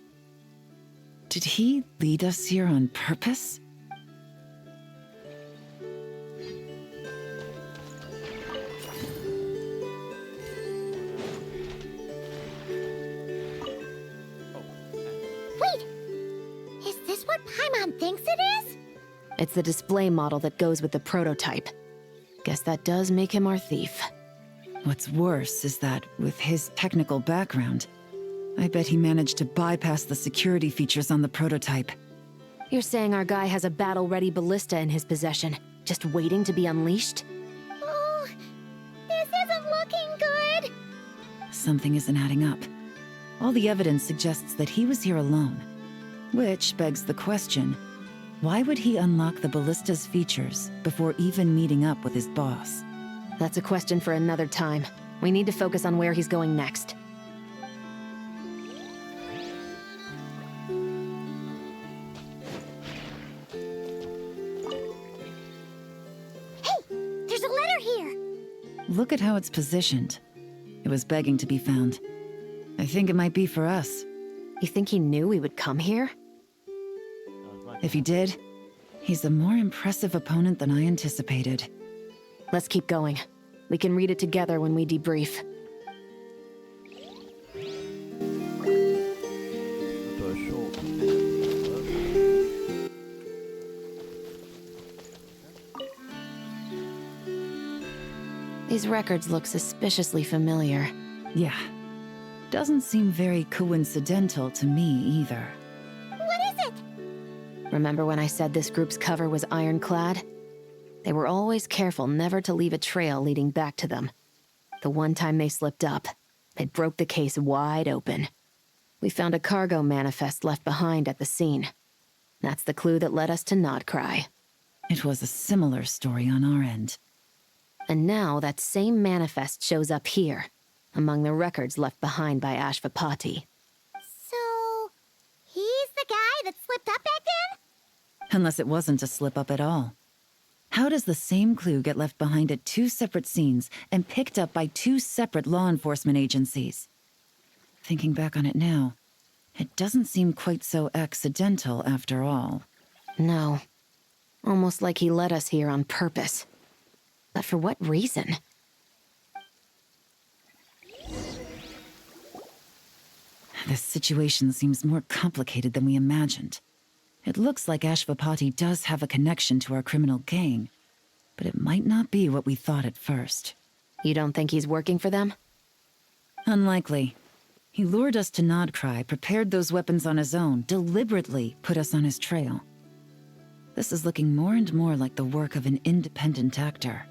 Did he lead us here on purpose? Wait! Is this what Paimon thinks it is? It's the display model that goes with the prototype. Guess that does make him our thief. What's worse is that, with his technical background, I bet he managed to bypass the security features on the prototype. You're saying our guy has a battle-ready ballista in his possession, just waiting to be unleashed? Oh, this isn't looking good. Something isn't adding up. All the evidence suggests that he was here alone. Which begs the question, why would he unlock the ballista's features before even meeting up with his boss? That's a question for another time. We need to focus on where he's going next. There's a letter here. Look at how it's positioned. It was begging to be found. I think it might be for us. You think he knew we would come here? If he did, he's a more impressive opponent than I anticipated. Let's keep going. We can read it together when we debrief. These records look suspiciously familiar. Yeah. Doesn't seem very coincidental to me either. What is it? Remember when I said this group's cover was ironclad? They were always careful never to leave a trail leading back to them. The one time they slipped up, it broke the case wide open. We found a cargo manifest left behind at the scene. That's the clue that led us to nod-krai. It was a similar story on our end. And now that same manifest shows up here, among the records left behind by Ashvapati. So, he's the guy that slipped up back then? Unless it wasn't a slip-up at all. How does the same clue get left behind at two separate scenes and picked up by two separate law enforcement agencies? Thinking back on it now, it doesn't seem quite so accidental after all. No. Almost like he led us here on purpose. But for what reason? This situation seems more complicated than we imagined. It looks like Ashvapati does have a connection to our criminal gang, but it might not be what we thought at first. You don't think he's working for them? Unlikely. He lured us to nod-krai, prepared those weapons on his own, deliberately put us on his trail. This is looking more and more like the work of an independent actor.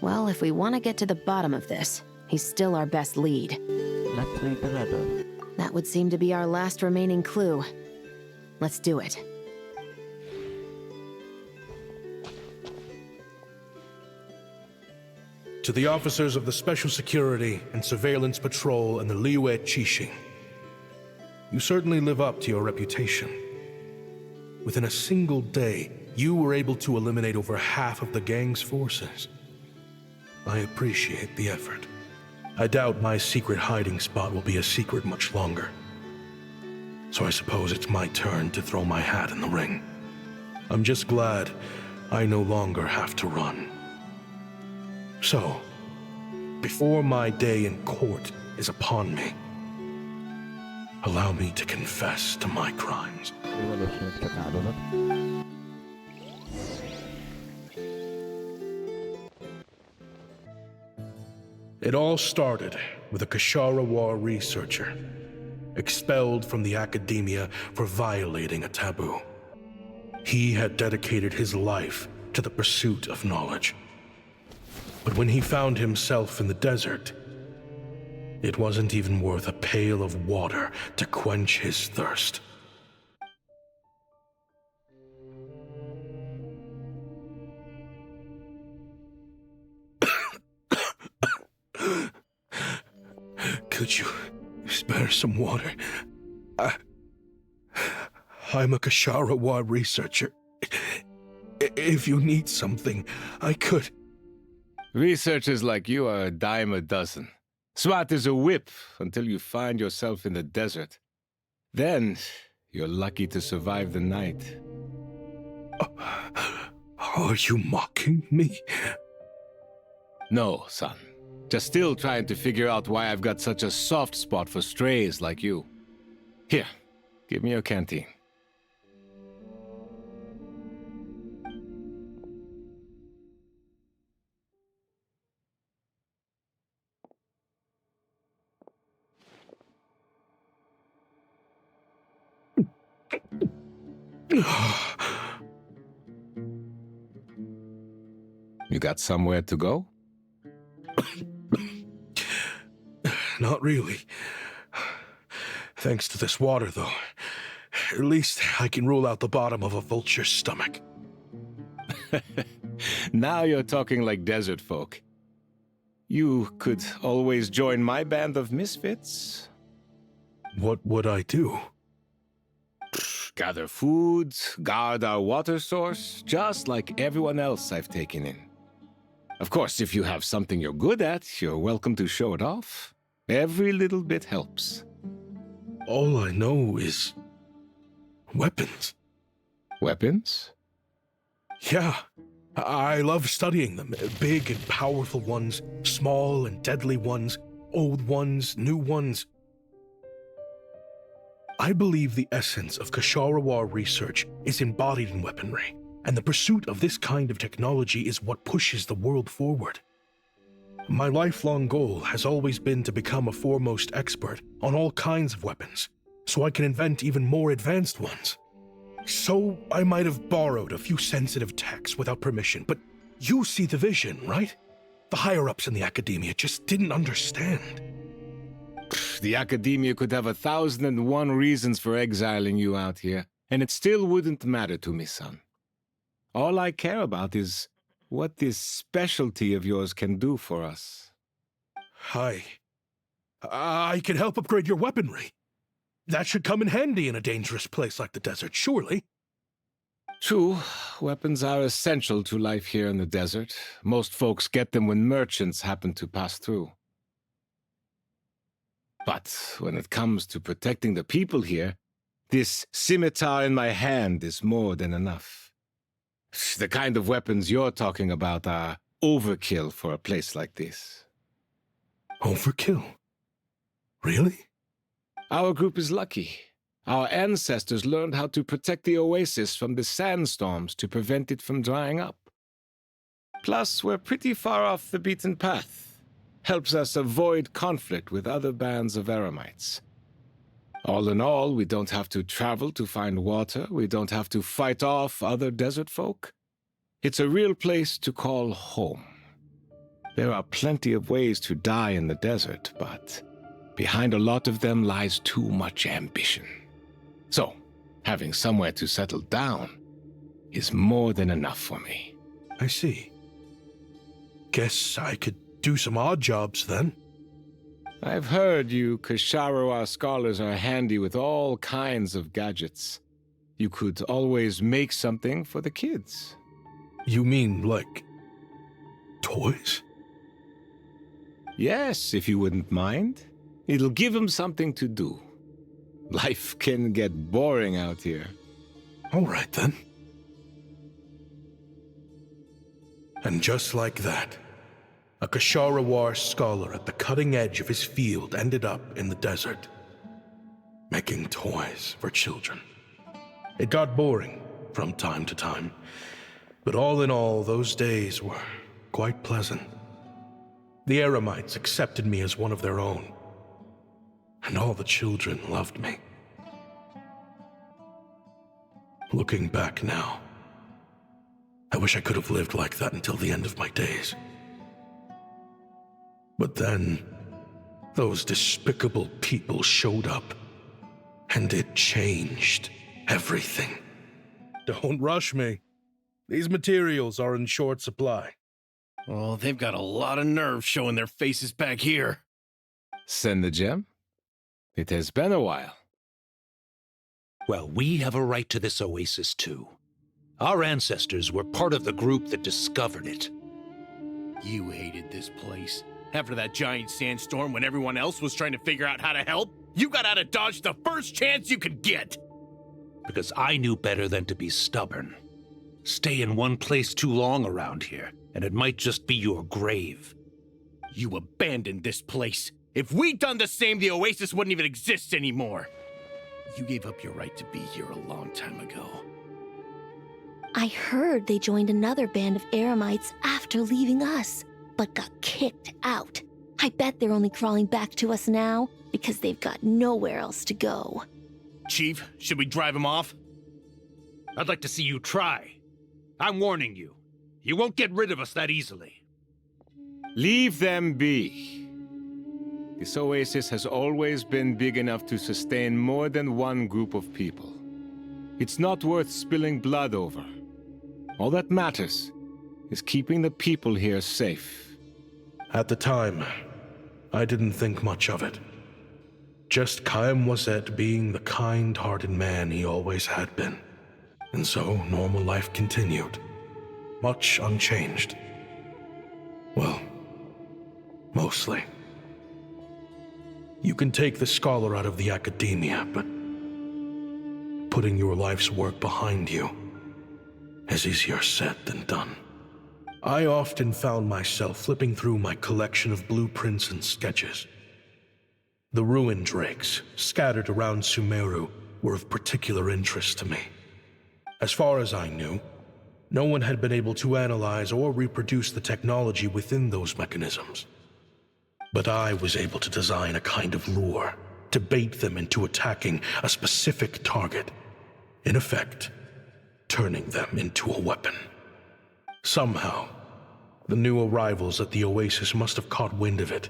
Well, if we want to get to the bottom of this, he's still our best lead. Let's read the letter. That would seem to be our last remaining clue. Let's do it. To the officers of the Special Security and Surveillance Patrol and the Liyue Qixing. You certainly live up to your reputation. Within a single day, you were able to eliminate over half of the gang's forces. I appreciate the effort. I doubt my secret hiding spot will be a secret much longer. So I suppose it's my turn to throw my hat in the ring. I'm just glad I no longer have to run. So, before my day in court is upon me, allow me to confess to my crimes. It all started with a Kashara War researcher, expelled from the academia for violating a taboo. He had dedicated his life to the pursuit of knowledge. But when he found himself in the desert, it wasn't even worth a pail of water to quench his thirst. Could you spare some water? I'm a Kashara War researcher. If you need something, I could. Researchers like you are a dime a dozen. Smart as a whip until you find yourself in the desert. Then, you're lucky to survive the night. Are you mocking me? No, son. Just still trying to figure out why I've got such a soft spot for strays like you. Here, give me your canteen. You got somewhere to go? Not really. Thanks to this water, though. At least I can rule out the bottom of a vulture's stomach. Now you're talking like desert folk. You could always join my band of misfits. What would I do? Gather food, guard our water source, just like everyone else I've taken in. Of course, if you have something you're good at, you're welcome to show it off. Every little bit helps. All I know is weapons. Weapons? Yeah. I love studying them. Big and powerful ones, small and deadly ones, old ones, new ones. I believe the essence of Kashara War research is embodied in weaponry, and the pursuit of this kind of technology is what pushes the world forward. My lifelong goal has always been to become a foremost expert on all kinds of weapons, so I can invent even more advanced ones. So I might have borrowed a few sensitive techs without permission, but you see the vision, right? The higher-ups in the academia just didn't understand. The academia could have 1,001 reasons for exiling you out here, and it still wouldn't matter to me, son. All I care about is what this specialty of yours can do for us. I can help upgrade your weaponry. That should come in handy in a dangerous place like the desert, surely. True, weapons are essential to life here in the desert. Most folks get them when merchants happen to pass through. But when it comes to protecting the people here, this scimitar in my hand is more than enough. The kind of weapons you're talking about are overkill for a place like this. Overkill? Really? Our group is lucky. Our ancestors learned how to protect the oasis from the sandstorms to prevent it from drying up. Plus, we're pretty far off the beaten path. Helps us avoid conflict with other bands of Eremites. All in all, we don't have to travel to find water. We don't have to fight off other desert folk. It's a real place to call home. There are plenty of ways to die in the desert, but behind a lot of them lies too much ambition. So, having somewhere to settle down is more than enough for me. I see. Guess I could do some odd jobs then. I've heard you Ksharowa scholars are handy with all kinds of gadgets. You could always make something for the kids. You mean, like, toys? Yes, if you wouldn't mind. It'll give them something to do. Life can get boring out here. All right, then. And just like that, a Ksharowa scholar at the cutting edge of his field ended up in the desert, making toys for children. It got boring from time to time, but all in all, those days were quite pleasant. The Eremites accepted me as one of their own, and all the children loved me. Looking back now, I wish I could have lived like that until the end of my days. But then, those despicable people showed up, and it changed everything. Don't rush me. These materials are in short supply. Oh, they've got a lot of nerve showing their faces back here. Send the gem? It has been a while. Well, we have a right to this oasis too. Our ancestors were part of the group that discovered it. You hated this place. After that giant sandstorm when everyone else was trying to figure out how to help, you got out of Dodge the first chance you could get. Because I knew better than to be stubborn. Stay in one place too long around here, and it might just be your grave. You abandoned this place. If we'd done the same, the oasis wouldn't even exist anymore. You gave up your right to be here a long time ago. I heard they joined another band of Eremites after leaving us, but got kicked out. I bet they're only crawling back to us now because they've got nowhere else to go. Chief, should we drive him off? I'd like to see you try. I'm warning you. You won't get rid of us that easily. Leave them be. This oasis has always been big enough to sustain more than one group of people. It's not worth spilling blood over. All that matters is keeping the people here safe. At the time, I didn't think much of it. Just Chaim Wazet being the kind-hearted man he always had been. And so, normal life continued. Much unchanged. Well, mostly. You can take the scholar out of the academia, but putting your life's work behind you is easier said than done. I often found myself flipping through my collection of blueprints and sketches. The ruin drakes scattered around Sumeru were of particular interest to me. As far as I knew, no one had been able to analyze or reproduce the technology within those mechanisms. But I was able to design a kind of lure to bait them into attacking a specific target, in effect, turning them into a weapon. Somehow, the new arrivals at the Oasis must have caught wind of it,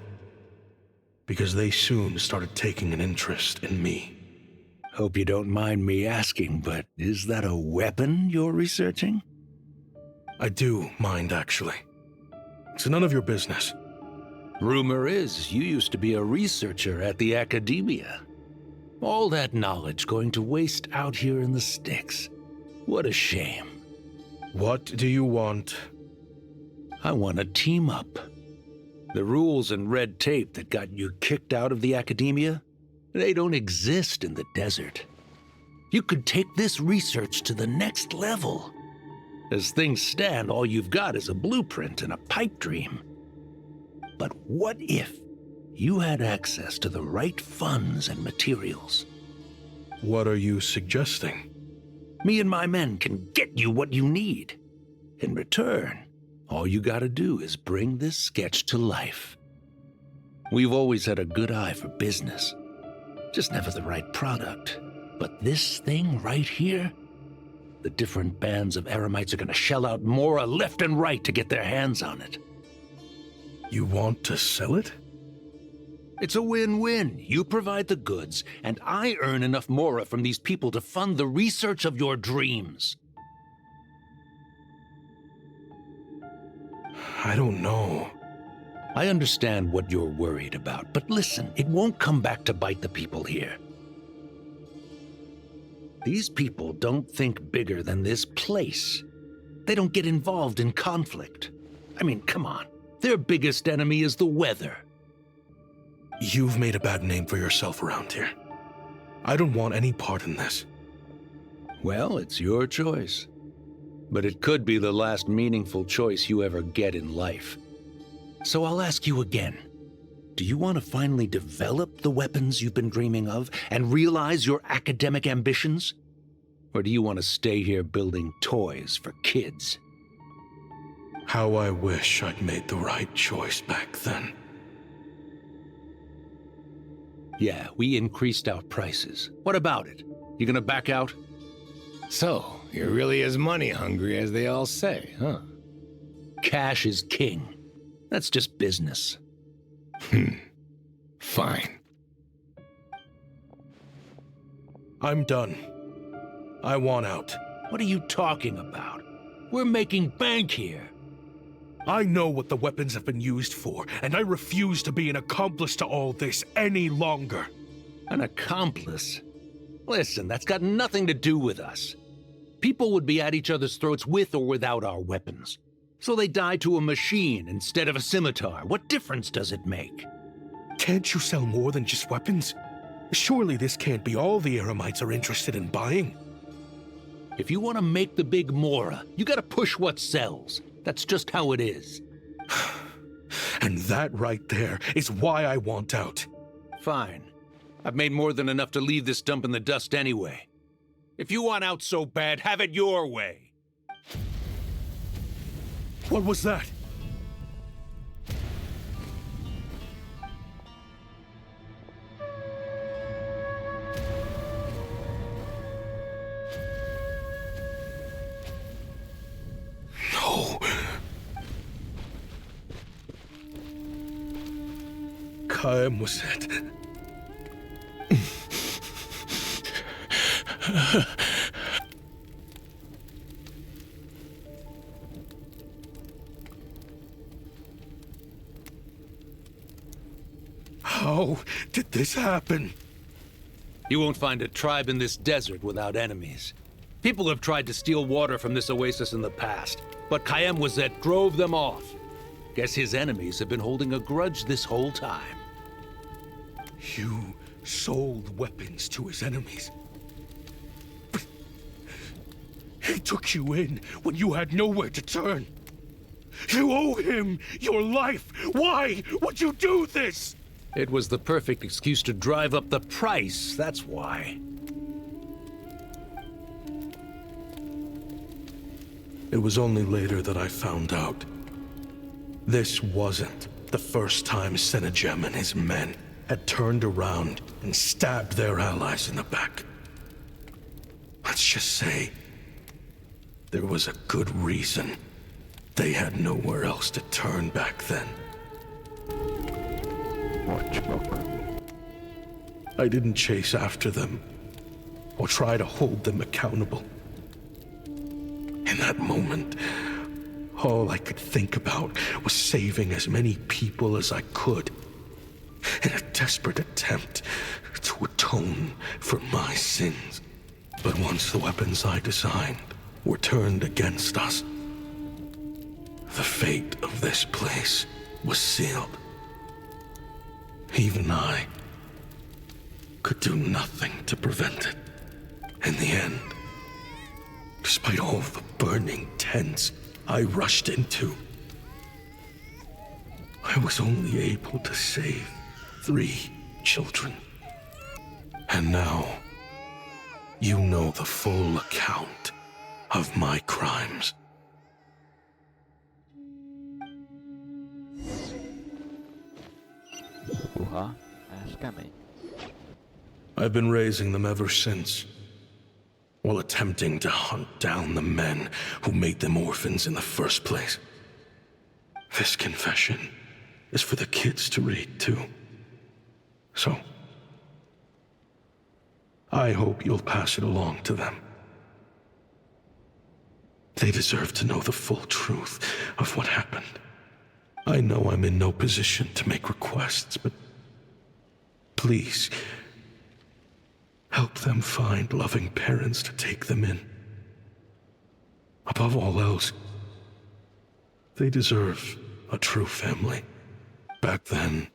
because they soon started taking an interest in me. Hope you don't mind me asking, but is that a weapon you're researching? I do mind, actually. It's none of your business. Rumor is you used to be a researcher at the academia. All that knowledge going to waste out here in the sticks. What a shame. What do you want? I want to team up. The rules and red tape that got you kicked out of the academia, they don't exist in the desert. You could take this research to the next level. As things stand, all you've got is a blueprint and a pipe dream. But what if you had access to the right funds and materials? What are you suggesting? Me and my men can get you what you need. In return, all you gotta do is bring this sketch to life. We've always had a good eye for business, just never the right product. But this thing right here, the different bands of Eremites are gonna shell out Mora left and right to get their hands on it. You want to sell it? It's a win-win. You provide the goods, and I earn enough Mora from these people to fund the research of your dreams. I don't know. I understand what you're worried about, but listen, it won't come back to bite the people here. These people don't think bigger than this place. They don't get involved in conflict. I mean, come on. Their biggest enemy is the weather. You've made a bad name for yourself around here. I don't want any part in this. Well, it's your choice. But it could be the last meaningful choice you ever get in life. So I'll ask you again. Do you want to finally develop the weapons you've been dreaming of and realize your academic ambitions? Or do you want to stay here building toys for kids? How I wish I'd made the right choice back then. Yeah, we increased our prices. What about it? You gonna back out? So, you're really as money hungry as they all say, huh? Cash is king. That's just business. Fine. I'm done. I want out. What are you talking about? We're making bank here. I know what the weapons have been used for, and I refuse to be an accomplice to all this any longer. An accomplice? Listen, that's got nothing to do with us. People would be at each other's throats with or without our weapons. So they die to a machine instead of a scimitar. What difference does it make? Can't you sell more than just weapons? Surely this can't be all the Eremites are interested in buying. If you want to make the big Mora, you gotta push what sells. That's just how it is. And that right there is why I want out. Fine. I've made more than enough to leave this dump in the dust anyway. If you want out so bad, have it your way. What was that? No. Kaem was it. How did this happen? You won't find a tribe in this desert without enemies. People have tried to steal water from this oasis in the past, but Kaem Wazet drove them off. Guess his enemies have been holding a grudge this whole time. You sold weapons to his enemies. But he took you in when you had nowhere to turn. You owe him your life. Why would you do this? It was the perfect excuse to drive up the price, that's why. It was only later that I found out. This wasn't the first time Senegem and his men had turned around and stabbed their allies in the back. Let's just say there was a good reason they had nowhere else to turn back then. I didn't chase after them or try to hold them accountable. In that moment, all I could think about was saving as many people as I could in a desperate attempt to atone for my sins. But once the weapons I designed were turned against us, the fate of this place was sealed. Even I could do nothing to prevent it. In the end, despite all the burning tents I rushed into, I was only able to save 3 children. And now, you know the full account of my crimes. I've been raising them ever since, while attempting to hunt down the men who made them orphans in the first place. This confession is for the kids to read, too. So, I hope you'll pass it along to them. They deserve to know the full truth of what happened. I know I'm in no position to make requests, but please, help them find loving parents to take them in. Above all else, they deserve a true family. Back then,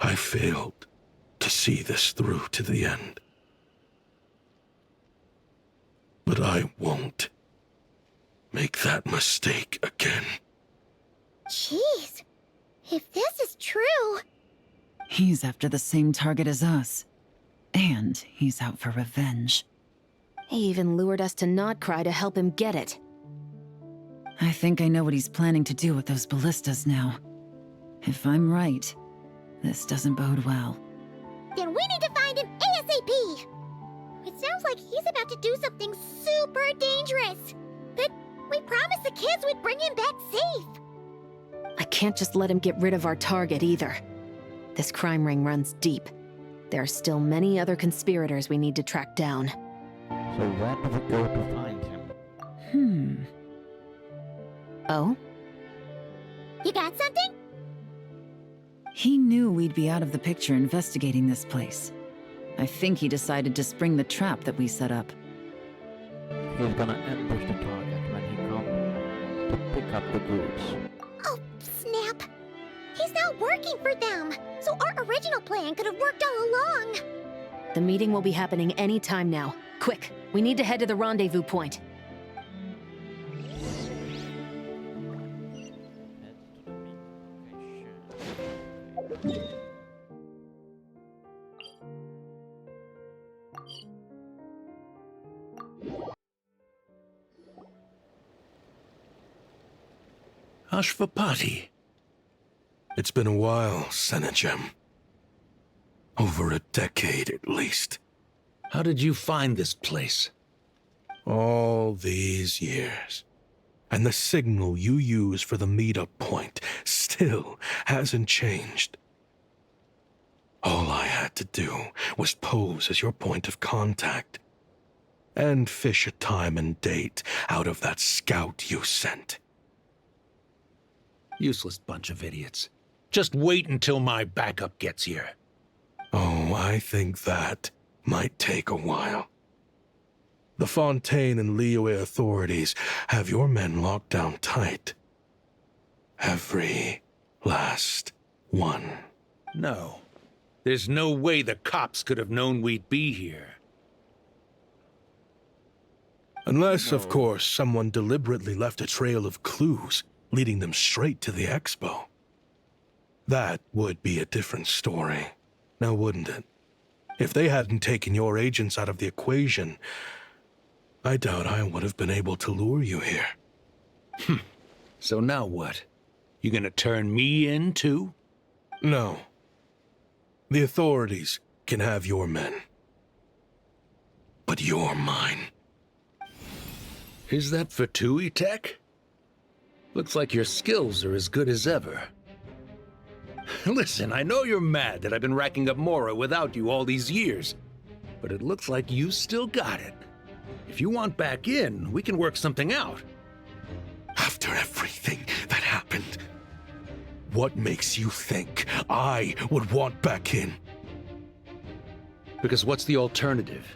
I failed to see this through to the end. But I won't make that mistake again. Jeez. If this is true... He's after the same target as us. And he's out for revenge. He even lured us to nod-krai to help him get it. I think I know what he's planning to do with those ballistas now. If I'm right, this doesn't bode well. Then we need to find him ASAP! It sounds like he's about to do something super dangerous. But we promised the kids we'd bring him back safe. I can't just let him get rid of our target either. This crime ring runs deep. There are still many other conspirators we need to track down. So where do we go to find him? Oh? You got something? He knew we'd be out of the picture investigating this place. I think he decided to spring the trap that we set up. He's gonna ambush the target when he comes to pick up the goods. Oh, snap. He's not working for them, so our original plan could have worked all along. The meeting will be happening any time now. Quick, we need to head to the rendezvous point. Ashvapati. It's been a while, Senegem. Over a decade at least. How did you find this place? All these years. And the signal you use for the meetup point still hasn't changed. All I had to do was pose as your point of contact. And fish a time and date out of that scout you sent. Useless bunch of idiots. Just wait until my backup gets here. Oh, I think that might take a while. The Fontaine and Liyue authorities have your men locked down tight. Every last one. No. There's no way the cops could have known we'd be here. Unless, of course, someone deliberately left a trail of clues, leading them straight to the expo. That would be a different story, now wouldn't it? If they hadn't taken your agents out of the equation, I doubt I would have been able to lure you here. So now what? You gonna turn me in, too? No. The authorities can have your men. But you're mine. Is that Fatui tech? Looks like your skills are as good as ever. Listen, I know you're mad that I've been racking up Mora without you all these years, but it looks like you still got it. If you want back in, we can work something out. After everything that happened, what makes you think I would want back in? Because what's the alternative?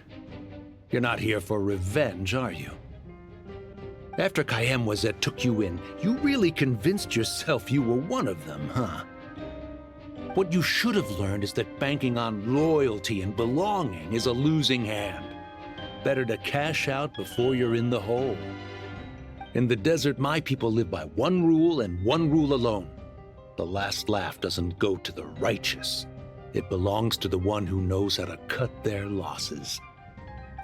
You're not here for revenge, are you? After Kayemwazet took you in, you really convinced yourself you were one of them, huh? What you should have learned is that banking on loyalty and belonging is a losing hand. Better to cash out before you're in the hole. In the desert, my people live by one rule and one rule alone. The last laugh doesn't go to the righteous. It belongs to the one who knows how to cut their losses.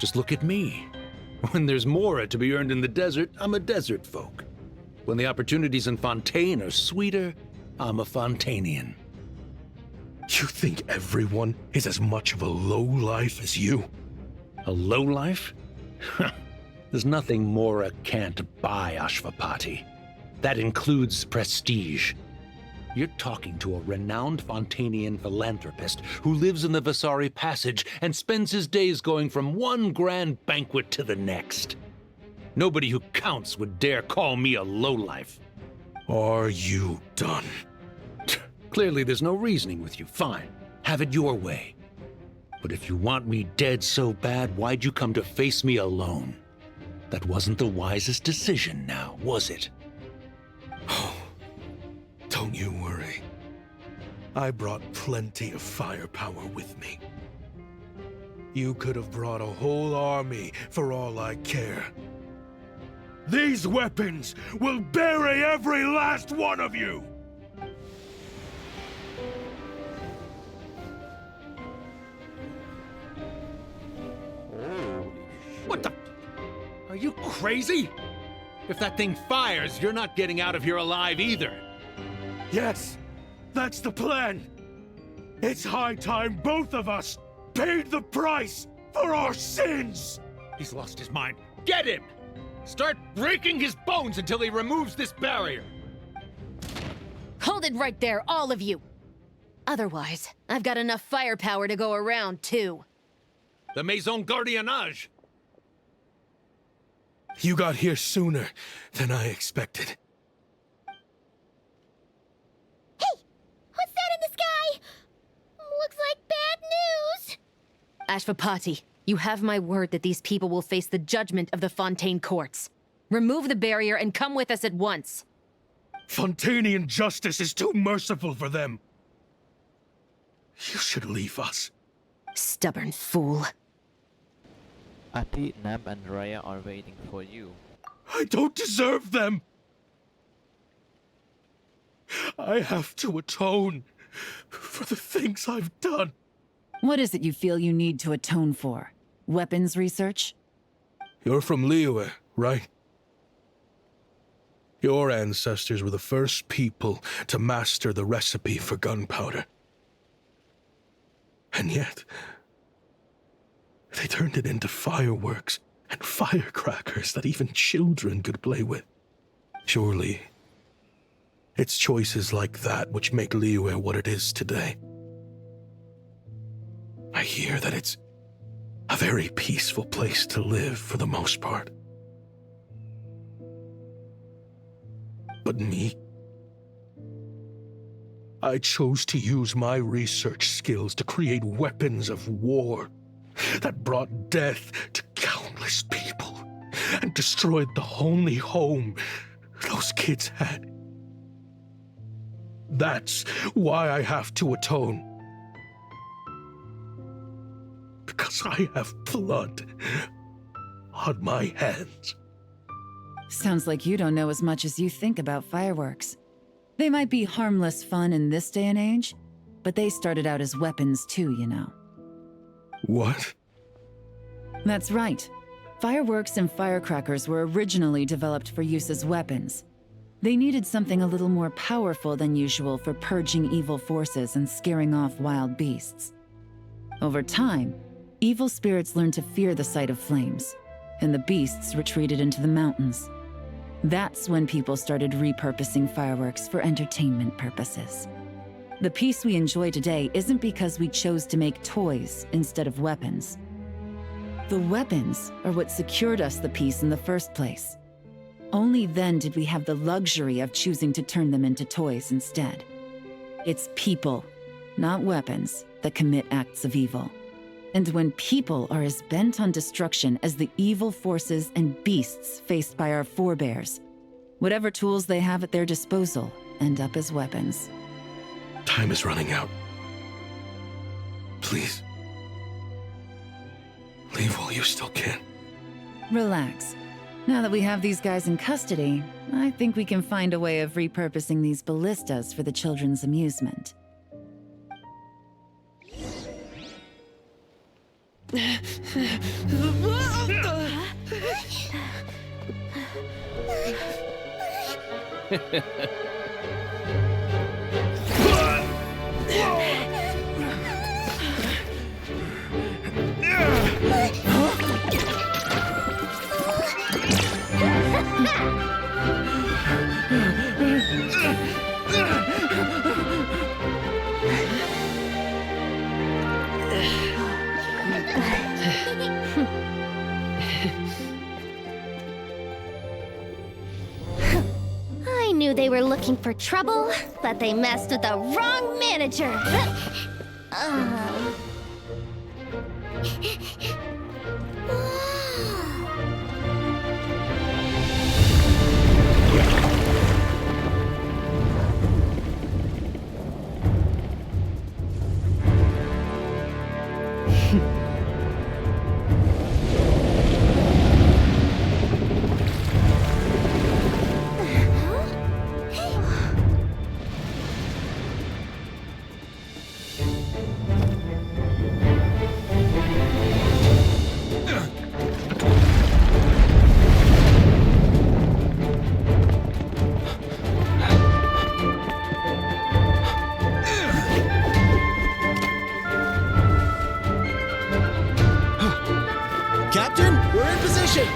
Just look at me. When there's Mora to be earned in the desert, I'm a desert folk. When the opportunities in Fontaine are sweeter, I'm a Fontanian. You think everyone is as much of a lowlife as you? A lowlife? There's nothing Mora can't buy, Ashvapati. That includes prestige. You're talking to a renowned Fontanian philanthropist who lives in the Vasari Passage and spends his days going from one grand banquet to the next. Nobody who counts would dare call me a lowlife. Are you done? Clearly there's no reasoning with you. Fine. Have it your way. But if you want me dead so bad, why'd you come to face me alone? That wasn't the wisest decision now, was it? Oh, don't you worry. I brought plenty of firepower with me. You could have brought a whole army for all I care. These weapons will bury every last one of you! What the? Are you crazy? If that thing fires, you're not getting out of here alive either. Yes, that's the plan. It's high time both of us paid the price for our sins! He's lost his mind. Get him! Start breaking his bones until he removes this barrier. Hold it right there, all of you! Otherwise, I've got enough firepower to go around, too. The Maison Gardiennage! You got here sooner than I expected. Hey! What's that in the sky? Looks like bad news! Ashvapati, you have my word that these people will face the judgment of the Fontaine courts. Remove the barrier and come with us at once. Fontainian justice is too merciful for them. You should leave us. Stubborn fool. Ati, Nab, and Raya are waiting for you. I don't deserve them! I have to atone for the things I've done. What is it you feel you need to atone for? Weapons research? You're from Liyue, right? Your ancestors were the first people to master the recipe for gunpowder. And yet, they turned it into fireworks and firecrackers that even children could play with. Surely, it's choices like that which make Liyue what it is today. I hear that it's a very peaceful place to live for the most part. But me? I chose to use my research skills to create weapons of war that brought death to countless people and destroyed the only home those kids had. That's why I have to atone. Because I have blood on my hands. Sounds like you don't know as much as you think about fireworks. They might be harmless fun in this day and age, but they started out as weapons too, you know. What? That's right. Fireworks and firecrackers were originally developed for use as weapons. They needed something a little more powerful than usual for purging evil forces and scaring off wild beasts. Over time, evil spirits learned to fear the sight of flames, and the beasts retreated into the mountains. That's when people started repurposing fireworks for entertainment purposes. The peace we enjoy today isn't because we chose to make toys instead of weapons. The weapons are what secured us the peace in the first place. Only then did we have the luxury of choosing to turn them into toys instead. It's people, not weapons, that commit acts of evil. And when people are as bent on destruction as the evil forces and beasts faced by our forebears, whatever tools they have at their disposal end up as weapons. Time is running out. Please. Leave while you still can. Relax. Now that we have these guys in custody, I think we can find a way of repurposing these ballistas for the children's amusement. I knew They were looking for trouble, but they messed with the wrong manager. Captain, we're in position!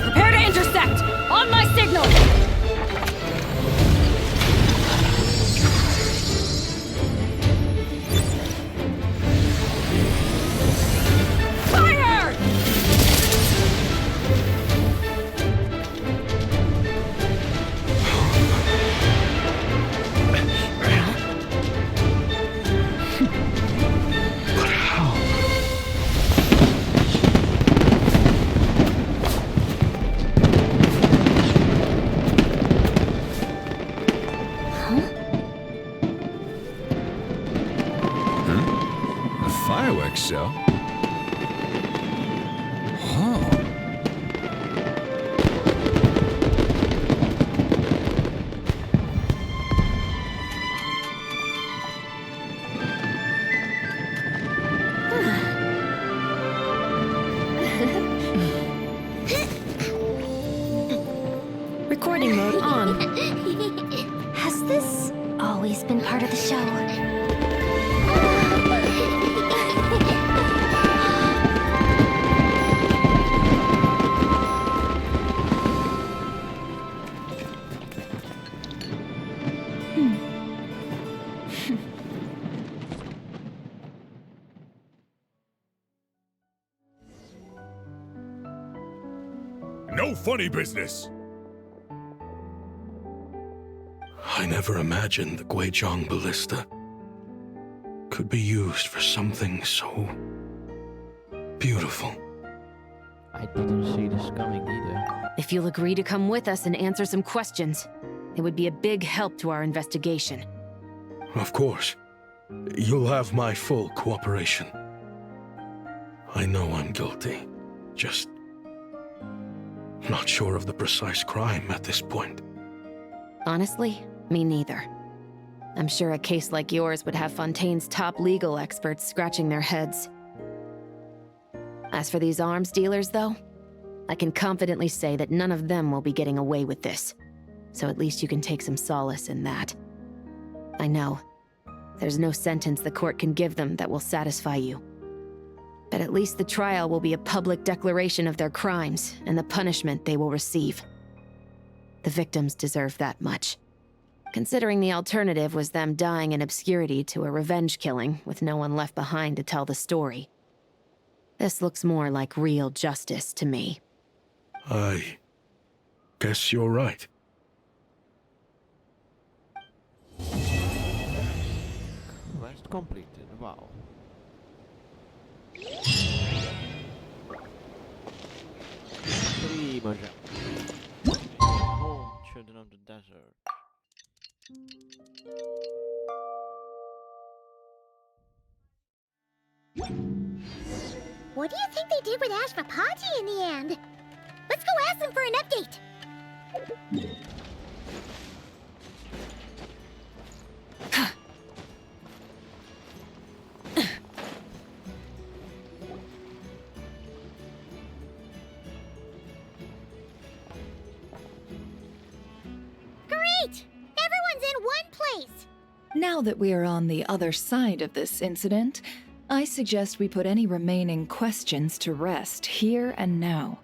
Prepare to intercept! On my signal! Fire! But how? Fireworks show? Oh. Recording mode on. Has this always been part of the show? No funny business! I never imagined the Guizhong ballista could be used for something so beautiful. I didn't see this coming either. If you'll agree to come with us and answer some questions, it would be a big help to our investigation. Of course. You'll have my full cooperation. I know I'm guilty. Just not sure of the precise crime at this point. Honestly, me neither. I'm sure a case like yours would have Fontaine's top legal experts scratching their heads. As for these arms dealers, though, I can confidently say that none of them will be getting away with this. So at least you can take some solace in that. I know, there's no sentence the court can give them that will satisfy you. But at least the trial will be a public declaration of their crimes and the punishment they will receive. The victims deserve that much. Considering the alternative was them dying in obscurity to a revenge killing with no one left behind to tell the story. This looks more like real justice to me. I guess you're right. Quest completed, wow. Home, children of the desert. What do you think they did with Ashvapati in the end? Let's go ask them for an update. Great! Everyone's in one place! Now that we are on the other side of this incident, I suggest we put any remaining questions to rest here and now.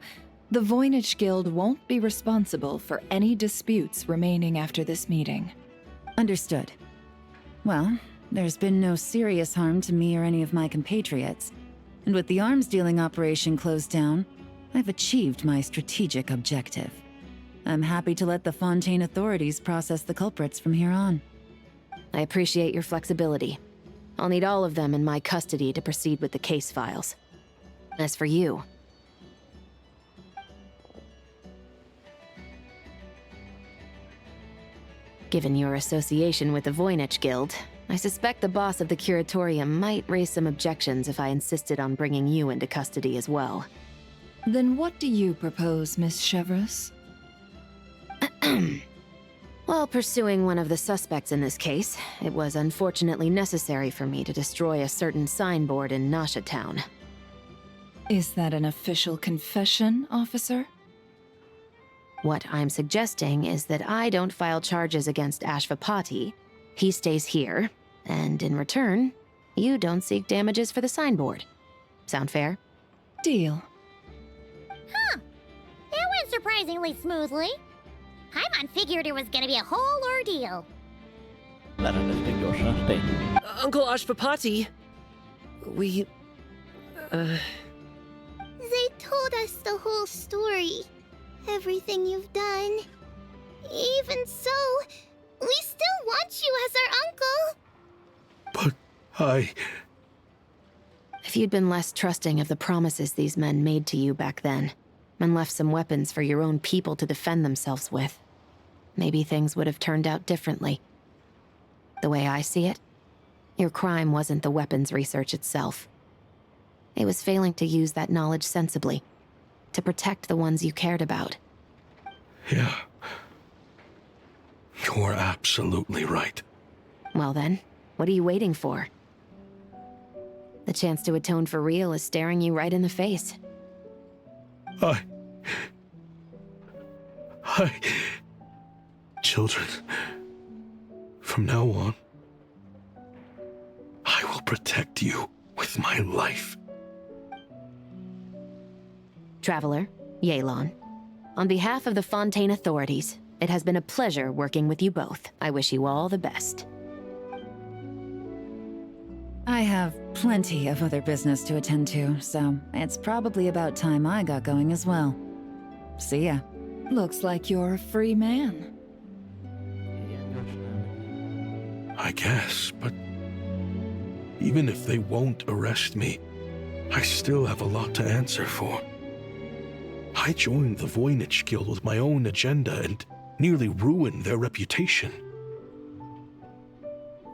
The Voynich Guild won't be responsible for any disputes remaining after this meeting. Understood. Well, there's been no serious harm to me or any of my compatriots. And with the arms dealing operation closed down, I've achieved my strategic objective. I'm happy to let the Fontaine authorities process the culprits from here on. I appreciate your flexibility. I'll need all of them in my custody to proceed with the case files. As for you... Given your association with the Voynich Guild, I suspect the boss of the Curatorium might raise some objections if I insisted on bringing you into custody as well. Then what do you propose, Miss Chevreuse? While pursuing one of the suspects in this case, it was unfortunately necessary for me to destroy a certain signboard in Nasha Town. Is that an official confession, officer? What I'm suggesting is that I don't file charges against Ashvapati, he stays here, and in return, you don't seek damages for the signboard. Sound fair? Deal. Huh. That went surprisingly smoothly. Paimon figured it was gonna be a whole ordeal. Let us take your stay. Uncle Ashvapati, we... They told us the whole story. Everything you've done. Even so, we still want you as our uncle. But If you'd been less trusting of the promises these men made to you back then, and left some weapons for your own people to defend themselves with, maybe things would have turned out differently. The way I see it, your crime wasn't the weapons research itself. It was failing to use that knowledge sensibly, to protect the ones you cared about. Yeah. You're absolutely right. Well then, what are you waiting for? The chance to atone for real is staring you right in the face. Children, from now on, I will protect you with my life. Traveler, Yelan, on behalf of the Fontaine authorities, it has been a pleasure working with you both. I wish you all the best. I have plenty of other business to attend to, so it's probably about time I got going as well. See ya. Looks like you're a free man. I guess, but even if they won't arrest me, I still have a lot to answer for. I joined the Voynich Guild with my own agenda and nearly ruined their reputation.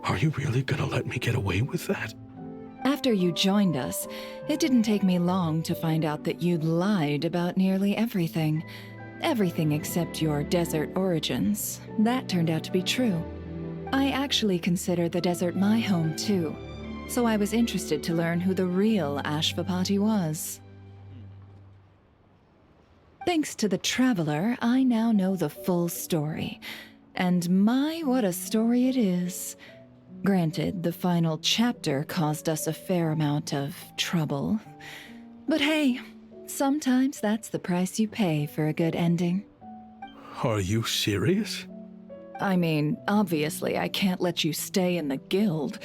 Are you really gonna let me get away with that? After you joined us, it didn't take me long to find out that you'd lied about nearly everything. Everything except your desert origins. That turned out to be true. I actually consider the desert my home too, so I was interested to learn who the real Ashvapati was. Thanks to the Traveler, I now know the full story. And my, what a story it is. Granted, the final chapter caused us a fair amount of trouble. But hey, sometimes that's the price you pay for a good ending. Are you serious? I mean, obviously I can't let you stay in the guild.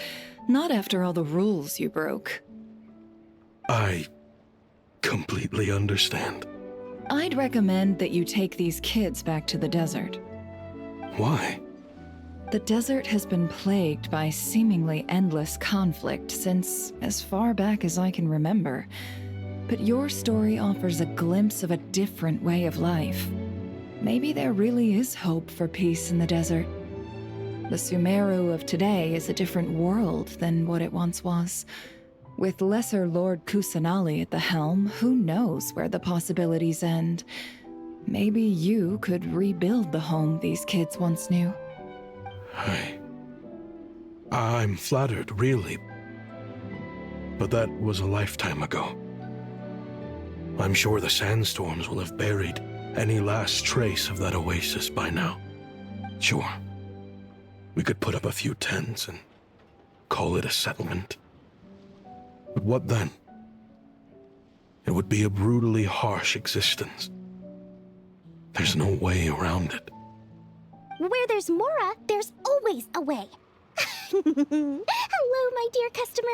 Not after all the rules you broke. I completely understand. I'd recommend that you take these kids back to the desert. Why? The desert has been plagued by seemingly endless conflict since as far back as I can remember. But your story offers a glimpse of a different way of life. Maybe there really is hope for peace in the desert. The Sumeru of today is a different world than what it once was. With Lesser Lord Kusanali at the helm, who knows where the possibilities end? Maybe you could rebuild the home these kids once knew. I'm flattered, really. But that was a lifetime ago. I'm sure the sandstorms will have buried any last trace of that oasis by now. Sure, we could put up a few tents and call it a settlement. But what then? It would be a brutally harsh existence. There's no way around it. Where there's Mora, there's always a way. Hello, my dear customer.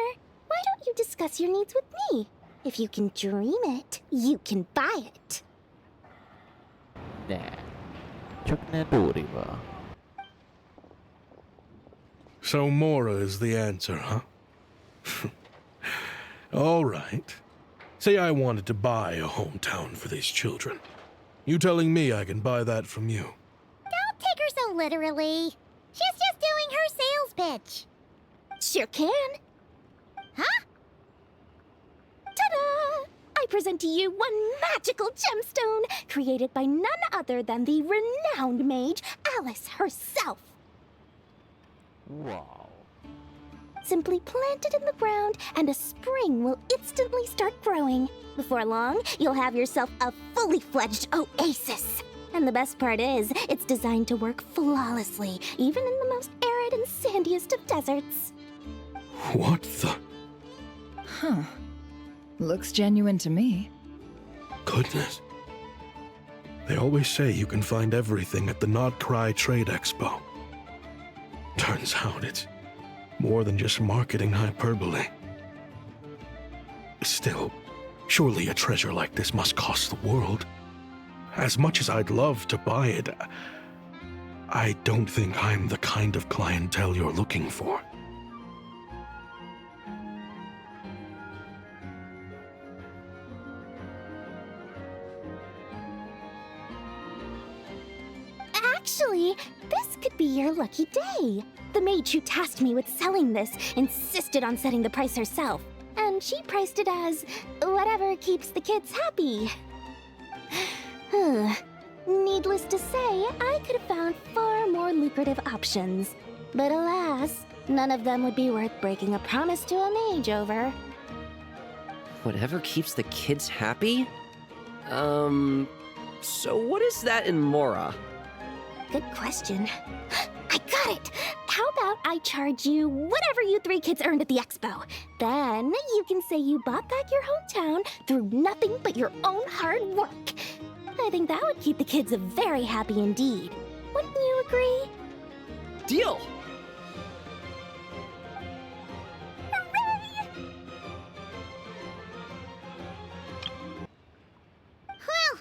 Why don't you discuss your needs with me? If you can dream it, you can buy it. There. Csak ne Dórival. So Mora is the answer, huh? All right. Say I wanted to buy a hometown for these children. You telling me I can buy that from you? Don't take her so literally. She's just doing her sales pitch. Sure can. Huh? Ta-da! I present to you one magical gemstone created by none other than the renowned mage Alice herself. Wow. Simply plant it in the ground and a spring will instantly start growing. Before long, you'll have yourself a fully fledged oasis. And the best part is, it's designed to work flawlessly, even in the most arid and sandiest of deserts. What the? Huh. Looks genuine to me. Goodness. They always say you can find everything at the nod-krai Trade Expo. Turns out it's more than just marketing hyperbole. Still, surely a treasure like this must cost the world. As much as I'd love to buy it, I don't think I'm the kind of clientele you're looking for. Actually, this could be your lucky day. The mage who tasked me with selling this insisted on setting the price herself, and she priced it as whatever keeps the kids happy. Needless to say, I could have found far more lucrative options. But alas, none of them would be worth breaking a promise to a mage over. Whatever keeps the kids happy? So what is that in Mora? Good question. I got it! How about I charge you whatever you three kids earned at the expo? Then you can say you bought back your hometown through nothing but your own hard work. I think that would keep the kids very happy indeed. Wouldn't you agree? Deal! Hooray! Well,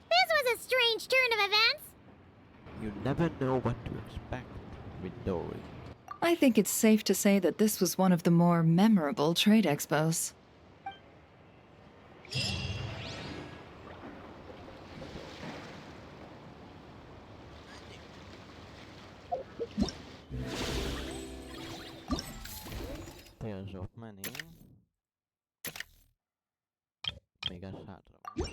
this was a strange turn of events. You never know what to expect with Dory. I think it's safe to say that this was one of the more memorable trade expos. Tales of money. Még az hátra van.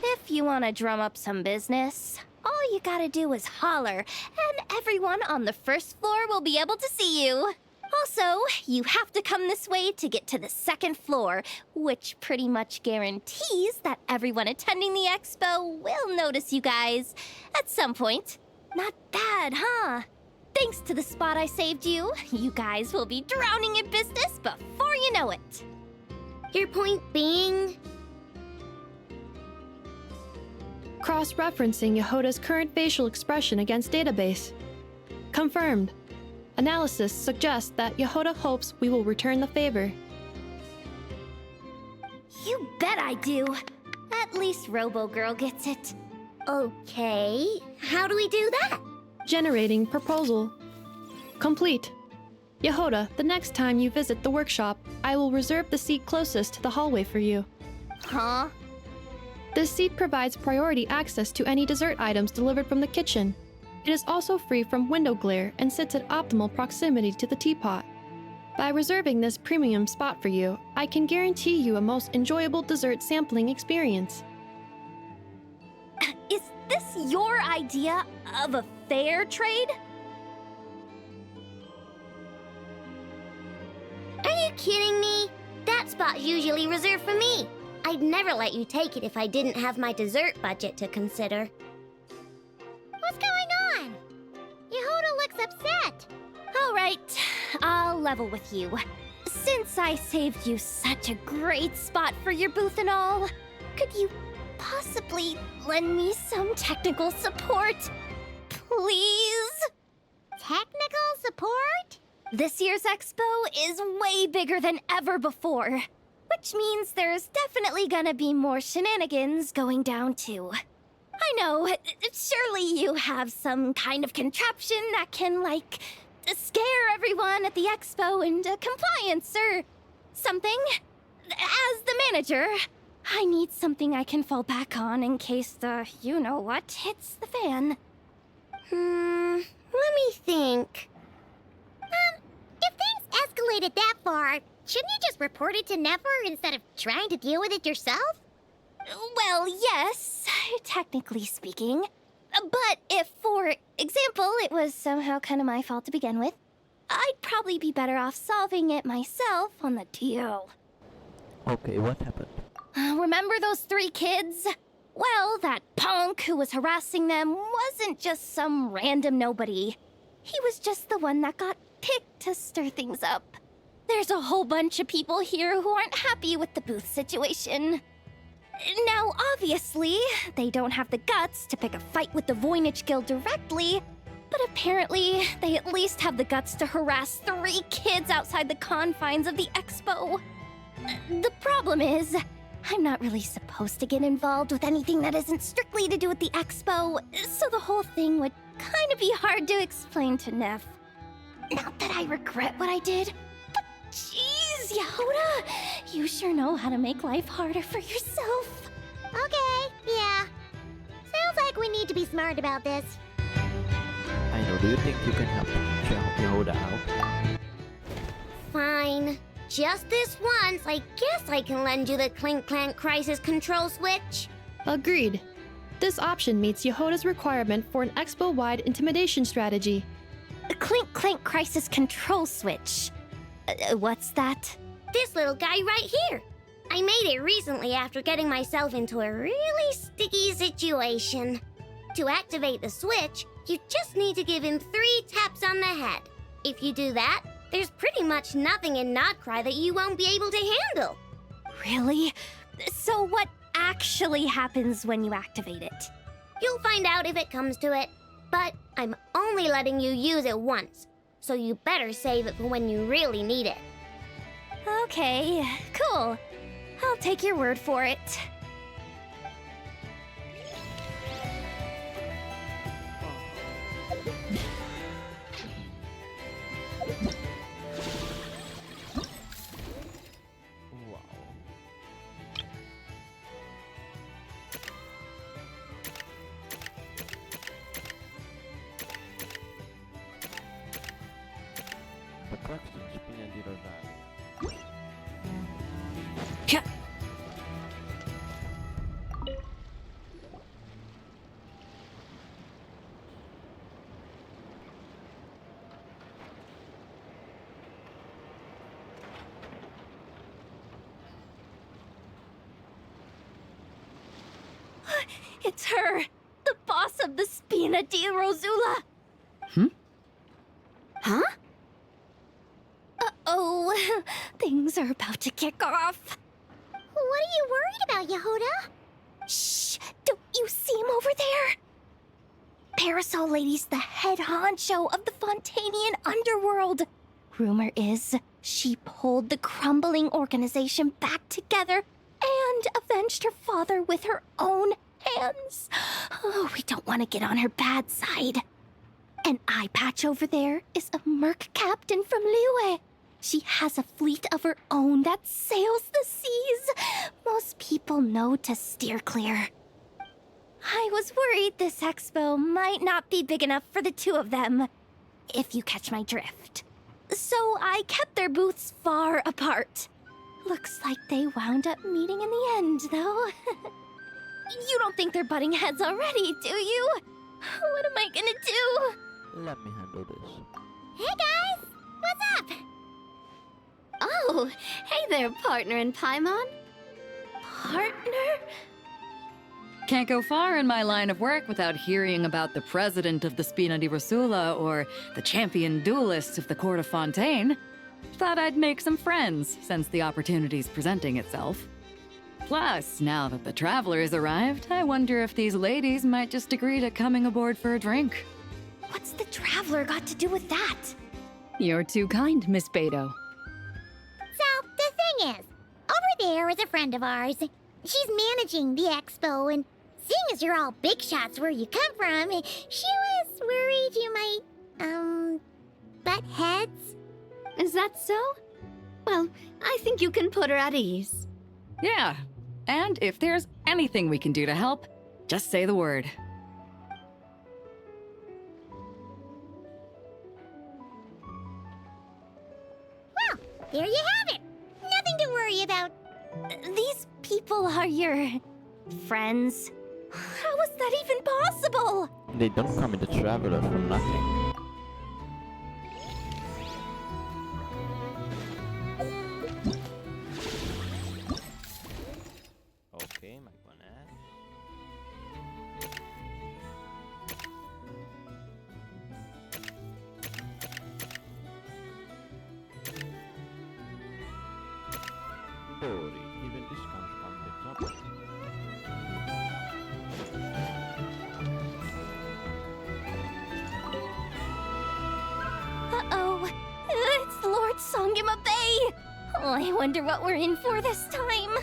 If you want to drum up some business, all you gotta do is holler, and everyone on the first floor will be able to see you. Also, you have to come this way to get to the second floor, which pretty much guarantees that everyone attending the expo will notice you guys at some point. Not bad, huh? Thanks to the spot I saved you, you guys will be drowning in business before you know it. Your point being? Cross-referencing Yehoda's current facial expression against database. Confirmed. Analysis suggests that Yehoda hopes we will return the favor. You bet I do. At least Robo-Girl gets it. Okay, how do we do that? Generating proposal. Complete. Yehoda, the next time you visit the workshop, I will reserve the seat closest to the hallway for you. Huh? This seat provides priority access to any dessert items delivered from the kitchen. It is also free from window glare and sits at optimal proximity to the teapot. By reserving this premium spot for you, I can guarantee you a most enjoyable dessert sampling experience. Is this your idea of a fair trade? Are you kidding me? That spot's usually reserved for me. I'd never let you take it if I didn't have my dessert budget to consider. What's going on? Yehoda looks upset. All right, I'll level with you. Since I saved you such a great spot for your booth and all, could you possibly lend me some technical support? Please? technical support? This year's expo is way bigger than ever before, which means there's definitely gonna be more shenanigans going down too. I know, surely you have some kind of contraption that can, like, scare everyone at the expo into compliance or something. As the manager, I need something I can fall back on in case the you-know-what hits the fan. Let me think. If things escalated that far, shouldn't you just report it to Never instead of trying to deal with it yourself? Well, yes, technically speaking. But if, for example, it was somehow kind of my fault to begin with, I'd probably be better off solving it myself on the DL. Okay, what happened? Remember those 3 kids? Well, that punk who was harassing them wasn't just some random nobody. He was just the one that got picked to stir things up. There's a whole bunch of people here who aren't happy with the booth situation. Now, obviously, they don't have the guts to pick a fight with the Voynich Guild directly, but apparently, they at least have the guts to harass 3 kids outside the confines of the expo. The problem is, I'm not really supposed to get involved with anything that isn't strictly to do with the expo, so the whole thing would kind of be hard to explain to Neff. Not that I regret what I did, but jeez, Yehoda, you sure know how to make life harder for yourself. Okay, yeah. Sounds like we need to be smart about this. I know, do you think you can help Yehoda out? Fine. Just this once, I guess I can lend you the Clink Clank Crisis Control Switch. Agreed. This option meets Yehoda's requirement for an expo-wide intimidation strategy. A Clink Clank Crisis Control Switch. What's that? This little guy right here. I made it recently after getting myself into a really sticky situation. To activate the switch, you just need to give him 3 taps on the head. If you do that, there's pretty much nothing in nod-krai that you won't be able to handle. Really? So what actually happens when you activate it? You'll find out if it comes to it, but I'm only letting you use it once, so you better save it for when you really need it. Okay, cool. I'll take your word for it. It's her! The boss of the Spina di Rosula! Huh? Uh-oh, things are about to kick off. What are you worried about, Yehoda? Shh! Don't you see him over there? Parasol Lady's the head honcho of the Fontanian underworld. Rumor is she pulled the crumbling organization back together and avenged her father with her own hands. Oh, we don't want to get on her bad side. An eye patch over there is a merc captain from Liyue. She has a fleet of her own that sails the seas. Most people know to steer clear. I was worried this expo might not be big enough for the 2 of them, if you catch my drift. So I kept their booths far apart. Looks like they wound up meeting in the end, though. You don't think they're butting heads already, do you? What am I gonna do? Let me handle this. Hey guys! What's up? Oh, hey there, partner in Paimon. Partner? Can't go far in my line of work without hearing about the president of the Spina di Rosula or the champion duelist of the court of Fontaine. Thought I'd make some friends since the opportunity's presenting itself. Plus, now that the traveler has arrived, I wonder if these ladies might just agree to coming aboard for a drink. What's the Traveler got to do with that? You're too kind, Miss Beto. So, the thing is, over there is a friend of ours. She's managing the expo, and seeing as you're all big shots where you come from, she was worried you might, butt heads. Is that so? Well, I think you can put her at ease. Yeah, and if there's anything we can do to help, just say the word. Well, there you have it. Nothing to worry about. These people are your friends? How is that even possible? They don't come in the Traveler for nothing. Okay, McGonagall. Dory, even discounts come with top. Uh-oh. It's Lord Songima Bay! Oh, I wonder what we're in for this time.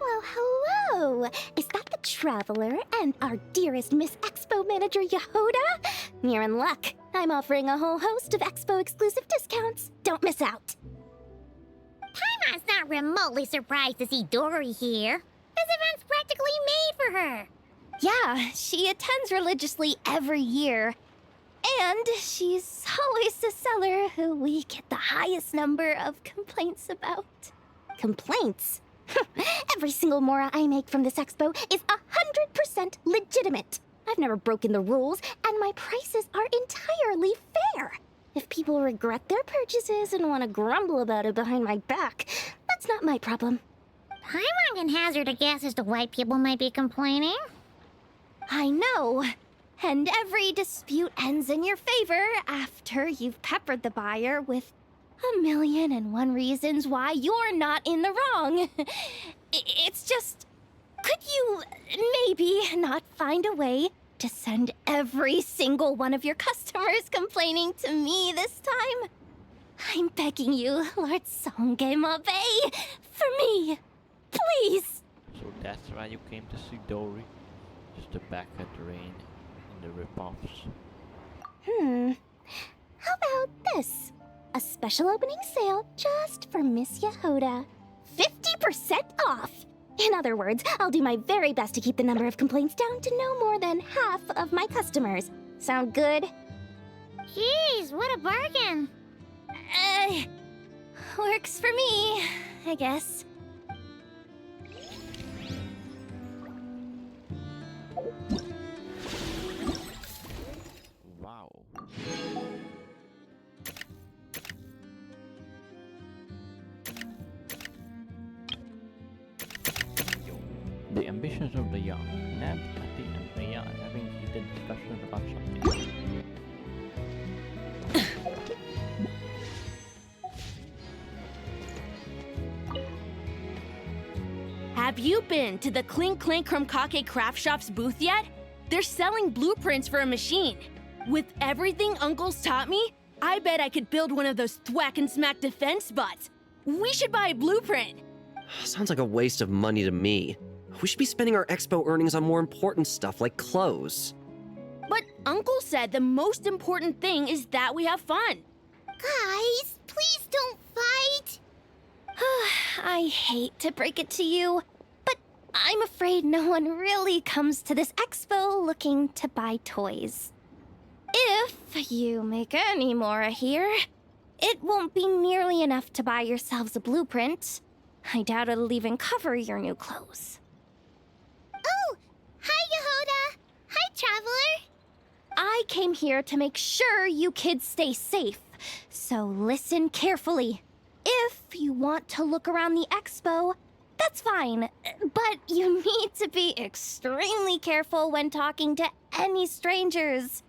Well, hello! Is that the Traveler and our dearest Miss Expo Manager Yehuda? You're in luck. I'm offering a whole host of Expo-exclusive discounts. Don't miss out. Paimon's not remotely surprised to see Dory here. This event's practically made for her. Yeah, she attends religiously every year. And she's always the seller who we get the highest number of complaints about. Complaints? Every single mora I make from this expo is 100% legitimate. I've never broken the rules, and my prices are entirely fair. If people regret their purchases and want to grumble about it behind my back, that's not my problem. Paimon can hazard a guess as to why people might be complaining. I know. And every dispute ends in your favor after you've peppered the buyer with 1,000,001 reasons why you're not in the wrong. It's just, could you maybe not find a way to send every single one of your customers complaining to me this time? I'm begging you, Lord Songema Bay, for me, please. So that's why you came to see Dory? Just to back at the rain in the rip-offs. How about this? A special opening sale just for Miss Yehuda. 50% off! In other words, I'll do my very best to keep the number of complaints down to no more than half of my customers. Sound good? Jeez, what a bargain. Works for me, I guess. Wow. The ambitions of the young. Ned, Patty, and Maya are having heated discussions about something. Have you been to the Clink Clank Krumkake Craft Shop's booth yet? They're selling blueprints for a machine. With everything Uncle's taught me, I bet I could build one of those thwack and smack defense bots. We should buy a blueprint. Sounds like a waste of money to me. We should be spending our expo earnings on more important stuff like clothes. But Uncle said the most important thing is that we have fun. Guys, please don't fight. I hate to break it to you, but I'm afraid no one really comes to this expo looking to buy toys. If you make any more here, it won't be nearly enough to buy yourselves a blueprint. I doubt it'll even cover your new clothes. Oh, hi, Yehuda. Hi, Traveler. I came here to make sure you kids stay safe, so listen carefully. If you want to look around the expo, that's fine, but you need to be extremely careful when talking to any strangers.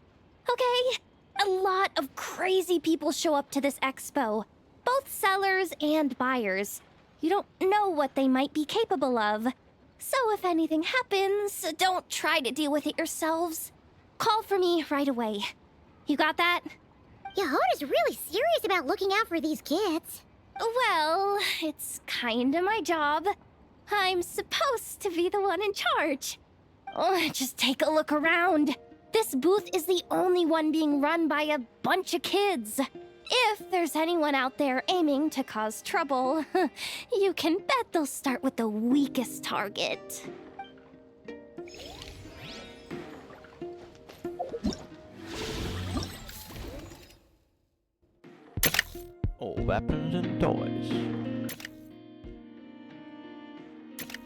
Okay? A lot of crazy people show up to this expo, both sellers and buyers. You don't know what they might be capable of. So if anything happens, don't try to deal with it yourselves. Call for me right away. You got that? Yehoda's really serious about looking out for these kids. Well, it's kinda my job. I'm supposed to be the one in charge. Oh, just take a look around. This booth is the only one being run by a bunch of kids. If there's anyone out there aiming to cause trouble, you can bet they'll start with the weakest target. Oh, weapons and toys.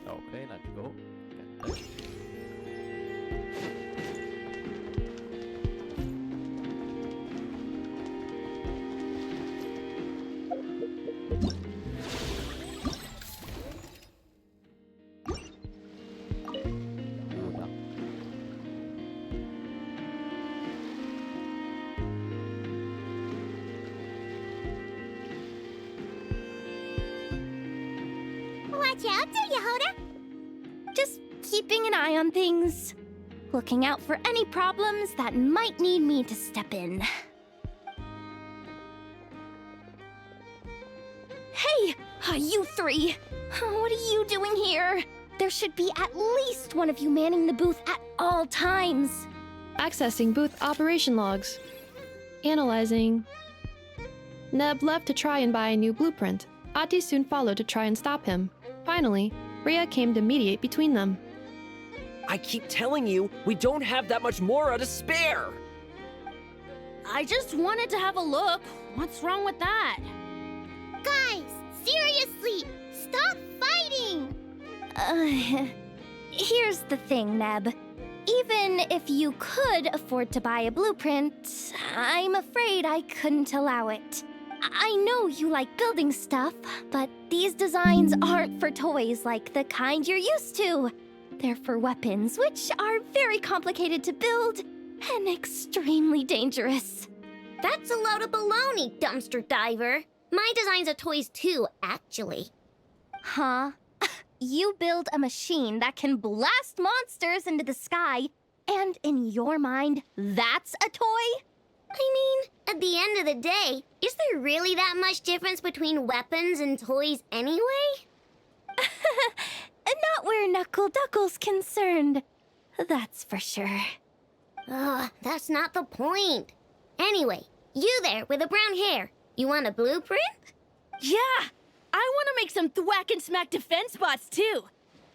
Okay, let's go. Get this. Watch out there, Yehoda. Just keeping an eye on things. Looking out for any problems that might need me to step in. Hey, you three! What are you doing here? There should be at least one of you manning the booth at all times. Accessing booth operation logs. Analyzing. Neb left to try and buy a new blueprint. Ati soon followed to try and stop him. Finally, Rhea came to mediate between them. I keep telling you, we don't have that much Mora to spare! I just wanted to have a look. What's wrong with that? Guys, seriously, stop fighting! Here's the thing, Neb. Even if you could afford to buy a blueprint, I'm afraid I couldn't allow it. I know you like building stuff, but these designs aren't for toys like the kind you're used to. They're for weapons, which are very complicated to build and extremely dangerous. That's a load of baloney, dumpster diver. My designs are toys too, actually. Huh? You build a machine that can blast monsters into the sky, and in your mind, that's a toy? I mean, at the end of the day, is there really that much difference between weapons and toys anyway? Not where Knuckle Duckle's concerned. That's for sure. Ugh, that's not the point. Anyway, you there with the brown hair, you want a blueprint? Yeah! I want to make some thwack and smack defense bots too.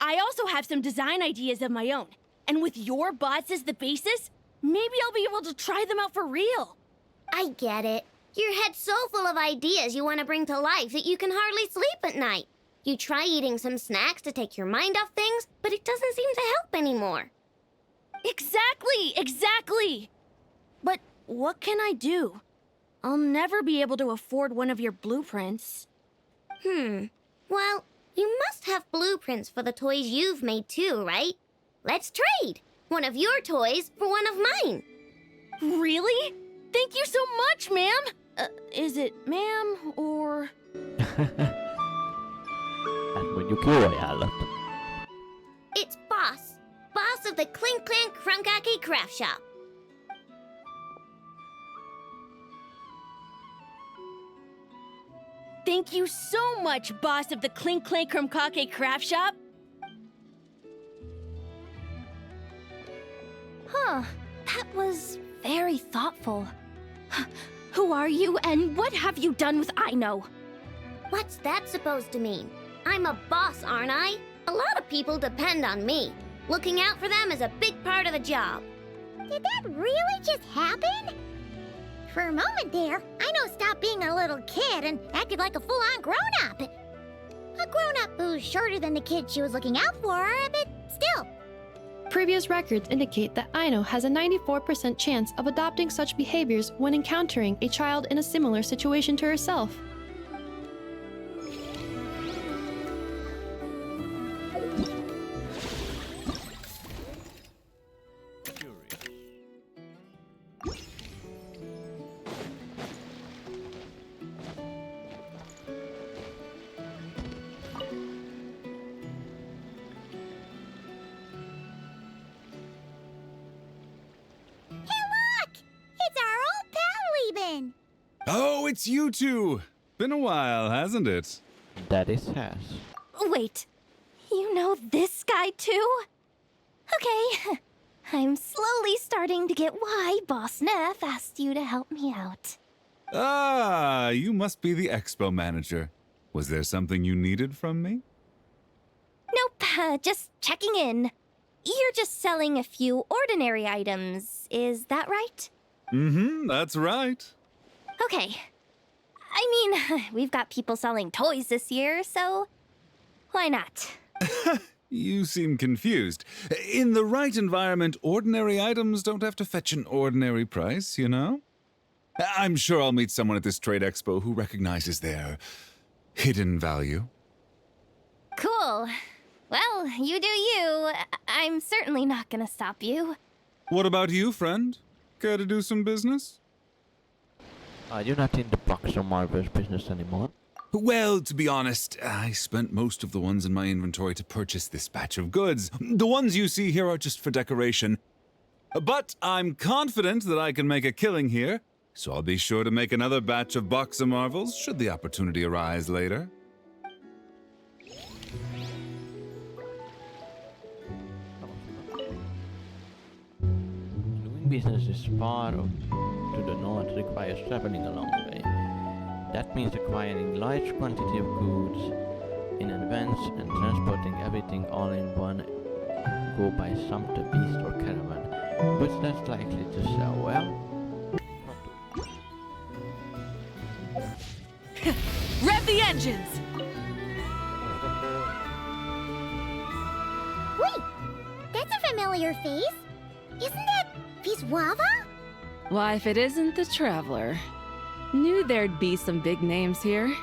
I also have some design ideas of my own. And with your bots as the basis, maybe I'll be able to try them out for real. I get it. Your head's so full of ideas you want to bring to life that you can hardly sleep at night. You try eating some snacks to take your mind off things, but it doesn't seem to help anymore. Exactly! But what can I do? I'll never be able to afford one of your blueprints. Well, you must have blueprints for the toys you've made too, right? Let's trade! One of your toys for one of mine. Really? Thank you so much, ma'am! Is it ma'am or... It's Boss. Boss of the Clink Clank Krumkake Craft Shop. Thank you so much, boss of the Clink Clank Krumkake Craft Shop. Huh, that was very thoughtful. Who are you, and what have you done with Aino? What's that supposed to mean? I'm a boss, aren't I? A lot of people depend on me. Looking out for them is a big part of the job. Did that really just happen? For a moment there, Aino stopped being a little kid and acted like a full-on grown-up. A grown-up who's shorter than the kid she was looking out for, but still. Previous records indicate that Aino has a 94% chance of adopting such behaviors when encountering a child in a similar situation to herself. it's you two! Been a while, hasn't it? That is has. Wait, you know this guy too? Okay, I'm slowly starting to get why Boss Neff asked you to help me out. Ah, you must be the expo manager. Was there something you needed from me? Nope, just checking in. You're just selling a few ordinary items, is that right? Mm-hmm, that's right. Okay. I mean, we've got people selling toys this year, so why not? You seem confused. In the right environment, ordinary items don't have to fetch an ordinary price, you know? I'm sure I'll meet someone at this trade expo who recognizes their hidden value. Cool. Well, you do you. I'm certainly not gonna stop you. What about you, friend? Care to do some business? Are you not in the box or marvelous business anymore? Well, to be honest, I spent most of the ones in my inventory to purchase this batch of goods. The ones you see here are just for decoration. But I'm confident that I can make a killing here, so I'll be sure to make another batch of box of marvels should the opportunity arise later. Doing business is far to the north requires traveling a long way. That means acquiring large quantity of goods in advance and transporting everything all in one go by sumpter, beast or caravan. What's less likely to sell? Well, rev the engines! Wait, that's a familiar face. Isn't that Viswava? Why, if it isn't the Traveler. Knew there'd be some big names here.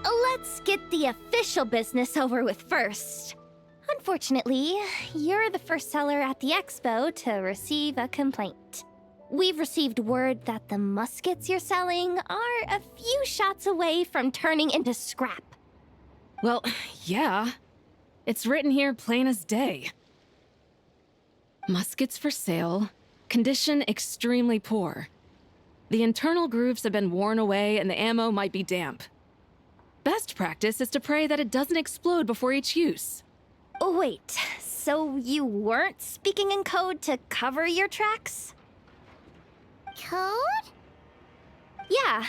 Let's get the official business over with first. Unfortunately, you're the first seller at the expo to receive a complaint. We've received word that the muskets you're selling are a few shots away from turning into scrap. Well, yeah. It's written here plain as day. Muskets for sale. Condition extremely poor. The internal grooves have been worn away and the ammo might be damp. Best practice is to pray that it doesn't explode before each use. Wait, so you weren't speaking in code to cover your tracks? Code? Yeah.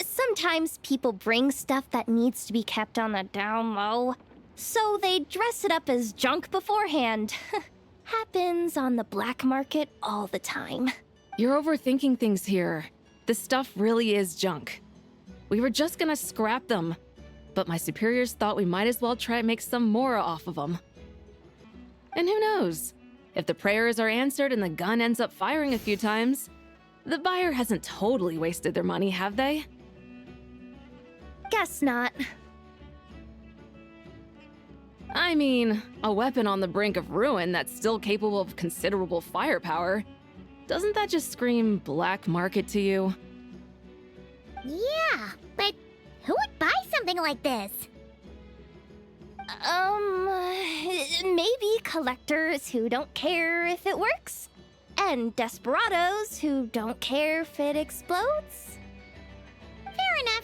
Sometimes people bring stuff that needs to be kept on the down low, so they dress it up as junk beforehand. Happens on the black market all the time. You're overthinking things here. This stuff really is junk. We were just gonna scrap them, but my superiors thought we might as well try and make some more off of them. And who knows? If the prayers are answered and the gun ends up firing a few times, the buyer hasn't totally wasted their money, have they? Guess not. I mean, a weapon on the brink of ruin that's still capable of considerable firepower. Doesn't that just scream black market to you? Yeah, but who would buy something like this? Maybe collectors who don't care if it works, and desperados who don't care if it explodes. Fair enough.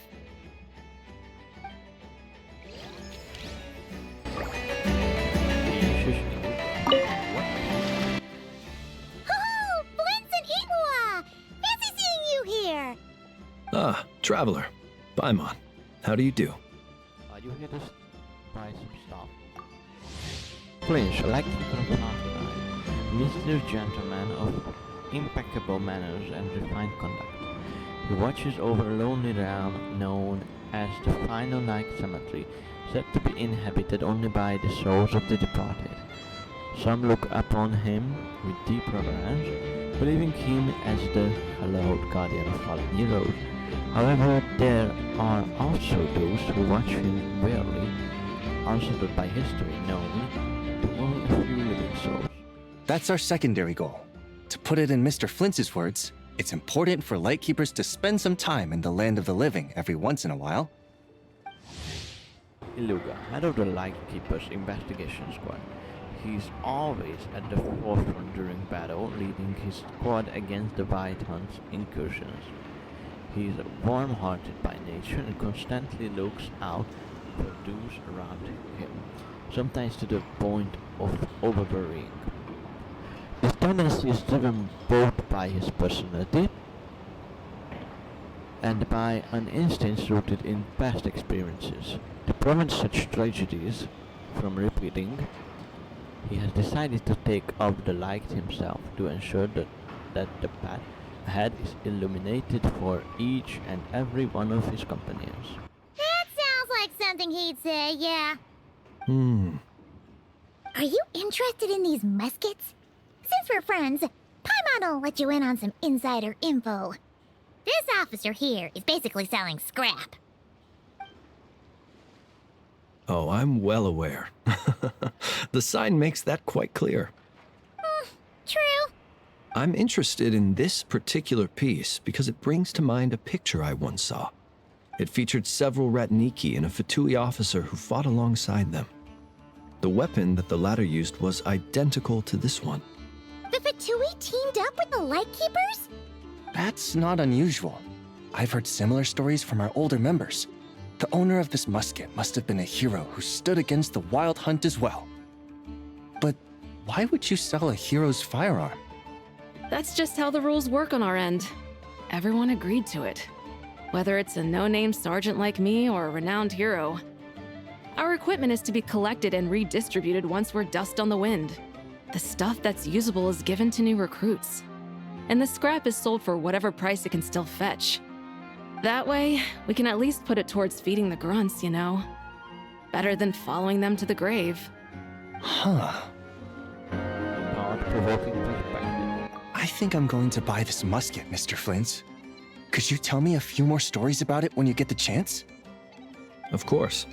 Oh, Blintz and Himua! Fancy seeing you here! Ah, Traveler. Paimon. How do you do? Are you here to buy some stuff? Please, like the Mr. Gentleman of impeccable manners and refined conduct. He watches over a lonely realm known as the Final Night Cemetery, said to be inhabited only by the souls of the departed. Some look upon him with deep reverence, believing him as the hallowed guardian of fallen heroes. However, there are also those who watch him warily, unsettled by history known to only a few living souls. That's our secondary goal. To put it in Mr. Flintz's words, it's important for Lightkeepers to spend some time in the land of the living every once in a while. Iluga, head of the Lightkeepers Investigation Squad. He's always at the forefront during battle, leading his squad against the White Hunt's incursions. He's warm-hearted by nature and constantly looks out for those around him, sometimes to the point of overworrying. This tendency is driven both by his personality and by an instinct rooted in past experiences. To prevent such tragedies from repeating, he has decided to take up the light himself to ensure that the path ahead is illuminated for each and every one of his companions. That sounds like something he'd say, yeah. Are you interested in these muskets? Since we're friends, Paimon will let you in on some insider info. This officer here is basically selling scrap. Oh, I'm well aware. The sign makes that quite clear. True. I'm interested in this particular piece because it brings to mind a picture I once saw. It featured several Ratniki and a Fatui officer who fought alongside them. The weapon that the latter used was identical to this one. The Fatui teamed up with the Lightkeepers? That's not unusual. I've heard similar stories from our older members. The owner of this musket must have been a hero who stood against the Wild Hunt as well. But why would you sell a hero's firearm? That's just how the rules work on our end. Everyone agreed to it. Whether it's a no-name sergeant like me or a renowned hero. Our equipment is to be collected and redistributed once we're dust on the wind. The stuff that's usable is given to new recruits. And the scrap is sold for whatever price it can still fetch. That way, we can at least put it towards feeding the grunts, you know? Better than following them to the grave. Huh. I think I'm going to buy this musket, Mr. Flint's. Could you tell me a few more stories about it when you get the chance? Of course.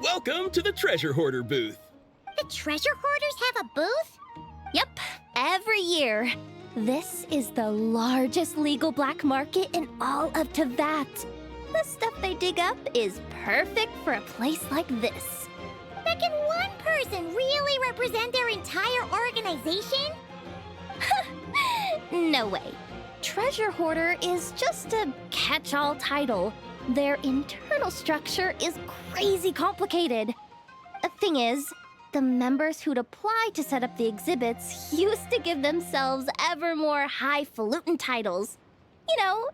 Welcome to the Treasure Hoarder booth. The Treasure Hoarders have a booth? Yep, every year. This is the largest legal black market in all of Teyvat. The stuff they dig up is perfect for a place like this. But can one person really represent their entire organization? No way. Treasure Hoarder is just a catch-all title. Their internal structure is crazy complicated. The thing is, the members who'd apply to set up the exhibits used to give themselves ever more highfalutin titles. You know,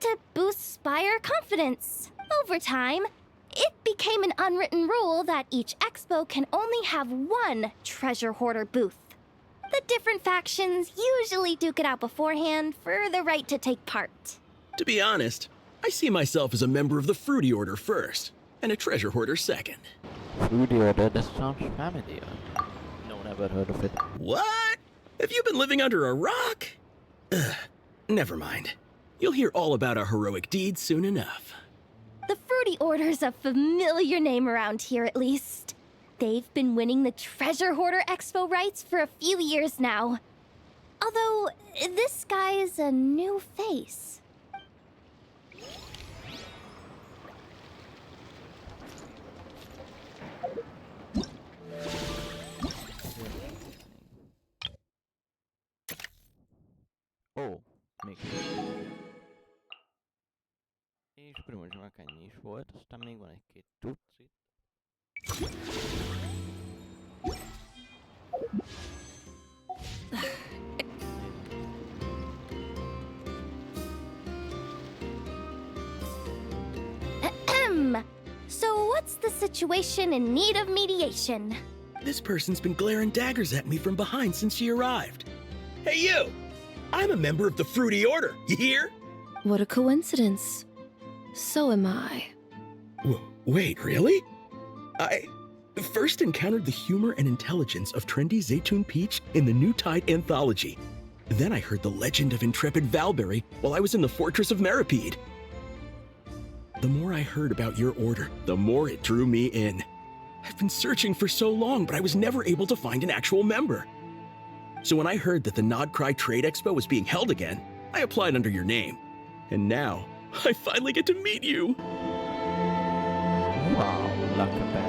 to boost Spire confidence. Over time, it became an unwritten rule that each expo can only have one Treasure Hoarder booth. The different factions usually duke it out beforehand for the right to take part. To be honest, I see myself as a member of the Fruity Order first, and a Treasure Hoarder second. Fruity Order, that sounds familiar. No, never heard of it. What? Have you been living under a rock? Never mind. You'll hear all about our heroic deeds soon enough. The Fruity Order's a familiar name around here, at least. They've been winning the Treasure Hoarder Expo rights for a few years now. Although, this guy is a new face. Oh, még és most már ennyi is volt, aztán még van egy-két tucit. So what's the situation in need of mediation? This person's been glaring daggers at me from behind since she arrived. Hey you! I'm a member of the Fruity Order, you hear? What a coincidence. So am I. Wait, really? First encountered the humor and intelligence of trendy Zaytun Peach in the New Tide anthology. Then I heard the legend of intrepid Valberry while I was in the Fortress of Meripede. The more I heard about your order, the more it drew me in. I've been searching for so long, but I was never able to find an actual member. So when I heard that the nod-krai Trade Expo was being held again, I applied under your name. And now, I finally get to meet you! Wow, Luckberry.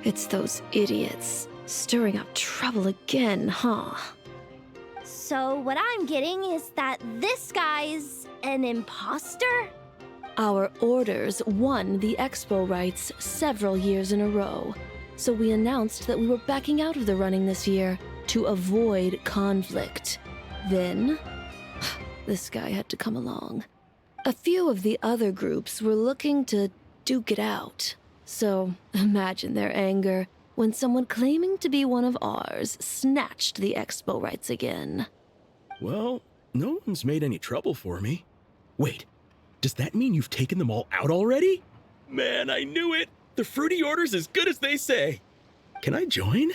It's those idiots. Stirring up trouble again, huh? So what I'm getting is that this guy's an imposter? Our orders won the expo rights several years in a row, so we announced that we were backing out of the running this year to avoid conflict. Then, this guy had to come along. A few of the other groups were looking to duke it out, so imagine their anger when someone claiming to be one of ours snatched the expo rights again. Well, no one's made any trouble for me. Wait, does that mean you've taken them all out already? Man, I knew it! The fruity order's as good as they say. Can I join?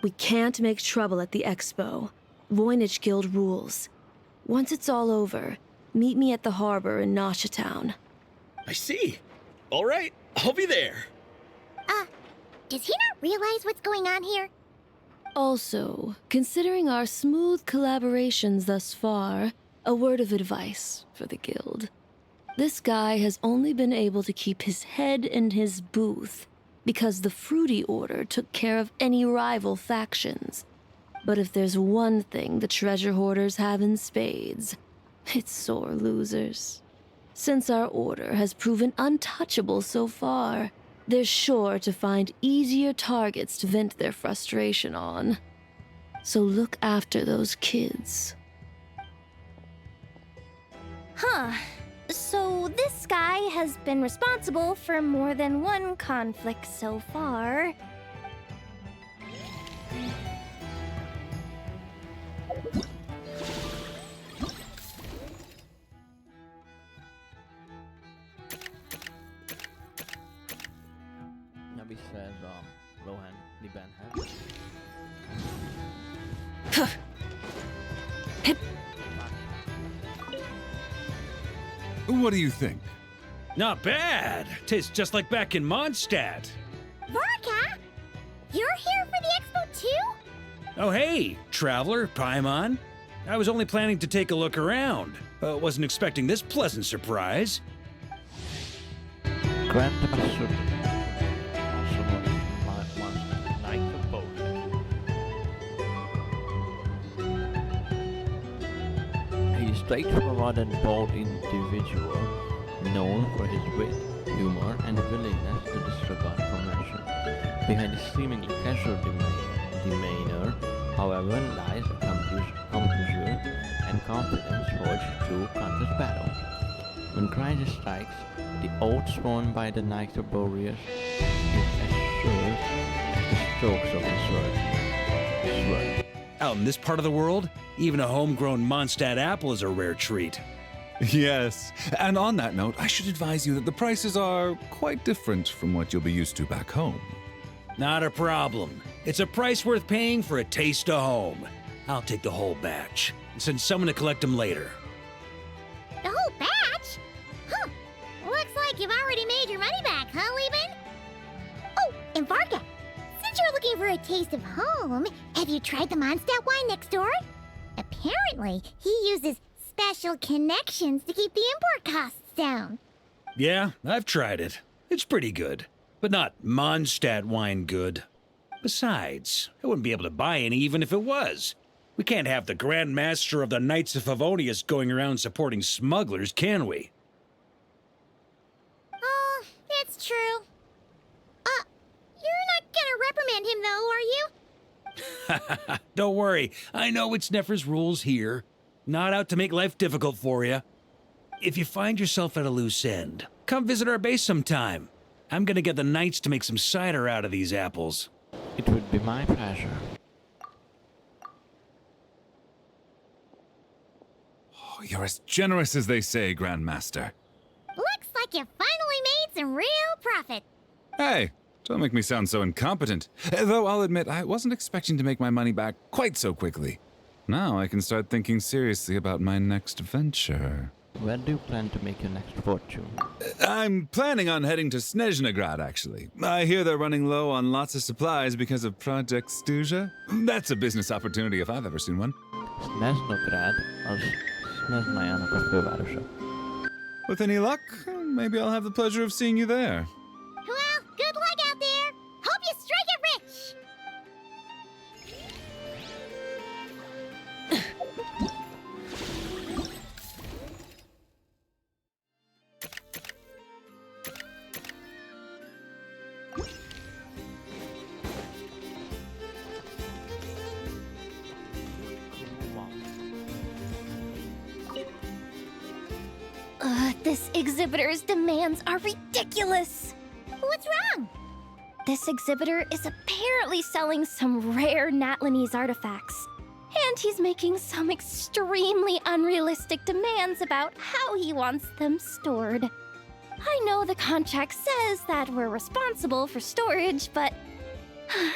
We can't make trouble at the expo. Voynich Guild rules. Once it's all over, meet me at the harbor in Nasha Town. I see. All right, I'll be there. Does he not realize what's going on here? Also, considering our smooth collaborations thus far, a word of advice for the guild. This guy has only been able to keep his head in his booth because the Fruity Order took care of any rival factions. But if there's one thing the treasure hoarders have in spades, it's sore losers. Since our order has proven untouchable so far, they're sure to find easier targets to vent their frustration on. So look after those kids. Huh. So this guy has been responsible for more than one conflict so far. Nabi says, Rohan, the band What do you think? Not bad. Tastes just like back in Mondstadt. Vorka? You're here for the expo too? Oh hey, traveler, Paimon. I was only planning to take a look around. Wasn't expecting this pleasant surprise. Grant the master. He is straightforward and bold individual, known for his wit, humor, and willingness to disregard convention. Behind his seemingly casual demeanor, however, lies a composure and confidence forged through countless battles. When crisis strikes, the oath sworn by the Knights of Boreas is as sure as the strokes of his sword. Out in this part of the world, even a homegrown Mondstadt apple is a rare treat. Yes, and on that note, I should advise you that the prices are quite different from what you'll be used to back home. Not a problem. It's a price worth paying for a taste of home. I'll take the whole batch and send someone to collect them later. The whole batch? Huh. Looks like you've already made your money back, huh, Lieben? Oh, and Varga, since you're looking for a taste of home, have you tried the Mondstadt wine next door? Apparently, he uses special connections to keep the import costs down. Yeah, I've tried it. It's pretty good, but not Mondstadt wine good. Besides, I wouldn't be able to buy any even if it was. We can't have the Grand Master of the Knights of Favonius going around supporting smugglers, can we? Oh, it's true. You're not gonna reprimand him though, are you? Don't worry, I know it's Nefer's rules here. Not out to make life difficult for you. If you find yourself at a loose end, come visit our base sometime. I'm gonna get the Knights to make some cider out of these apples. It would be my pleasure. you're as generous as they say, Grandmaster. Looks like you finally made some real profit. Hey, don't make me sound so incompetent. Though I'll admit, I wasn't expecting to make my money back quite so quickly. Now I can start thinking seriously about my next venture. Where do you plan to make your next fortune? I'm planning on heading to Snezhnograd, actually. I hear they're running low on lots of supplies because of Project Stuja. That's a business opportunity if I've ever seen one. Snezhnograd az Snezhnajának a fővárosa. With any luck, maybe I'll have the pleasure of seeing you there. Well, good luck out there. Hope you strike it rich. This exhibitor's demands are ridiculous. What's wrong? This exhibitor is apparently selling some rare Natlanese artifacts. And he's making some extremely unrealistic demands about how he wants them stored. I know the contract says that we're responsible for storage, but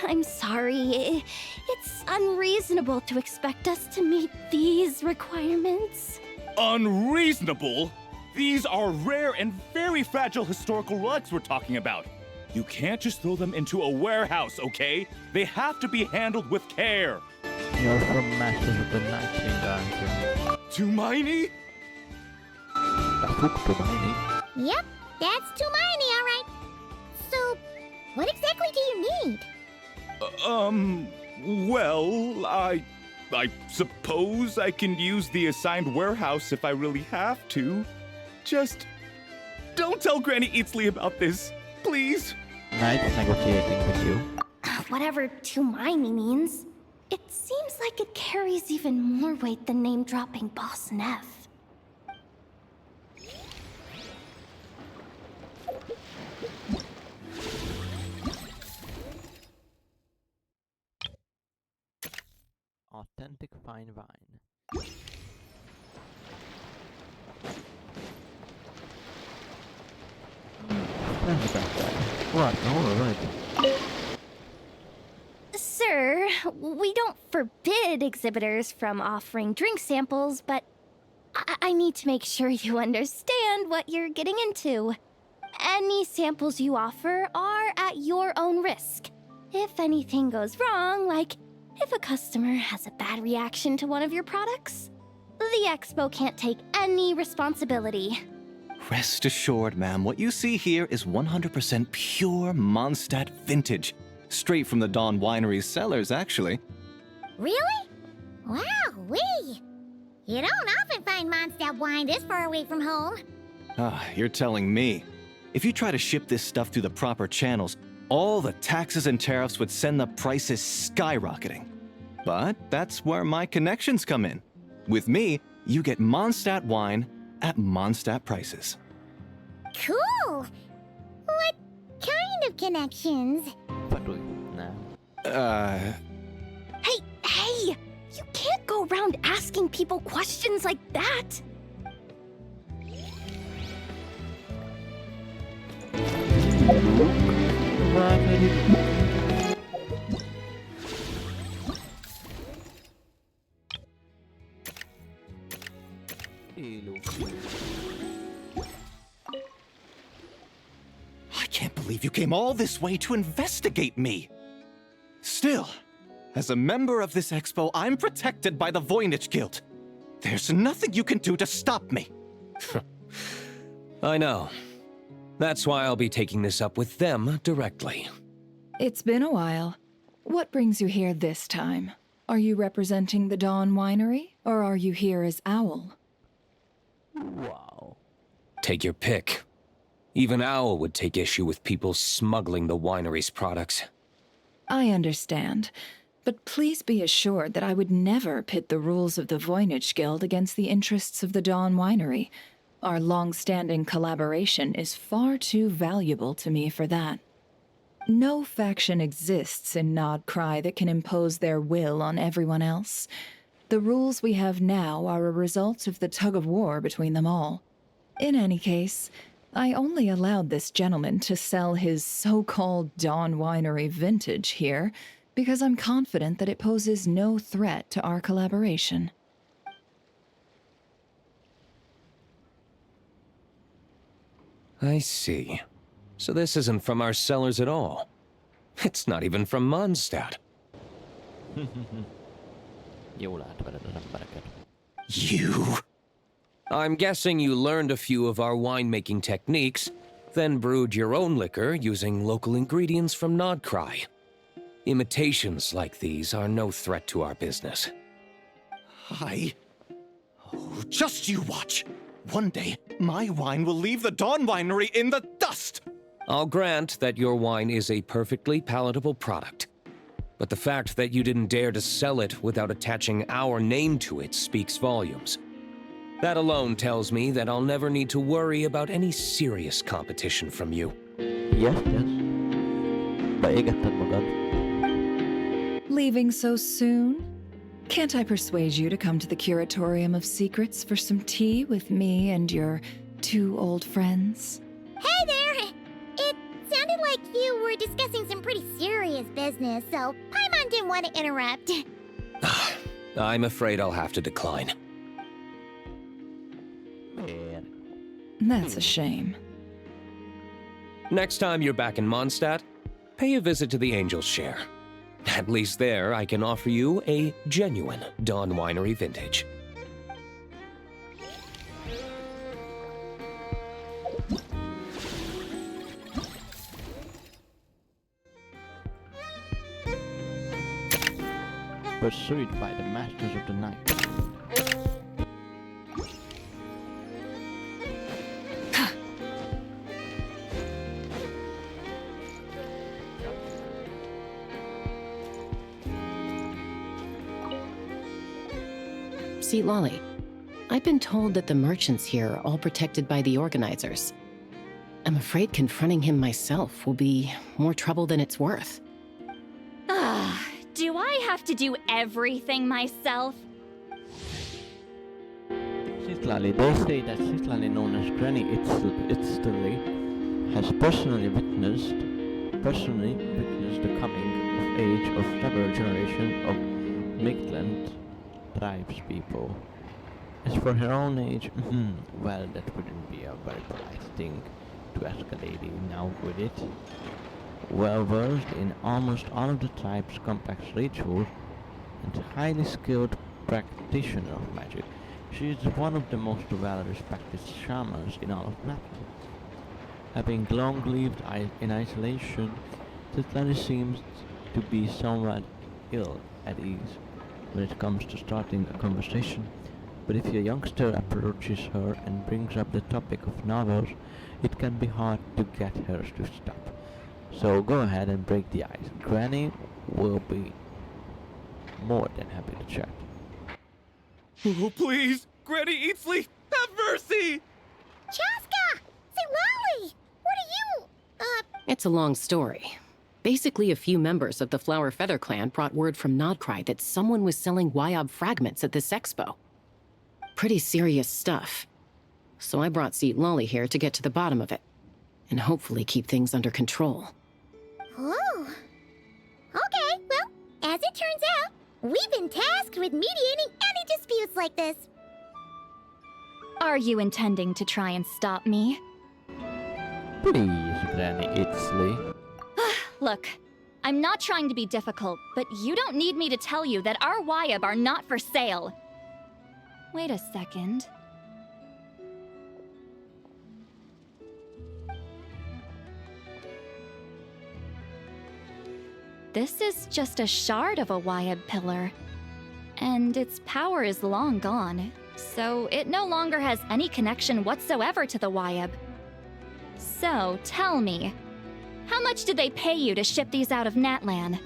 I'm sorry. It's unreasonable to expect us to meet these requirements. Unreasonable? These are rare and very fragile historical relics we're talking about. You can't just throw them into a warehouse, okay? They have to be handled with care. You're from Masters of the Night King, aren't you? Tumaini? Yep, that's Tumaini, all right. So, what exactly do you need? Well, I suppose I can use the assigned warehouse if I really have to. Just don't tell Granny Eatsley about this, please. Nice negotiating with you. Whatever Tumaini means, it seems like it carries even more weight than name-dropping Boss Neff. Authentic fine wine. What? Alright. Sir, we don't forbid exhibitors from offering drink samples, but I need to make sure you understand what you're getting into. Any samples you offer are at your own risk. If anything goes wrong, like if a customer has a bad reaction to one of your products, the expo can't take any responsibility. Rest assured, ma'am, what you see here is 100% pure Mondstadt vintage. Straight from the Dawn Winery's cellars, actually. Really? Wow-wee! You don't often find Mondstadt wine this far away from home. Ah, you're telling me. If you try to ship this stuff through the proper channels, all the taxes and tariffs would send the prices skyrocketing. But that's where my connections come in. With me, you get Mondstadt wine at Mondstadt prices. Cool! What kind of connections? Hey! You can't go around asking people questions like that! I can't believe you came all this way to investigate me. Still, as a member of this expo, I'm protected by the Voynich Guild. There's nothing you can do to stop me. I know. That's why I'll be taking this up with them directly. It's been a while. What brings you here this time? Are you representing the Dawn Winery, or are you here as Owl? Wow. Take your pick. Even Owl would take issue with people smuggling the winery's products. I understand, but please be assured that I would never pit the rules of the Voynich Guild against the interests of the Dawn Winery. Our long-standing collaboration is far too valuable to me for that. No faction exists in nod-krai that can impose their will on everyone else. The rules we have now are a result of the tug-of-war between them all. In any case, I only allowed this gentleman to sell his so-called Dawn Winery vintage here because I'm confident that it poses no threat to our collaboration. I see. So this isn't from our cellars at all. It's not even from Mondstadt. You? I'm guessing you learned a few of our winemaking techniques, then brewed your own liquor using local ingredients from nod-krai. Imitations like these are no threat to our business. Oh, just you watch. One day, my wine will leave the Dawn Winery in the dust! I'll grant that your wine is a perfectly palatable product. But the fact that you didn't dare to sell it without attaching our name to it speaks volumes. That alone tells me that I'll never need to worry about any serious competition from you. Yes. Beégetted magad. Leaving so soon? Can't I persuade you to come to the Curatorium of Secrets for some tea with me and your two old friends? Hey there! It sounded like you were discussing some pretty serious business, so Paimon didn't want to interrupt. I'm afraid I'll have to decline. That's a shame. Next time you're back in Mondstadt, pay a visit to the Angel's Share. At least there, I can offer you a genuine Dawn Winery vintage. Pursued by the masters of the night. See, Lolly, I've been told that the merchants here are all protected by the organizers. I'm afraid confronting him myself will be more trouble than it's worth. Do I have to do everything myself? Sitlali, they say that Sitlali, known as Granny Itztali, has personally witnessed the coming of age of several generations of Migland tribespeople. As for her own age, well, that wouldn't be a very polite thing to ask a lady now, would it? Well versed in almost all of the tribe's complex rituals and highly skilled practitioner of magic, she is one of the most well-respected shamans in all of Lapland. Having long lived in isolation, Sitlali seems to be somewhat ill at ease when it comes to starting a conversation, but if a youngster approaches her and brings up the topic of novels, it can be hard to get her to stop. So go ahead and break the ice. Granny will be more than happy to chat. Oh, please! Granny Eatsley, have mercy! Chaska! Say, Lolly! What are you, It's a long story. Basically, a few members of the Flower Feather clan brought word from nod-krai that someone was selling Wyob fragments at this expo. Pretty serious stuff. So I brought Seat Lolly here to get to the bottom of it, and hopefully keep things under control. Oh. Okay, well, as it turns out, we've been tasked with mediating any disputes like this. Are you intending to try and stop me? Please, Granny Itzley. Look, I'm not trying to be difficult, but you don't need me to tell you that our Wyob are not for sale. Wait a second. This is just a shard of a Wyob pillar, and its power is long gone, so it no longer has any connection whatsoever to the Wyob. So, tell me, how much did they pay you to ship these out of Natlan?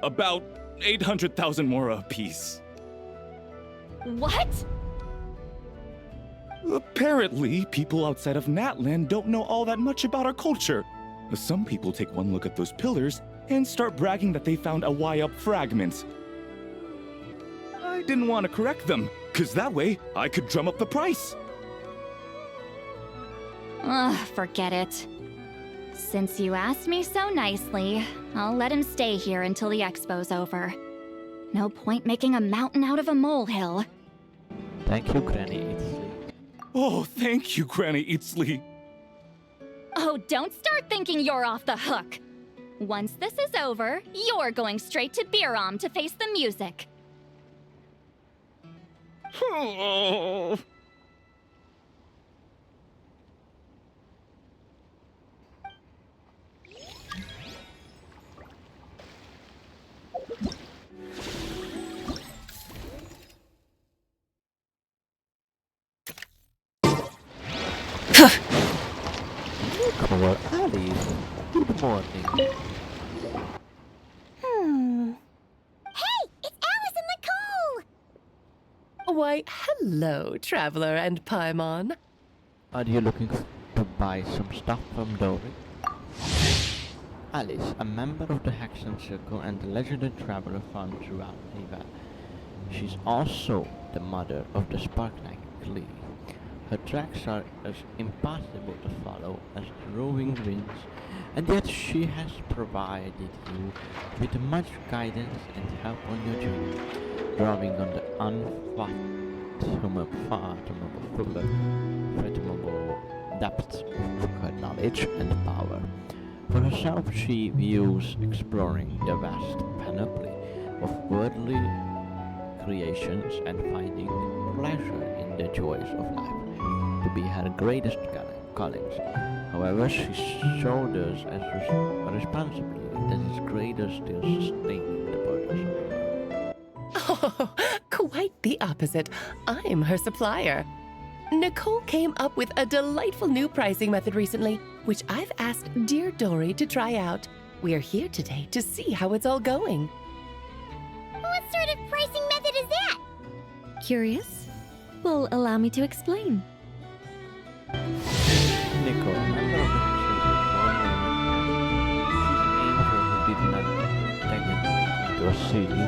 About 800,000 mora apiece. What? Apparently, people outside of Natlan don't know all that much about our culture. Some people take one look at those pillars and start bragging that they found a Y-up fragment. I didn't want to correct them, cause that way I could drum up the price. Ugh, forget it. Since you asked me so nicely, I'll let him stay here until the expo's over. No point making a mountain out of a molehill. Thank you, Granny Eatsley. Oh, thank you, Granny Eatsley. Oh, don't start thinking you're off the hook. Once this is over, you're going straight to Biram to face the music. Hello, Alice. Good morning. Hey, it's Alice and Nicole! Why, hello, Traveler and Paimon. Are you looking to buy some stuff from Dory? Alice, a member of the Hexen Circle and the legendary traveler found throughout Neva. She's also the mother of the Spark Knight Klee. Her tracks are as impossible to follow as the roaring winds, and yet she has provided you with much guidance and help on your journey, drawing on the unfathomable depths of her knowledge and power. For herself, she views exploring the vast panoply of worldly creations and finding pleasure in the joys of life to be her greatest callings. However, she shoulders a responsibility that is greater still, sustaining the burdens of the world. Oh, quite the opposite. I'm her supplier. Nicole came up with a delightful new pricing method recently, which I've asked dear Dory to try out. We're here today to see how it's all going. What sort of pricing method is that? Curious? Well, allow me to explain. Nicole, a member of the She's an angel who did not take it into a city,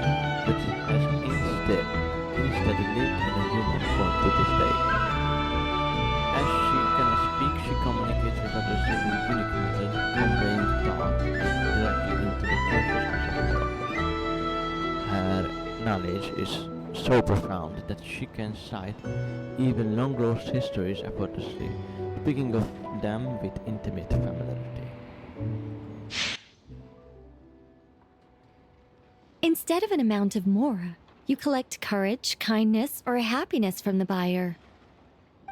but has instead lived in a human form to this day. As she cannot speak, she communicates with others using unique methods, conveying thought directly into the consciousness of the other. Her knowledge is so profound that she can cite even long-lost histories effortlessly, speaking of them with intimate familiarity. Instead of an amount of mora, you collect courage, kindness, or happiness from the buyer.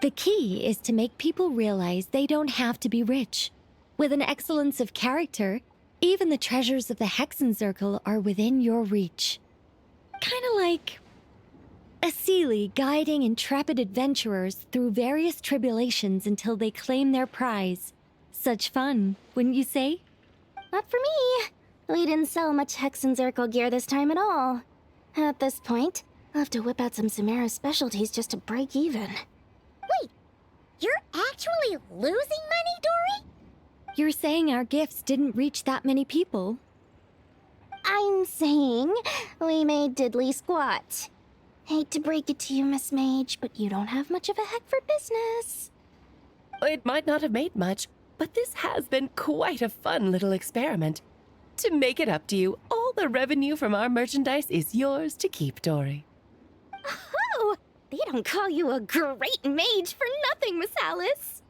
The key is to make people realize they don't have to be rich. With an excellence of character, even the treasures of the Hexen Circle are within your reach. Kinda like a Sealy guiding intrepid adventurers through various tribulations until they claim their prize. Such fun, wouldn't you say? Not for me. We didn't sell much Hexen Circle gear this time at all. At this point, I'll have to whip out some Samara specialties just to break even. Wait, you're actually losing money, Dory? You're saying our gifts didn't reach that many people? I'm saying we made diddly squat. Hate to break it to you, Miss Mage, but you don't have much of a heck for business. It might not have made much, but this has been quite a fun little experiment. To make it up to you, all the revenue from our merchandise is yours to keep, Dory. Oh, they don't call you a great mage for nothing, Miss Alice.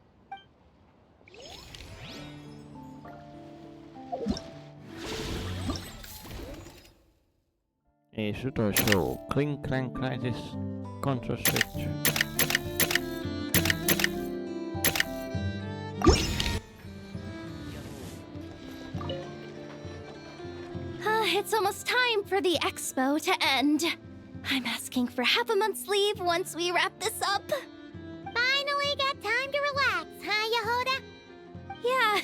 És utolsó Kling Clang Crisis Contra Switch. It's almost time for the expo to end. I'm asking for half a month's leave once we wrap this up. Finally got time to relax, huh, Yehoda? Yeah,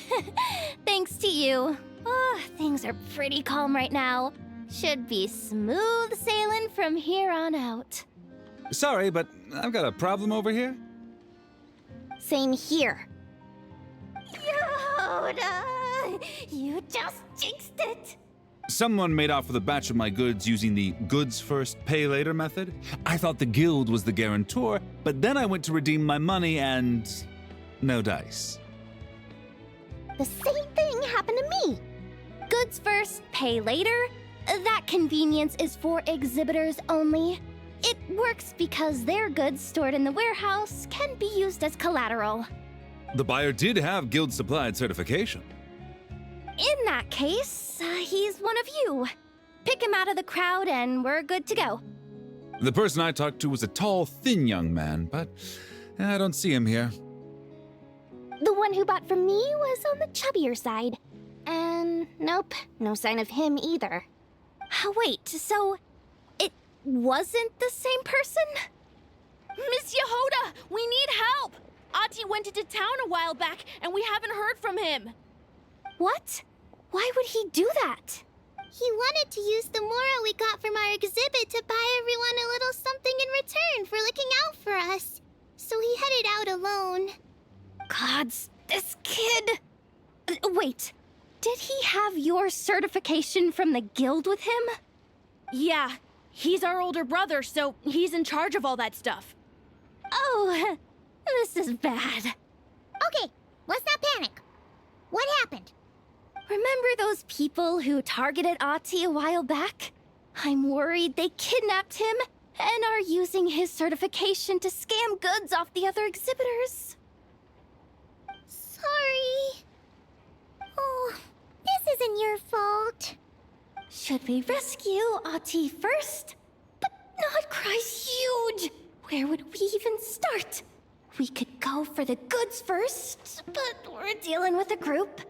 thanks to you. Oh, things are pretty calm right now. Should be smooth sailing from here on out. Sorry, but I've got a problem over here. Same here. Yoda! You just jinxed it. Someone made off with a batch of my goods using the goods first, pay later method. I thought the guild was the guarantor, but then I went to redeem my money and no dice. The same thing happened to me. Goods first, pay later. That convenience is for exhibitors only. It works because their goods stored in the warehouse can be used as collateral. The buyer did have guild supplied certification. In that case, he's one of you. Pick him out of the crowd and we're good to go. The person I talked to was a tall, thin young man, but I don't see him here. The one who bought from me was on the chubbier side. And nope, no sign of him either. Wait, so it wasn't the same person? Miss Yehoda, we need help! Ati went into town a while back and we haven't heard from him. What? Why would he do that? He wanted to use the moral we got from our exhibit to buy everyone a little something in return for looking out for us. So he headed out alone. Gods, this kid... Wait, did he have your certification from the guild with him? Yeah, he's our older brother, so he's in charge of all that stuff. Oh, this is bad. Okay, let's not panic. What happened? Remember those people who targeted Ati a while back? I'm worried they kidnapped him and are using his certification to scam goods off the other exhibitors. Sorry. Oh, this isn't your fault. Should we rescue Ati first? But nod-krai's huge. Where would we even start? We could go for the goods first, but we're dealing with a group.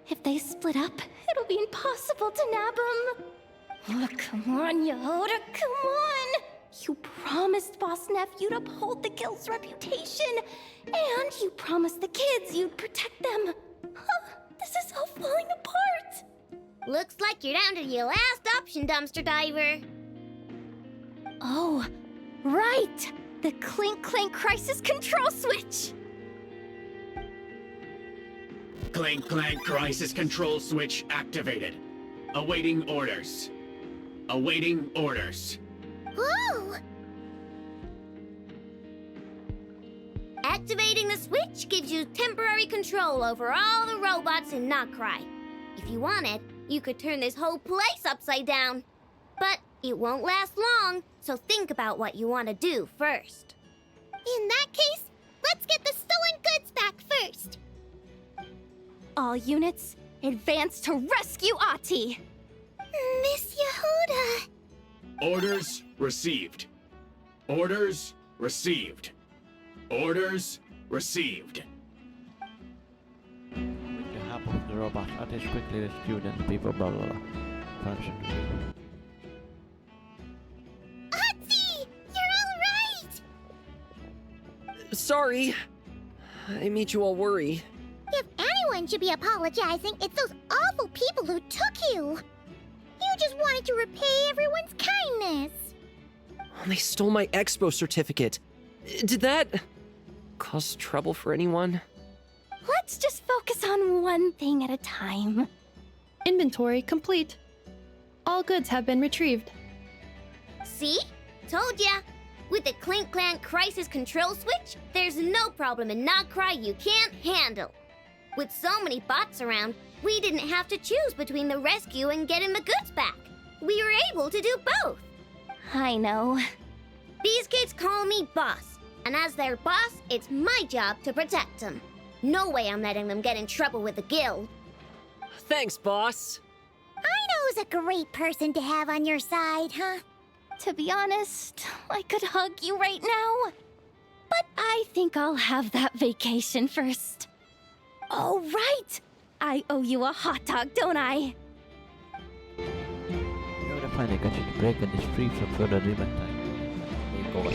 If they split up, it'll be impossible to nab them. Oh, come on, Yehoda, come on! You promised Boss Nephew to uphold the guild's reputation, and you promised the kids you'd protect them. This is all falling apart. Looks like you're down to your last option, dumpster diver. Oh, right! The Clink Crisis Control Switch! Clink Crisis Control Switch activated. Awaiting orders. Awaiting orders. Whoa! Activating the switch gives you temporary control over all the robots in nod-krai. If you wanted, you could turn this whole place upside down. But it won't last long, so think about what you want to do first. In that case, let's get the stolen goods back first. All units, advance to rescue Ati! Miss Yehoda! Orders received. Orders received. Orders received. With the help of the robot, Ati is quickly rescued and the people blah blah blah. Function. Ati! You're all right! Sorry. I made you all worry. If anyone should be apologizing, it's those awful people who took you. You just wanted to repay everyone's kindness. They stole my expo certificate. Did that cause trouble for anyone? Let's just focus on one thing at a time. Inventory complete. All goods have been retrieved. See? Told ya. With the Clink Crisis Control Switch, there's no problem in nod-krai you can't handle. With so many bots around, we didn't have to choose between the rescue and getting the goods back. We were able to do both. I know. These kids call me boss, and as their boss, it's my job to protect them. No way I'm letting them get in trouble with the guild. Thanks, boss. I know who's a great person to have on your side, huh? To be honest, I could hug you right now. But I think I'll have that vacation first. Oh, right! I owe you a hot dog, don't I? Yoda finally got you to break and is free from further limit time. Take over.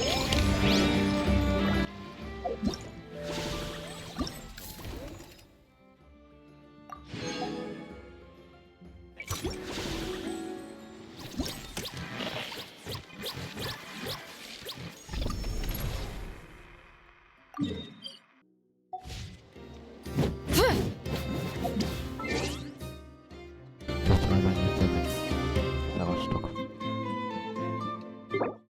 Yeah.